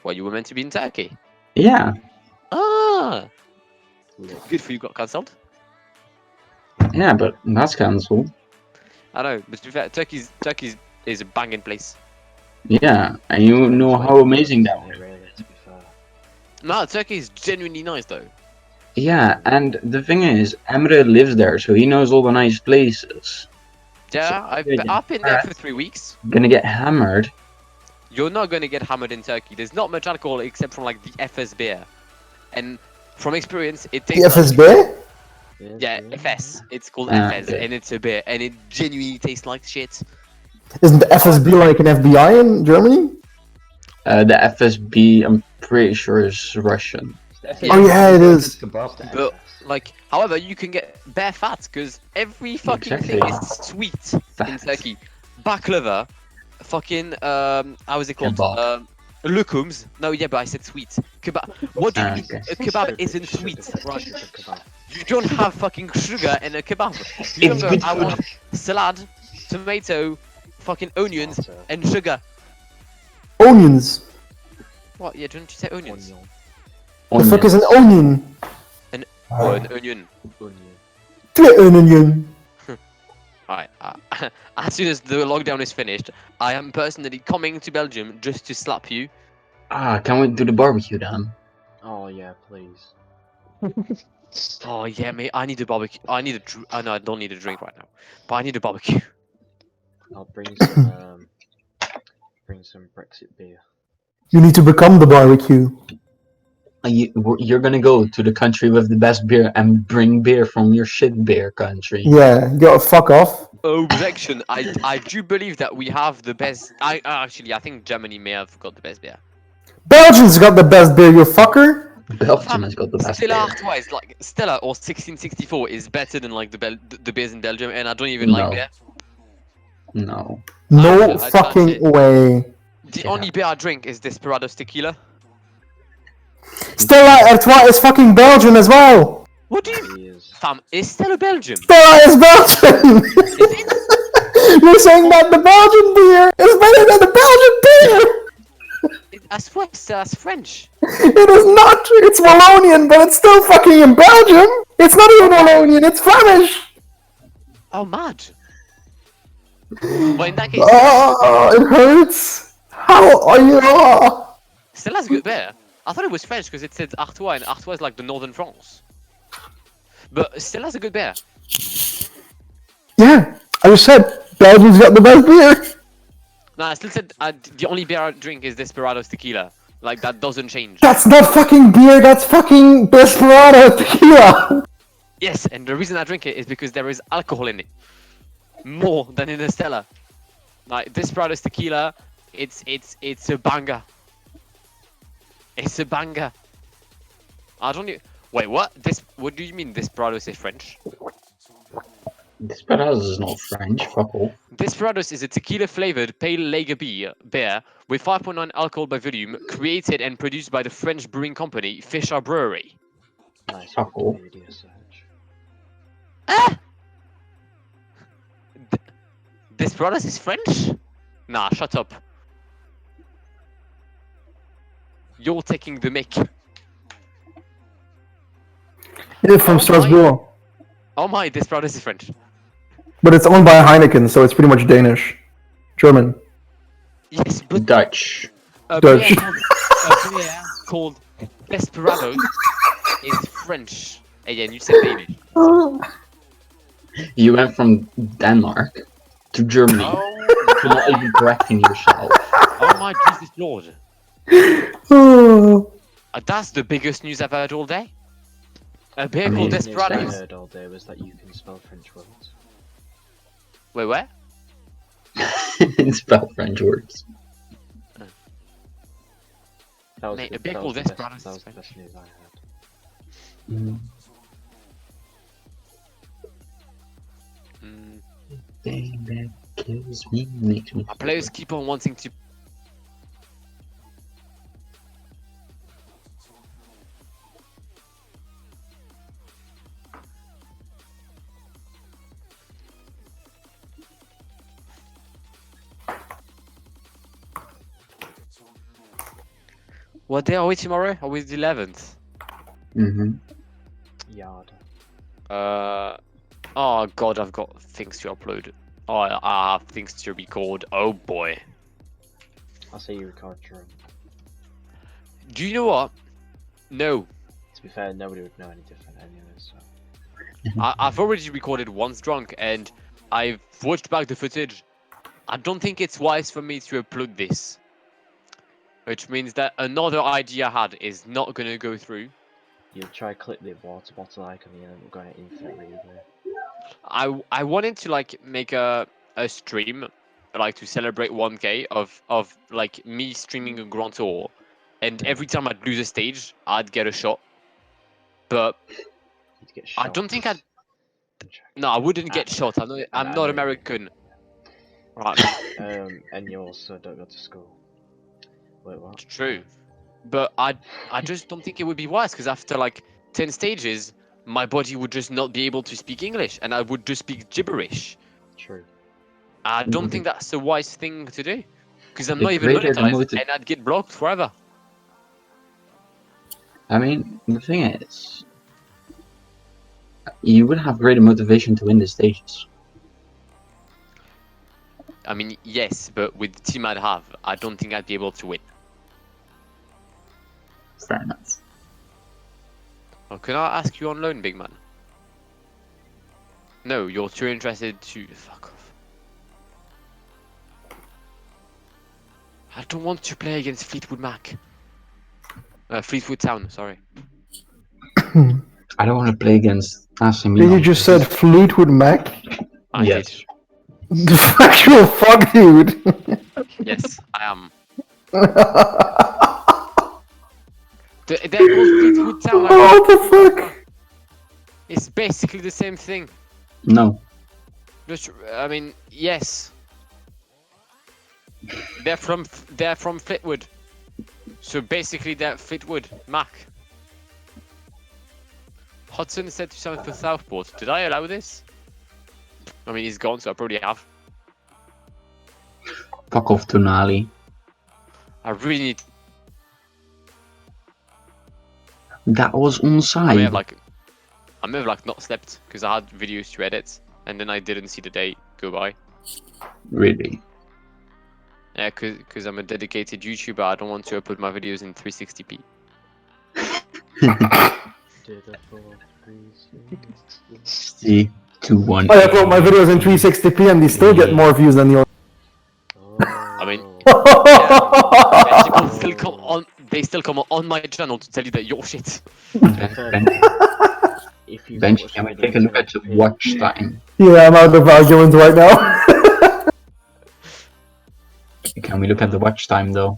Well, you were meant to be in Turkey. Yeah. Ah, good for you. Got cancelled. Yeah, but that's cancelled. I know, but to be fair, Turkey is a banging place. Yeah, and you know how amazing that was. Really, to be fair. No, Turkey is genuinely nice though. Yeah, and the thing is, Emre lives there, so he knows all the nice places. Yeah, I've been there for 3 weeks. Gonna get hammered. You're not going to get hammered in Turkey. There's not much alcohol except from like the FS beer, and from experience, it The tastes. FSB? Yeah, FS. It's called Ah, FS, okay. and it's a beer, and it genuinely tastes like shit. Isn't the FSB like an FBI in Germany? The FSB, I'm pretty sure is Russian. Oh yeah, it is. But like, however, you can get bare fat because every fucking Exactly. thing is sweet in Fat. Turkey. Baklava, fucking how is it called? Kebab. Lukums. No, yeah, but I said sweet. Kebab. What do you mean? Okay. A kebab Sugar- isn't sugar- sweet, sugar right? kebab. You don't have fucking sugar in a kebab. You don't It's go, good I for want salad, tomato, fucking onions, Tomato. and sugar. Onions. What? Yeah, don't you say onions? Onion. The fuck is an onion? Or an onion. Onion. Play an onion. Alright, as soon as the lockdown is finished, I am personally coming to Belgium just to slap you. Can we do the barbecue then? Oh yeah, please. Oh yeah, mate, I need a barbecue. I need a no, I don't need a drink right now. But I need a barbecue. I'll bring some Brexit beer. You need to become the barbecue. You're gonna go to the country with the best beer and bring beer from your shit beer country. Yeah, go fuck off. Objection. I do believe that we have the best. Actually, I think Germany may have got the best beer. Belgium's got the best beer, you fucker. Belgium has got the best Stella beer. Artois is like Stella or 1664 is better than like the beers in Belgium, and I don't even like No. beer. No. No I fucking way. The Yeah. only beer I drink is Desperados Tequila. Stella Artois is fucking Belgian as well. What do you mean? He is. Fam, is Stella Belgium? Stella is Belgian. You're saying that the Belgian beer is better than the Belgian beer. I swear Stella's French. It is not. It's Wallonian, but it's still fucking in Belgium. It's not even Wallonian. It's Flemish. Oh, mad. Well, in that case, Oh, it hurts. How are you? Oh. Stella's good beer. I thought it was French because it said Artois, and Artois is like the northern France. But Stella's a good beer. Yeah, I just said Belgium's got the best beer. No, I still said the only beer I drink is Desperados Tequila. Like, that doesn't change. That's not fucking beer. That's fucking Desperado tequila. Yes, and the reason I drink it is because there is alcohol in it. More than in a Stella. Like, Desperados Tequila, it's a banger. It's a banger. I don't even... Wait, what? What do you mean Desperados is French? Desperados is not French, fuck off. Desperados is a tequila-flavored pale lager beer with 5.9 alcohol by volume, created and produced by the French brewing company Fischer Brewery. Nice Fuck off. Wikipedia search. Desperados is French? Nah, shut up. You're taking the mic. It's from Oh Strasbourg, Oh my, Desperados is French. but it's owned by Heineken, so it's pretty much Danish, German, Yes, but Dutch. a Dutch. beer called Desperados is French. Again, you said Danish. You went from Denmark to Germany. Oh, You're not even correcting yourself. oh my Jesus Lord. Oh. That's the biggest news I've heard all day. A beer I mean, called The news I Desperados. heard all day was that you can spell French words. Wait, where? Spell French words. That was Mate, the- a beer that called was the best- Desperados That is was the French. best news I heard. Thing that kills me makes me. My players keep on wanting to. What day are we tomorrow? Are we the 11th? Mm-hmm. Yard. Oh god, I've got things to upload. Oh, I have things to record. Oh boy. I'll say you record drunk. Do you know what? No. To be fair, nobody would know any different anyway, so. I've already recorded once drunk and I've watched back the footage. I don't think it's wise for me to upload this. Which means that another idea I had is not gonna go through. You try click the water bottle icon and then we're going to infinite replay. I wanted to like make a stream like to celebrate 1K of like me streaming a Grand Tour, and every time I'd lose a stage I'd get a shot. But You'd get I shot. don't think I wouldn't get shot. I'm not I know. American. Right, And you also don't go to school. Wait, what? true. But I just don't think it would be wise because after like 10 stages, my body would just not be able to speak English and I would just speak gibberish. True. I don't think that's a wise thing to do because I'm The not even greater the monetized motiv- and I'd get blocked forever. I mean, the thing is, you would have greater motivation to win the stages. I mean, yes, but with the team I'd have, I don't think I'd be able to win. Fair enough. Oh, can I ask you on loan, big man? No, you're too interested to... Fuck off. I don't want to play against Fleetwood Mac. Fleetwood Town, sorry. I don't want to play against AC Did Milan. you just said Fleetwood Mac? I Yes. The actual fuck, dude. did. Yes, I am. They're called Fleetwood Town. Like, What the fuck? it's basically the same thing. No. Just, I mean, yes. They're from Fleetwood. So basically they're Fleetwood Mac. Hudson said to sign for Southport. Did I allow this? I mean, he's gone, so I probably have. Fuck off, Tonali. I really need. That was I may onside. have like not slept because I had videos to edit, and then I didn't see the day go by. Really? Yeah, because I'm a dedicated YouTuber. I don't want to upload my videos in 360p. Did a 60 to 1. I upload my videos in 360p and they still get more views than yours. I mean, Oh. people still come on. They still come on my channel to tell you that you're shit. If you Bench, watch can we videos take a look in at the 1080p, watch time? Yeah, I'm out of arguments right now. Can we look at the watch time though?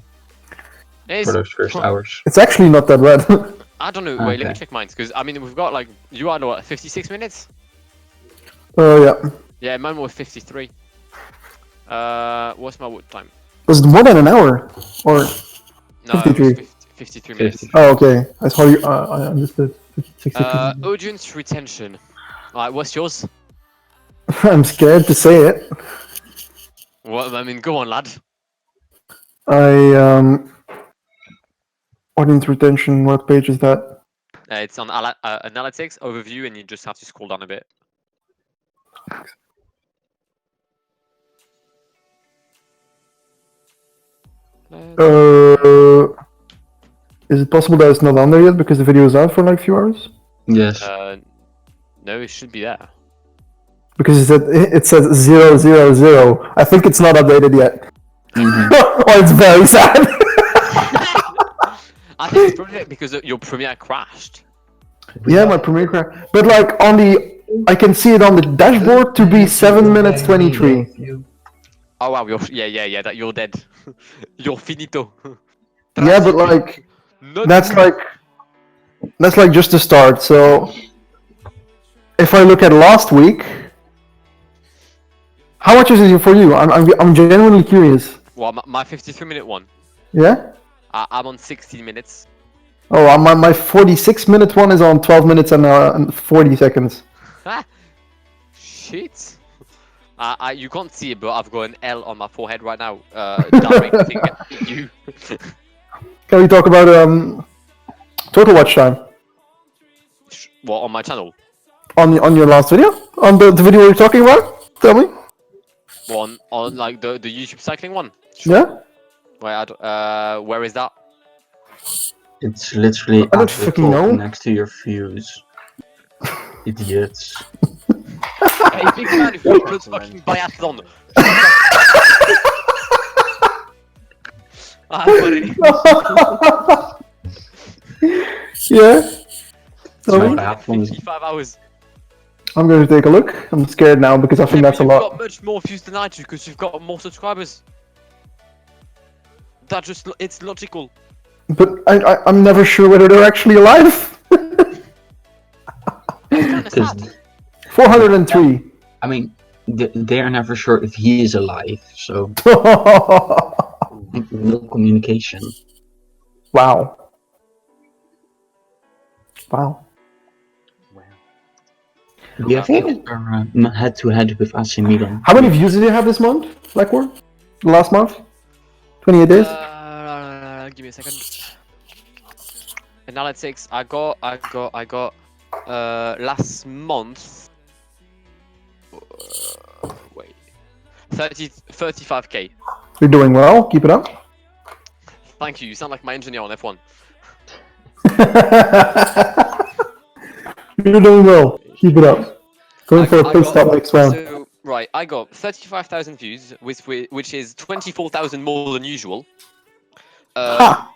It's For those first hours? It's actually not that bad. I don't know. Wait, let me Okay. check mine because I mean we've got like you are what 56 minutes. Oh yeah. Yeah, mine was 53. What's my wood time? Was it more than an hour? Or No, it 53. was 53 minutes. 50. oh, okay. I saw you. I understood. 63. Audience retention. Alright, what's yours? I'm scared to say it. Well, I mean, go on, lad. Audience retention. What page is that? It's on analytics overview, and you just have to scroll down a bit. Is it possible that it's not on there yet because the video is out for like a few hours? Yes. No, it should be there. Because it says 000. I think it's not updated yet. Or it's very sad. I think it's probably because your Premiere crashed. Yeah, my Premiere crash. But like on the, I can see it on the dashboard to be 7 minutes 23. Oh wow, yeah, that you're dead. You're finito. Yeah, but like Not that's like just the start. So if I look at last week, how much is it for you? I'm genuinely curious. Well, my 53-minute one. Yeah. I'm on 16 minutes. Oh, my 46-minute one is on 12 minutes and 40 seconds. Shit. You can't see it, but I've got an L on my forehead right now, directing you. Can we talk about total watch time What, on my channel? on your last video? On the video you're talking about? Tell me. Well, on like the YouTube cycling one. Yeah. Where is that? It's literally I don't at the fucking top know. next to your views. Idiots. Hey, big man, if you upload fucking biathlon. Buddy. Yeah. Tell My me. biathlon is 55 hours. I'm going to take a look. I'm scared now because I think that's a You've lot. got much more views than I do because you've got more subscribers. It's logical. But I'm never sure whether they're actually alive. It's kind of sad. 403. I mean, they are never sure if he is alive, so no communication. Wow. Wow. Wow. We have Okay. lost our head-to-head with AC Milan. How many views did you have this month, Blackwar? Last month? 28 days? Give me a second. Analytics. I got. Last month. Wait. 35k. You're doing well. Keep it up. Thank you. You sound like my engineer on F1. You're doing well. Keep it up. Going for a pit stop next round. So, right, I got 35,000 views, which is 24,000 more than usual. Ha!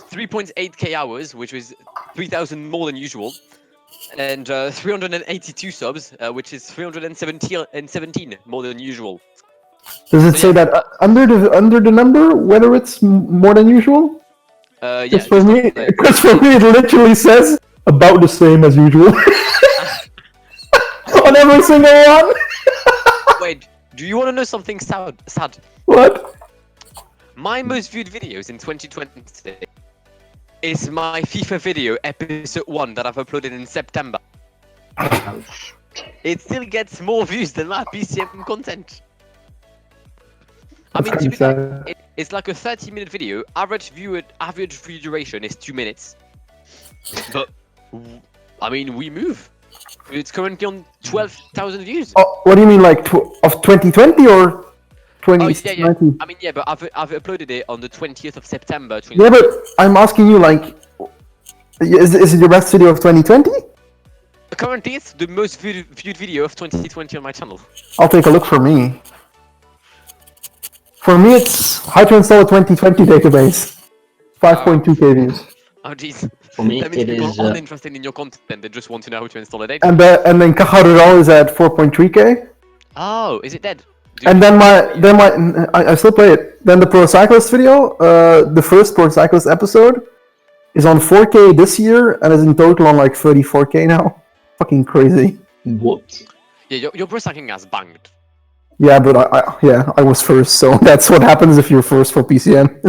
3.8k hours, which was 3,000 more than usual. And 382 subs, which is 317 more than usual. Does it say that under the number whether it's more than usual? Yeah. Because for me it literally says about the same as usual on every single one. Wait, do you want to know something sad? What? My most viewed videos in 2020 is my FIFA video episode 1 that I've uploaded in September. Ouch. It still gets more views than my PCM content. I mean, That's to be sad. like, it's like a 30-minute video. Average view duration is 2 minutes. But I mean, we move. It's currently on 12,000 views. Oh, what do you mean, like of 2020 or 2019? Oh yeah. I mean, yeah, but I've uploaded it on the 20th of September. Yeah, but I'm asking you, like, is it your best video of 2020? Currently, it's the most viewed video of 2020 on my channel. I'll take a look for me. For me, it's how to install a 2020 database. 5.2k views. Oh jeez. For me, That means it people is. aren't interested in your content. They just want to know how to install a database. And then Caja is at 4.3k. Oh, is it dead? And then I still play it. Then the Pro Cyclist video, the first Pro Cyclist episode, is on 4k this year and is in total on like 34k now. Fucking crazy. What? Yeah, your pro cycling has banged. Yeah, but I was first, so that's what happens if you're first for PCN.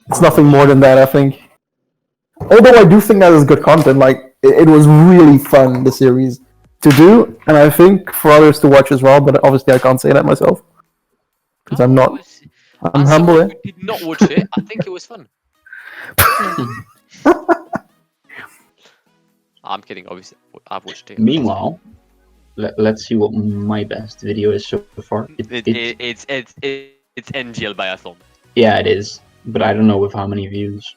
It's nothing more than that, I think. Although I do think that is good content, like, it was really fun, the series, to do, and I think for others to watch as well, but obviously I can't say that myself. Because I'm not... I'm humble, I did not watch it. I think it was fun. I'm kidding, obviously. I've watched it. Meanwhile, let's see what my best video is so far. It's NGL Biathlon. Yeah, it is, but I don't know with how many views.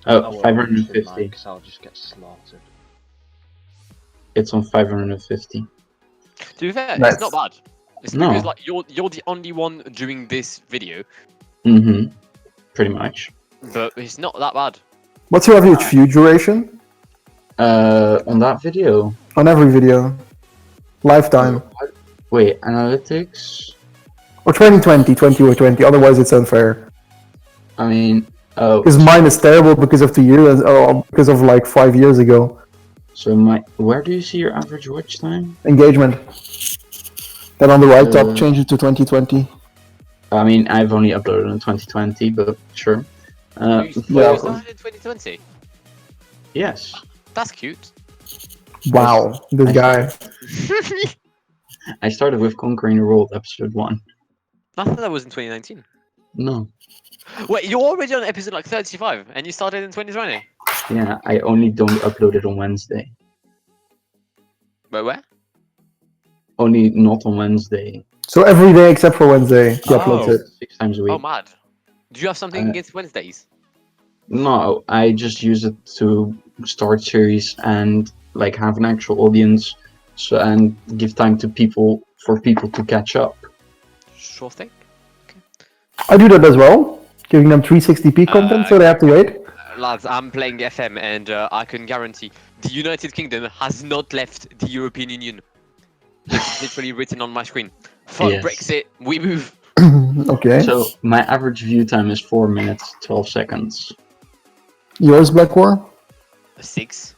Oh, 550. Because I'll just get slaughtered. It's on 550. To be fair, Nice. it's not bad. It's No. because like you're the only one doing this video, Mm-hmm. Pretty much. but it's not that bad. What's your average view duration? On that video. On every video. Lifetime. Wait, analytics? Or 2020, 20 or 20, otherwise it's unfair. I mean, oh. Because mine is terrible because of the year, because of like 5 years ago. So where do you see your average watch time? Engagement. Then on the right top, change it to 2020. I mean, I've only uploaded in 2020, but sure. You started in 2020. Yes. That's cute. Wow, this guy. I started with Conquering the World, episode 1. I thought that was in 2019. No. Wait, you're already on episode like 35, and you started in 2020. Yeah, I only don't upload it on Wednesday. Wait, where? Only not on Wednesday. So every day except for Wednesday, he uploads Oh. it. 6 times a week. Oh, mad. Do you have something against Wednesdays? No, I just use it to start series and like have an actual audience, so and give time to people to catch up. Sure thing. I do that as well, giving them 360p content, so they have to wait. Lads, I'm playing FM, and I can guarantee the United Kingdom has not left the European Union. It's literally written on my screen. Fuck Yes. Brexit, we move. Okay. So my average view time is 4 minutes 12 seconds. Yours, Black War? 6.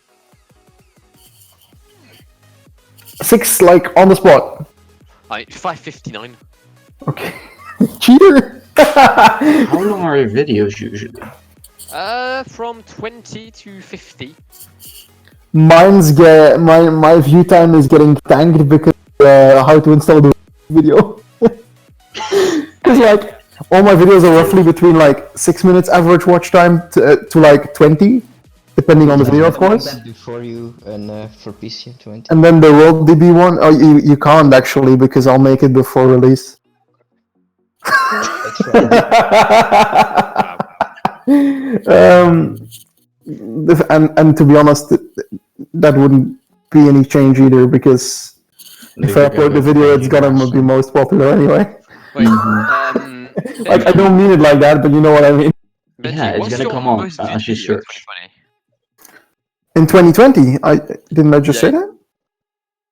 6 like on the spot. 5:59. Okay. Cheater. How long are your videos usually? From 20 to 50. My view time is getting tanked because how to install the video. Because like all my videos are roughly between like 6 minutes average watch time to like 20, depending on the video, of course. Before you and for PC 20. And then the World DB one, oh, you can't actually because I'll make it before release. That's right. And to be honest, that wouldn't be any change either because if I upload the video, it's gonna be most popular anyway. Wait, Like I don't mean it like that, but you know what I mean. Benji, Yeah, it's what's gonna your come on most as you viewed video search. in 2020? In 2020, didn't I just say that?